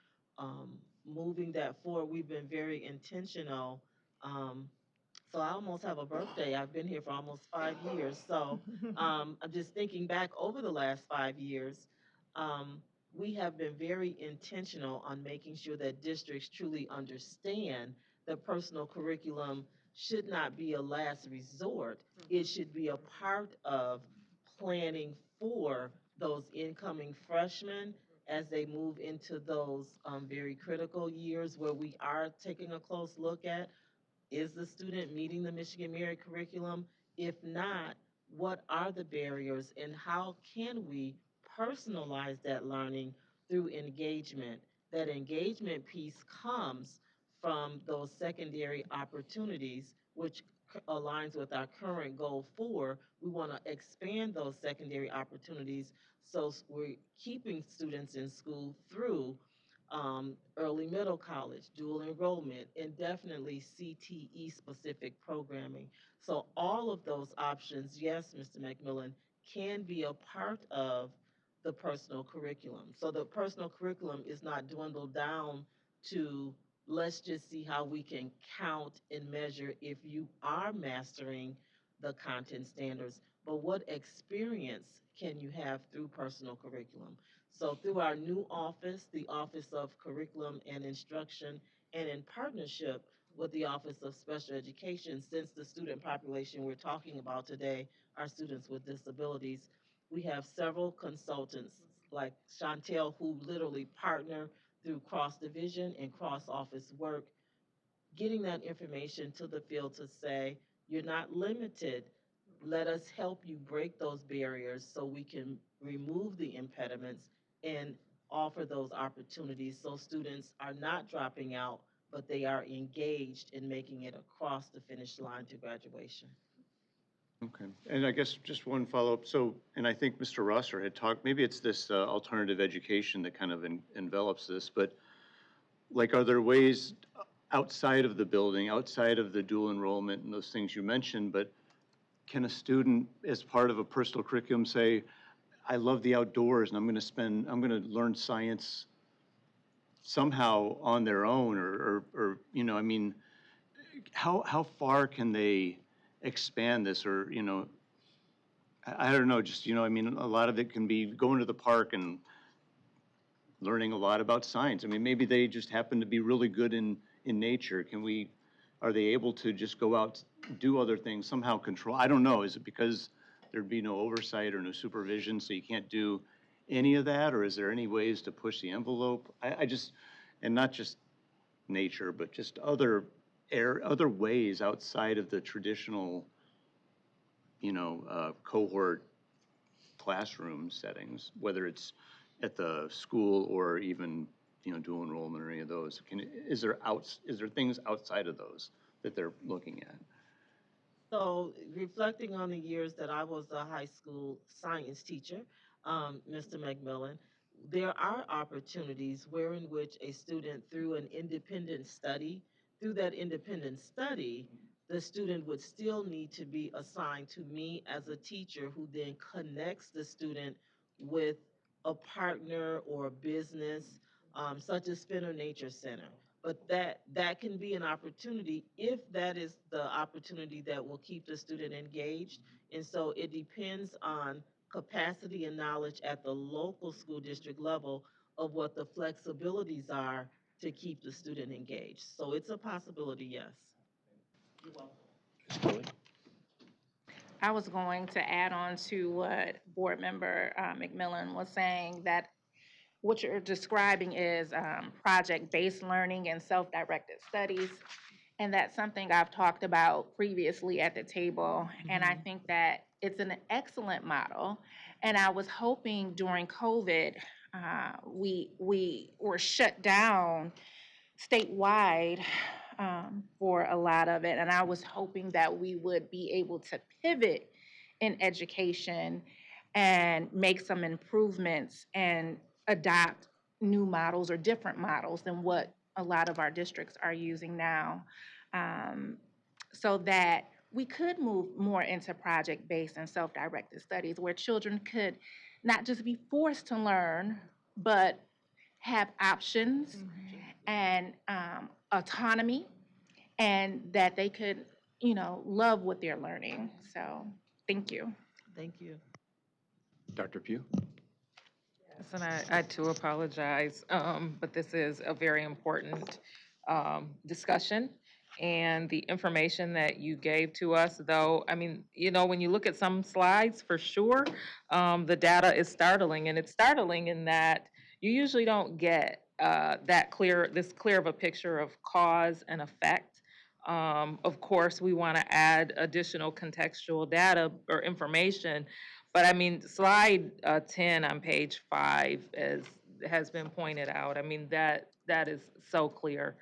moving that forward. We've been very intentional. Um, so I almost have a birthday. I've been here for almost 5 years. So I'm just thinking back over the last 5 years. Um, we have been very intentional on making sure that districts truly understand that personal curriculum should not be a last resort. It should be a part of planning for those incoming freshmen as they move into those very critical years where we are taking a close look at, is the student meeting the Michigan Merit Curriculum? If not, what are the barriers and how can we personalize that learning through engagement? That engagement piece comes from those secondary opportunities, which aligns with our current goal 4. We want to expand those secondary opportunities so we're keeping students in school through early middle college, dual enrollment, and definitely CTE specific programming. So all of those options, yes, Mr. McMillan, can be a part of the personal curriculum. So the personal curriculum is not dwindled down to let's just see how we can count and measure if you are mastering the content standards, but what experience can you have through personal curriculum? So through our new office, the Office of Curriculum and Instruction, and in partnership with the Office of Special Education, since the student population we're talking about today are students with disabilities, we have several consultants like Chantel who literally partner through cross division and cross office work, getting that information to the field to say, you're not limited. Let us help you break those barriers so we can remove the impediments and offer those opportunities so students are not dropping out, but they are engaged in making it across the finish line to graduation. Okay, and I guess just one follow-up. So, and I think Mr. Rosser had talked, maybe it's this alternative education that kind of envelops this, but like, are there ways outside of the building, outside of the dual enrollment and those things you mentioned, but can a student, as part of a personal curriculum, say, I love the outdoors and I'm going to learn science somehow on their own, or you know, I mean, how far can they expand this, or, you know, I don't know, just, you know, I mean, a lot of it can be going to the park and learning a lot about science. I mean, maybe they just happen to be really good in nature. Are they able to just go out, do other things, somehow control? I don't know. Is it because there'd be no oversight or no supervision, so you can't do any of that? Or is there any ways to push the envelope? I just, and not just nature, but just other ways outside of the traditional, you know, cohort classroom settings, whether it's at the school or even, you know, dual enrollment or any of those. Is there things outside of those that they're looking at? So reflecting on the years that I was a high school science teacher, Mr. McMillan, there are opportunities where in which a student through an independent study, through that independent study, the student would still need to be assigned to me as a teacher who then connects the student with a partner or a business, such as Spinner Nature Center. But that can be an opportunity if that is the opportunity that will keep the student engaged. And so it depends on capacity and knowledge at the local school district level of what the flexibilities are to keep the student engaged. So it's a possibility, yes. You're welcome. Ms. Tilly? I was going to add on to what Board Member McMillan was saying, that what you're describing is project-based learning and self-directed studies. And that's something I've talked about previously at the table. And I think that it's an excellent model. And I was hoping during COVID, we were shut down statewide for a lot of it. And I was hoping that we would be able to pivot in education and make some improvements and adopt new models or different models than what a lot of our districts are using now, um, so that we could move more into project-based and self-directed studies where children could not just be forced to learn, but have options and autonomy, and that they could, love what they're learning. So, thank you. Thank you. Dr. Pugh? Yes, and I too apologize, but this is a very important discussion. And the information that you gave to us, though, I mean, when you look at some slides, for sure, the data is startling. And it's startling in that you usually don't get this clear of a picture of cause and effect. Of course, we want to add additional contextual data or information, but I mean, slide 10 on page 5 has been pointed out. I mean, that is so clear.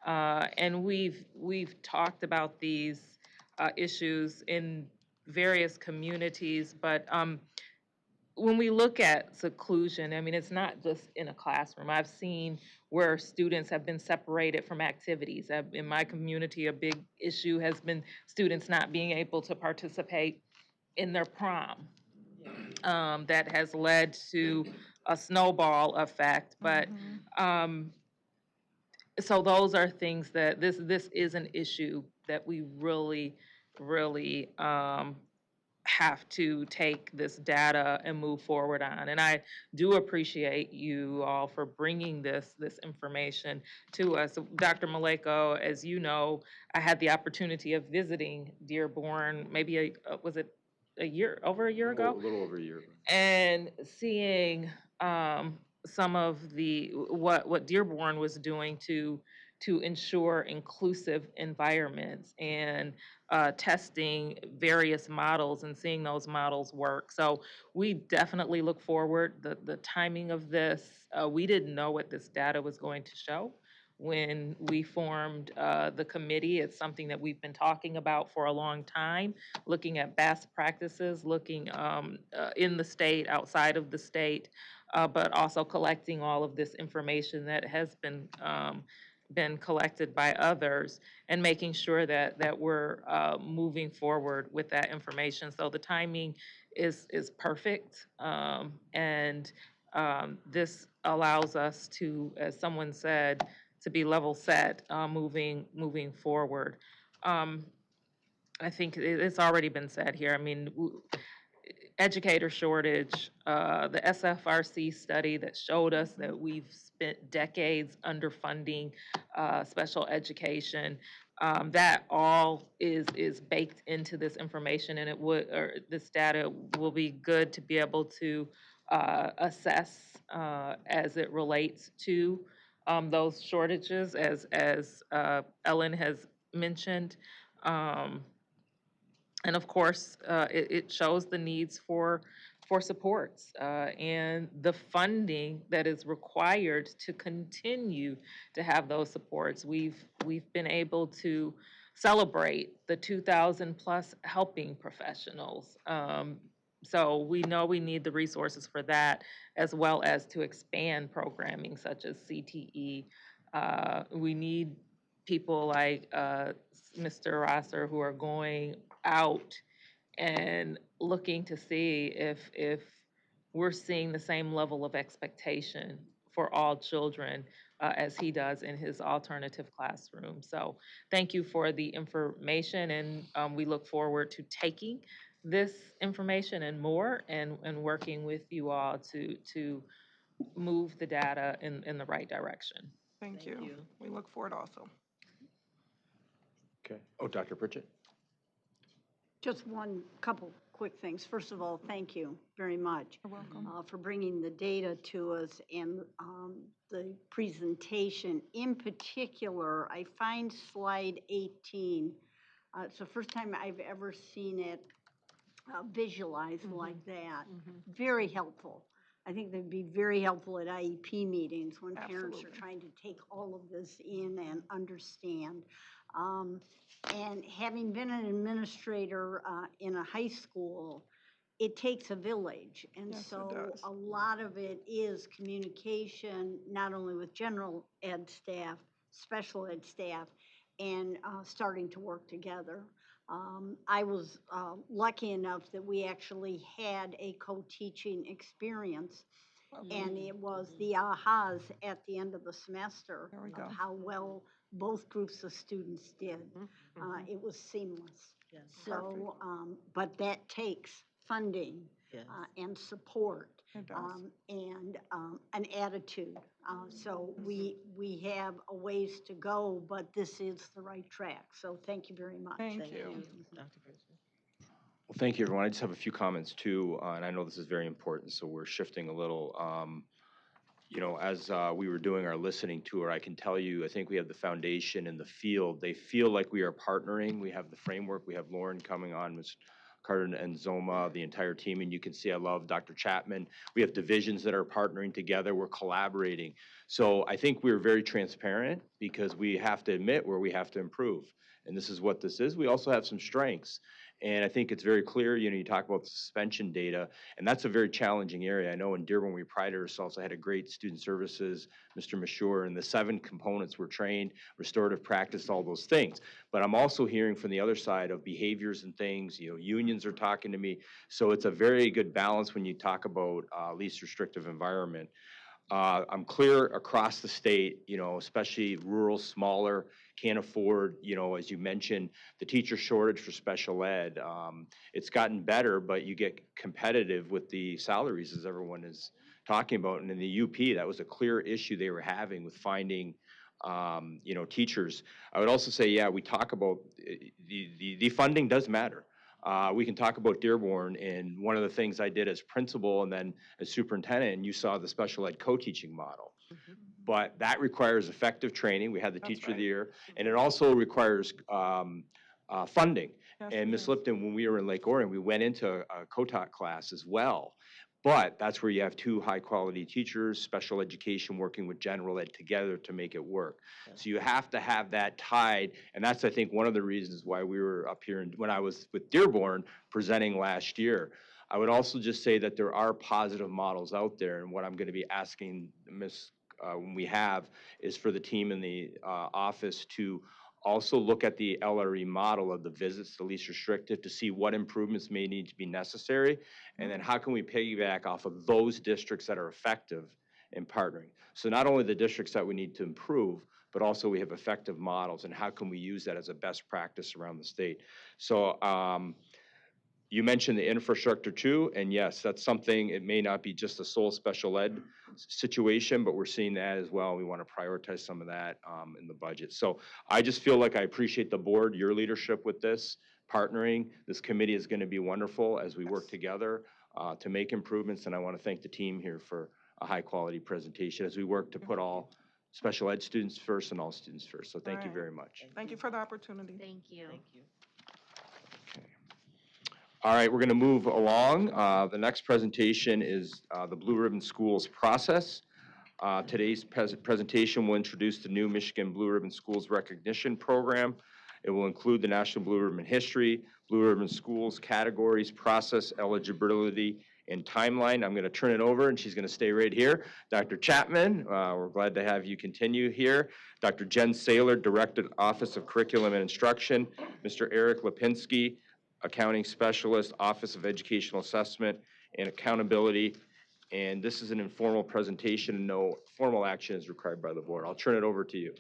And we've talked about these issues in various communities, but when we look at seclusion, I mean, it's not just in a classroom. I've seen where students have been separated from activities. In my community, a big issue has been students not being able to participate in their prom. That has led to a snowball effect. But so those are things that this is an issue that we really, really have to take this data and move forward on. And I do appreciate you all for bringing this information to us. Dr. Maleko, as you know, I had the opportunity of visiting Dearborn, maybe was it over a year ago? A little over a year ago. And seeing some of what Dearborn was doing to ensure inclusive environments and testing various models and seeing those models work. So we definitely look forward. The timing of this, we didn't know what this data was going to show when we formed the committee. It's something that we've been talking about for a long time, looking at best practices, looking in the state, outside of the state, but also collecting all of this information that has been collected by others and making sure that we're moving forward with that information. So the timing is perfect, and this allows us to, as someone said, to be level set moving forward. I think it's already been said here. I mean, educator shortage, the SFRC study that showed us that we've spent decades underfunding special education. That all is baked into this information, and this data will be good to be able to assess as it relates to those shortages, as Ellen has mentioned. And of course, it shows the needs for supports and the funding that is required to continue to have those supports. We've been able to celebrate the 2,000 plus helping professionals. So we know we need the resources for that, as well as to expand programming such as CTE. We need people like Mr. Rosser who are going out and looking to see if we're seeing the same level of expectation for all children as he does in his alternative classroom. So thank you for the information, and we look forward to taking this information and more and working with you all to move the data in the right direction. Thank you. We look forward also. Okay. Oh, Dr. Pritchett? Just one couple quick things. First of all, thank you very much You're welcome. for bringing the data to us and the presentation. In particular, I find slide 18. It's the first time I've ever seen it visualized like that. Very helpful. I think they'd be very helpful at IEP meetings when parents are Absolutely. trying to take all of this in and understand. And having been an administrator in a high school, it takes a village. And Yes, it so does. a lot of it is communication, not only with general ed staff, special ed staff, and starting to work together. I was lucky enough that we actually had a co-teaching experience, and it was the ahas at the end of the semester There we go. of how well both groups of students did. It was seamless. Yes. So, but that takes funding Yes. and support It does. and an attitude. So we have a ways to go, but this is the right track. So thank you very much. Thank Thank you. you, Dr. Bridges. Well, thank you, everyone. I just have a few comments too, and I know this is very important, so we're shifting a little. You know, as we were doing our listening tour, I can tell you, I think we have the foundation in the field. They feel like we are partnering. We have the framework. We have Lauren coming on, Ms. Carter and Zoma, the entire team, and you can see I love Dr. Chapman. We have divisions that are partnering together. We're collaborating. So I think we're very transparent because we have to admit where we have to improve. And this is what this is. We also have some strengths. And I think it's very clear, you know, you talk about suspension data, and that's a very challenging area. I know in Dearborn, we prided ourselves. I had a great student services, Mr. Mashur, and the 7 components were trained, restorative practice, all those things. But I'm also hearing from the other side of behaviors and things, you know, unions are talking to me. So it's a very good balance when you talk about least restrictive environment. I'm clear across the state, you know, especially rural, smaller, can't afford, you know, as you mentioned, the teacher shortage for special ed. It's gotten better, but you get competitive with the salaries as everyone is talking about. And in the UP, that was a clear issue they were having with finding, you know, teachers. I would also say, yeah, we talk about the funding does matter. We can talk about Dearborn, and one of the things I did as principal and then as superintendent, and you saw the special ed co-teaching model. But that requires effective training. We had the That's teacher of the right. year, and it also requires funding. Yes, And it Ms. is. Lipton, when we were in Lake Orion, we went into a COTOC class as well. But that's where you have 2 high-quality teachers, special education working with general ed together to make it work. So you have to have that tied, and that's, I think, one of the reasons why we were up here when I was with Dearborn presenting last year. I would also just say that there are positive models out there, and what I'm going to be asking when we have is for the team in the office to also look at the LRE model of the visits, the least restrictive, to see what improvements may need to be necessary, and then how can we piggyback off of those districts that are effective in partnering. So not only the districts that we need to improve, but also we have effective models, and how can we use that as a best practice around the state. So you mentioned the infrastructure too, and yes, that's something, it may not be just a sole special ed situation, but we're seeing that as well. We want to prioritize some of that in the budget. So I just feel like I appreciate the board, your leadership with this, partnering. This committee is going to be wonderful as we work together to make improvements, and I want to thank the team here for a high-quality presentation as we work to put all special ed students first and all students first. So thank you Right. very much. Thank you for the opportunity. Thank you. Thank you. All right, we're going to move along. The next presentation is the Blue Ribbon Schools process. Today's presentation will introduce the new Michigan Blue Ribbon Schools Recognition Program. It will include the National Blue Ribbon History, Blue Ribbon Schools categories, process, eligibility, and timeline. I'm going to turn it over, and she's going to stay right here. Dr. Chapman, we're glad to have you continue here. Dr. Jen Saylor, Director, Office of Curriculum and Instruction. Mr. Eric Lipinski, Accounting Specialist, Office of Educational Assessment and Accountability. And this is an informal presentation. No formal action is required by the board. I'll turn it over to you.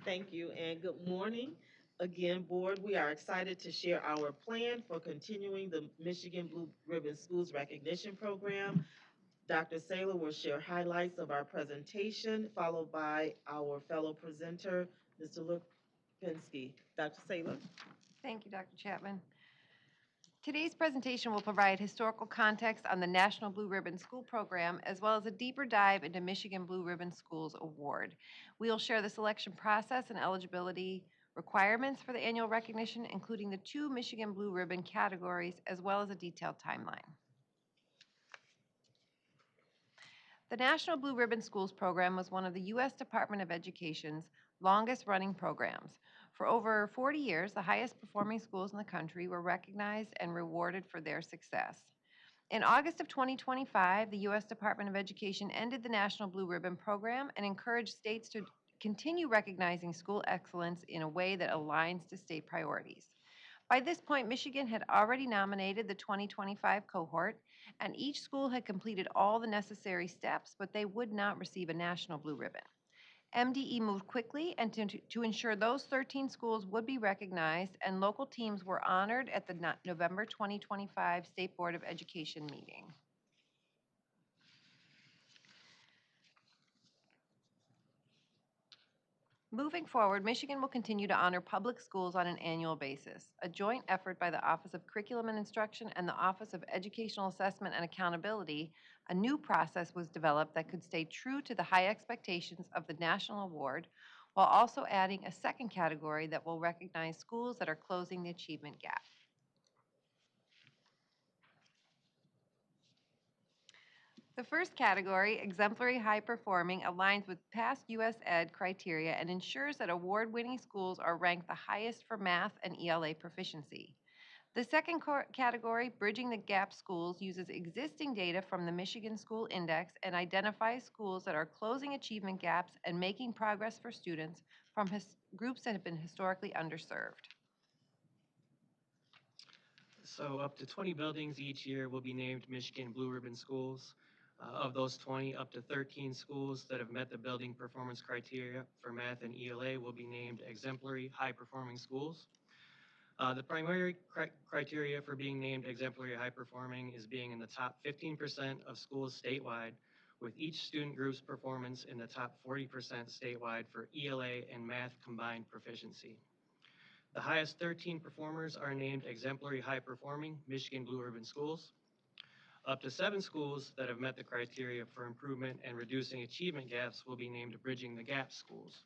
Thank you, and good morning. Again, board, we are excited to share our plan for continuing the Michigan Blue Ribbon Schools Recognition Program. Dr. Saylor will share highlights of our presentation, followed by our fellow presenter, Mr. Lipinski. Dr. Saylor. Thank you, Dr. Chapman. Today's presentation will provide historical context on the National Blue Ribbon School Program, as well as a deeper dive into Michigan Blue Ribbon Schools Award. We will share the selection process and eligibility requirements for the annual recognition, including the 2 Michigan Blue Ribbon categories, as well as a detailed timeline. The National Blue Ribbon Schools Program was one of the U.S. Department of Education's longest-running programs. For over 40 years, the highest performing schools in the country were recognized and rewarded for their success. In August of 2025, the U.S. Department of Education ended the National Blue Ribbon Program and encouraged states to continue recognizing school excellence in a way that aligns to state priorities. By this point, Michigan had already nominated the 2025 cohort, and each school had completed all the necessary steps, but they would not receive a national blue ribbon. MDE moved quickly and to ensure those 13 schools would be recognized, and local teams were honored at the November 2025 State Board of Education meeting. Moving forward, Michigan will continue to honor public schools on an annual basis, a joint effort by the Office of Curriculum and Instruction and the Office of Educational Assessment and Accountability. A new process was developed that could stay true to the high expectations of the national award, while also adding a second category that will recognize schools that are closing the achievement gap. The first category, exemplary high performing, aligns with past U.S. Ed criteria and ensures that award-winning schools are ranked the highest for math and ELA proficiency. The second category, bridging the gap schools, uses existing data from the Michigan School Index and identifies schools that are closing achievement gaps and making progress for students from groups that have been historically underserved. So up to 20 buildings each year will be named Michigan Blue Ribbon Schools. Of those 20, up to 13 schools that have met the building performance criteria for math and ELA will be named exemplary high-performing schools. The primary criteria for being named exemplary high-performing is being in the top 15% of schools statewide, with each student group's performance in the top 40% statewide for ELA and math combined proficiency. The highest 13 performers are named exemplary high-performing Michigan Blue Ribbon Schools. Up to 7 schools that have met the criteria for improvement and reducing achievement gaps will be named Bridging the Gap schools.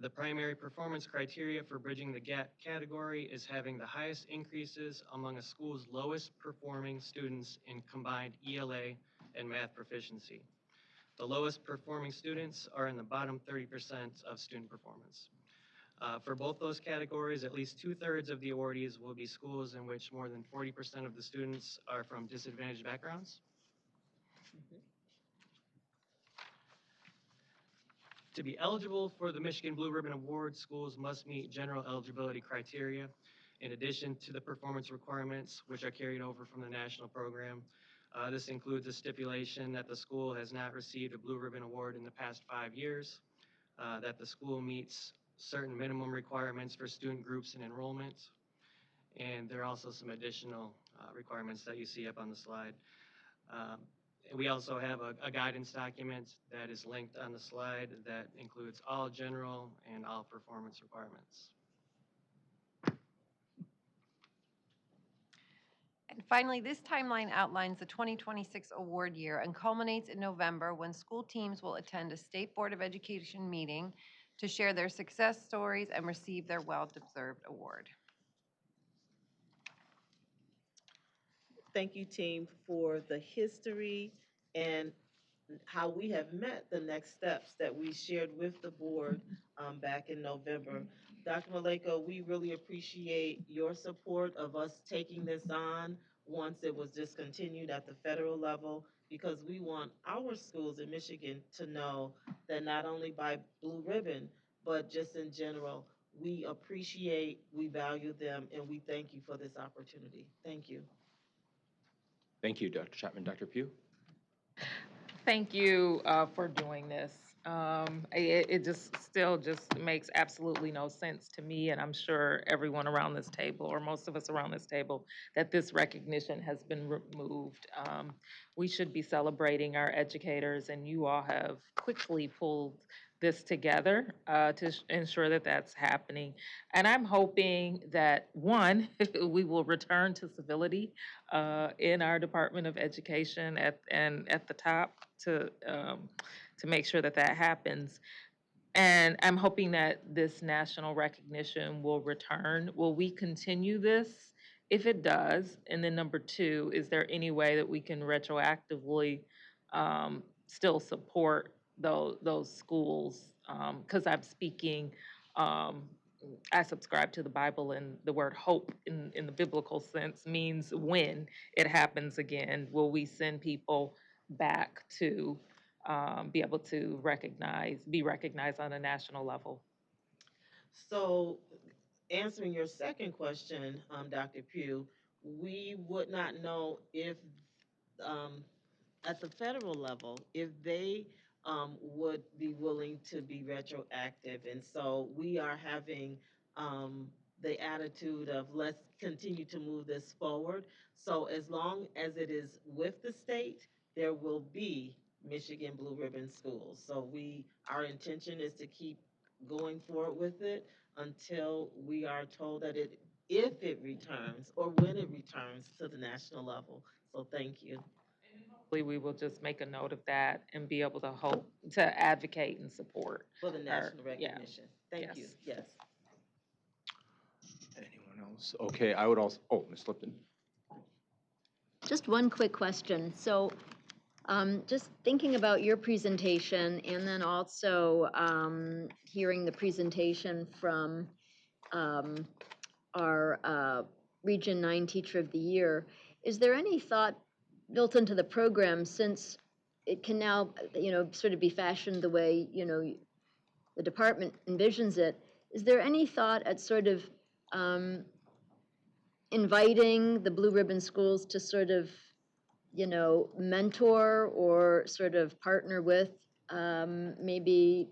The primary performance criteria for Bridging the Gap category is having the highest increases among a school's lowest performing students in combined ELA and math proficiency. The lowest performing students are in the bottom 30% of student performance. For both those categories, at least 2/3 of the awardees will be schools in which more than 40% of the students are from disadvantaged backgrounds. To be eligible for the Michigan Blue Ribbon Award, schools must meet general eligibility criteria. In addition to the performance requirements, which are carried over from the national program, this includes a stipulation that the school has not received a Blue Ribbon Award in the past 5 years, that the school meets certain minimum requirements for student groups and enrollment, and there are also some additional requirements that you see up on the slide. We also have a guidance document that is linked on the slide that includes all general and all performance requirements. And finally, this timeline outlines the 2026 award year and culminates in November when school teams will attend a State Board of Education meeting to share their success stories and receive their well-deserved award. Thank you, team, for the history and how we have met the next steps that we shared with the board back in November. Dr. Maleko, we really appreciate your support of us taking this on once it was discontinued at the federal level, because we want our schools in Michigan to know that not only by Blue Ribbon, but just in general, we appreciate, we value them, and we thank you for this opportunity. Thank you. Thank you, Dr. Chapman. Dr. Pugh? Thank you for doing this. It just still just makes absolutely no sense to me, and I'm sure everyone around this table, or most of us around this table, that this recognition has been removed. We should be celebrating our educators, and you all have quickly pulled this together to ensure that that's happening. And I'm hoping that, one, we will return to civility in our Department of Education and at the top to make sure that that happens. And I'm hoping that this national recognition will return. Will we continue this? If it does, and then number two, is there any way that we can retroactively still support those schools? Because I'm speaking, um, I subscribe to the Bible, and the word hope in the biblical sense means when it happens again, will we send people back to be able to be recognized on a national level? So, answering your second question, Dr. Pugh, we would not know if um, at the federal level if they would be willing to be retroactive. And so we are having the attitude of let's continue to move this forward. So as long as it is with the state, there will be Michigan Blue Ribbon schools. So our intention is to keep going forward with it until we are told that if it returns or when it returns to the national level. So thank you. Hopefully, we will just make a note of that and be able to hope to advocate and support For the our, national yeah. recognition. Thank you, Yes. yes. Anyone else? Okay, I would also, oh, Ms. Lipton. Just one quick question. So, just thinking about your presentation and then also hearing the presentation from our Region 9 Teacher of the Year, is there any thought built into the program, since it can now, sort of be fashioned the way, the department envisions it, is there any thought at sort of inviting the Blue Ribbon schools to sort of, mentor or sort of partner with maybe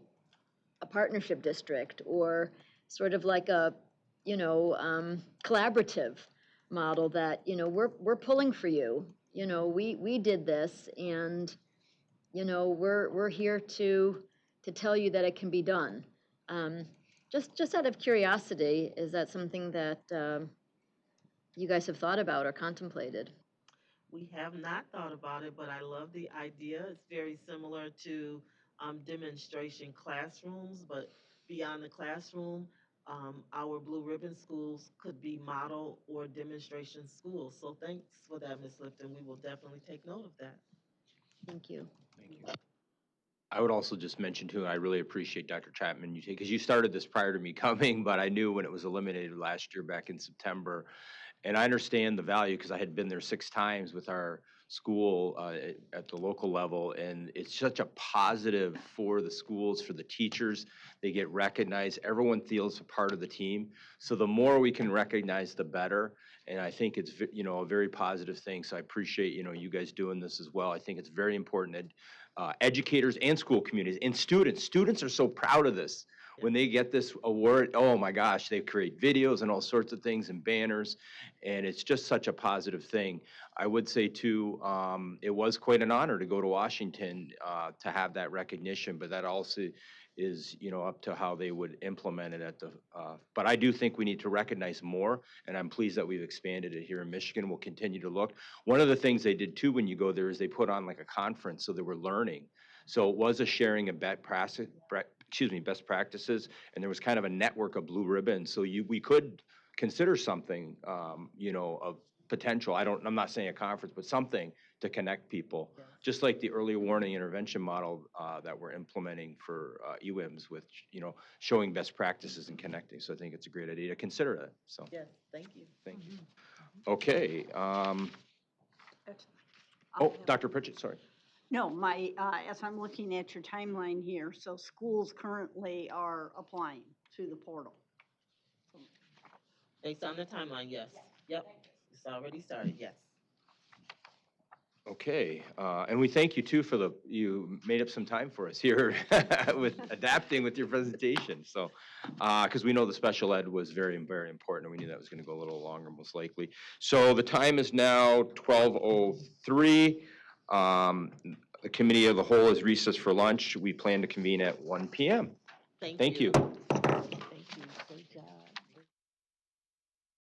a partnership district, or sort of like a, collaborative model that, we're pulling for you. We did this, and, we're here to tell you that it can be done. Just out of curiosity, is that something that you guys have thought about or contemplated? We have not thought about it, but I love the idea. It's very similar to demonstration classrooms, but beyond the classroom, our Blue Ribbon schools could be model or demonstration schools. So thanks for that, Ms. Lipton. We will definitely take note of that. Thank you. Thank you. I would also just mention too, I really appreciate Dr. Chapman, because you started this prior to me coming, but I knew when it was eliminated last year back in September. And I understand the value because I had been there 6 times with our school at the local level, and it's such a positive for the schools, for the teachers. They get recognized. Everyone feels a part of the team. So the more we can recognize, the better. And I think it's a very positive thing. So I appreciate you guys doing this as well. I think it's very important that educators and school communities and students are so proud of this. When they get this award, oh my gosh, they create videos and all sorts of things and banners, and it's just such a positive thing. I would say too, it was quite an honor to go to Washington to have that recognition, but that also is up to how they would implement it at the. But I do think we need to recognize more, and I'm pleased that we've expanded it here in Michigan. We'll continue to look. One of the things they did too when you go there is they put on like a conference, so they were learning. So it was a sharing of best practices, and there was kind of a network of blue ribbons. So we could consider something, of potential. I'm not saying a conference, but something to connect people, just like the early warning intervention model that we're implementing for EWIMS with, showing best practices and connecting. So I think it's a great idea to consider it. So Yes, thank you. thank you. Okay. Oh, Dr. Pritchett, sorry. No, as I'm looking at your timeline here, so schools currently are applying through the portal. Based on the timeline, yes. Yep, it's already started, yes. Okay, and we thank you too for you made up some time for us here with adapting with your presentation. So, because we know the special ed was very, very important, and we knew that was going to go a little longer most likely. So the time is now 12:03. The committee of the whole is recessed for lunch. We plan to convene at 1 p.m. Thank you.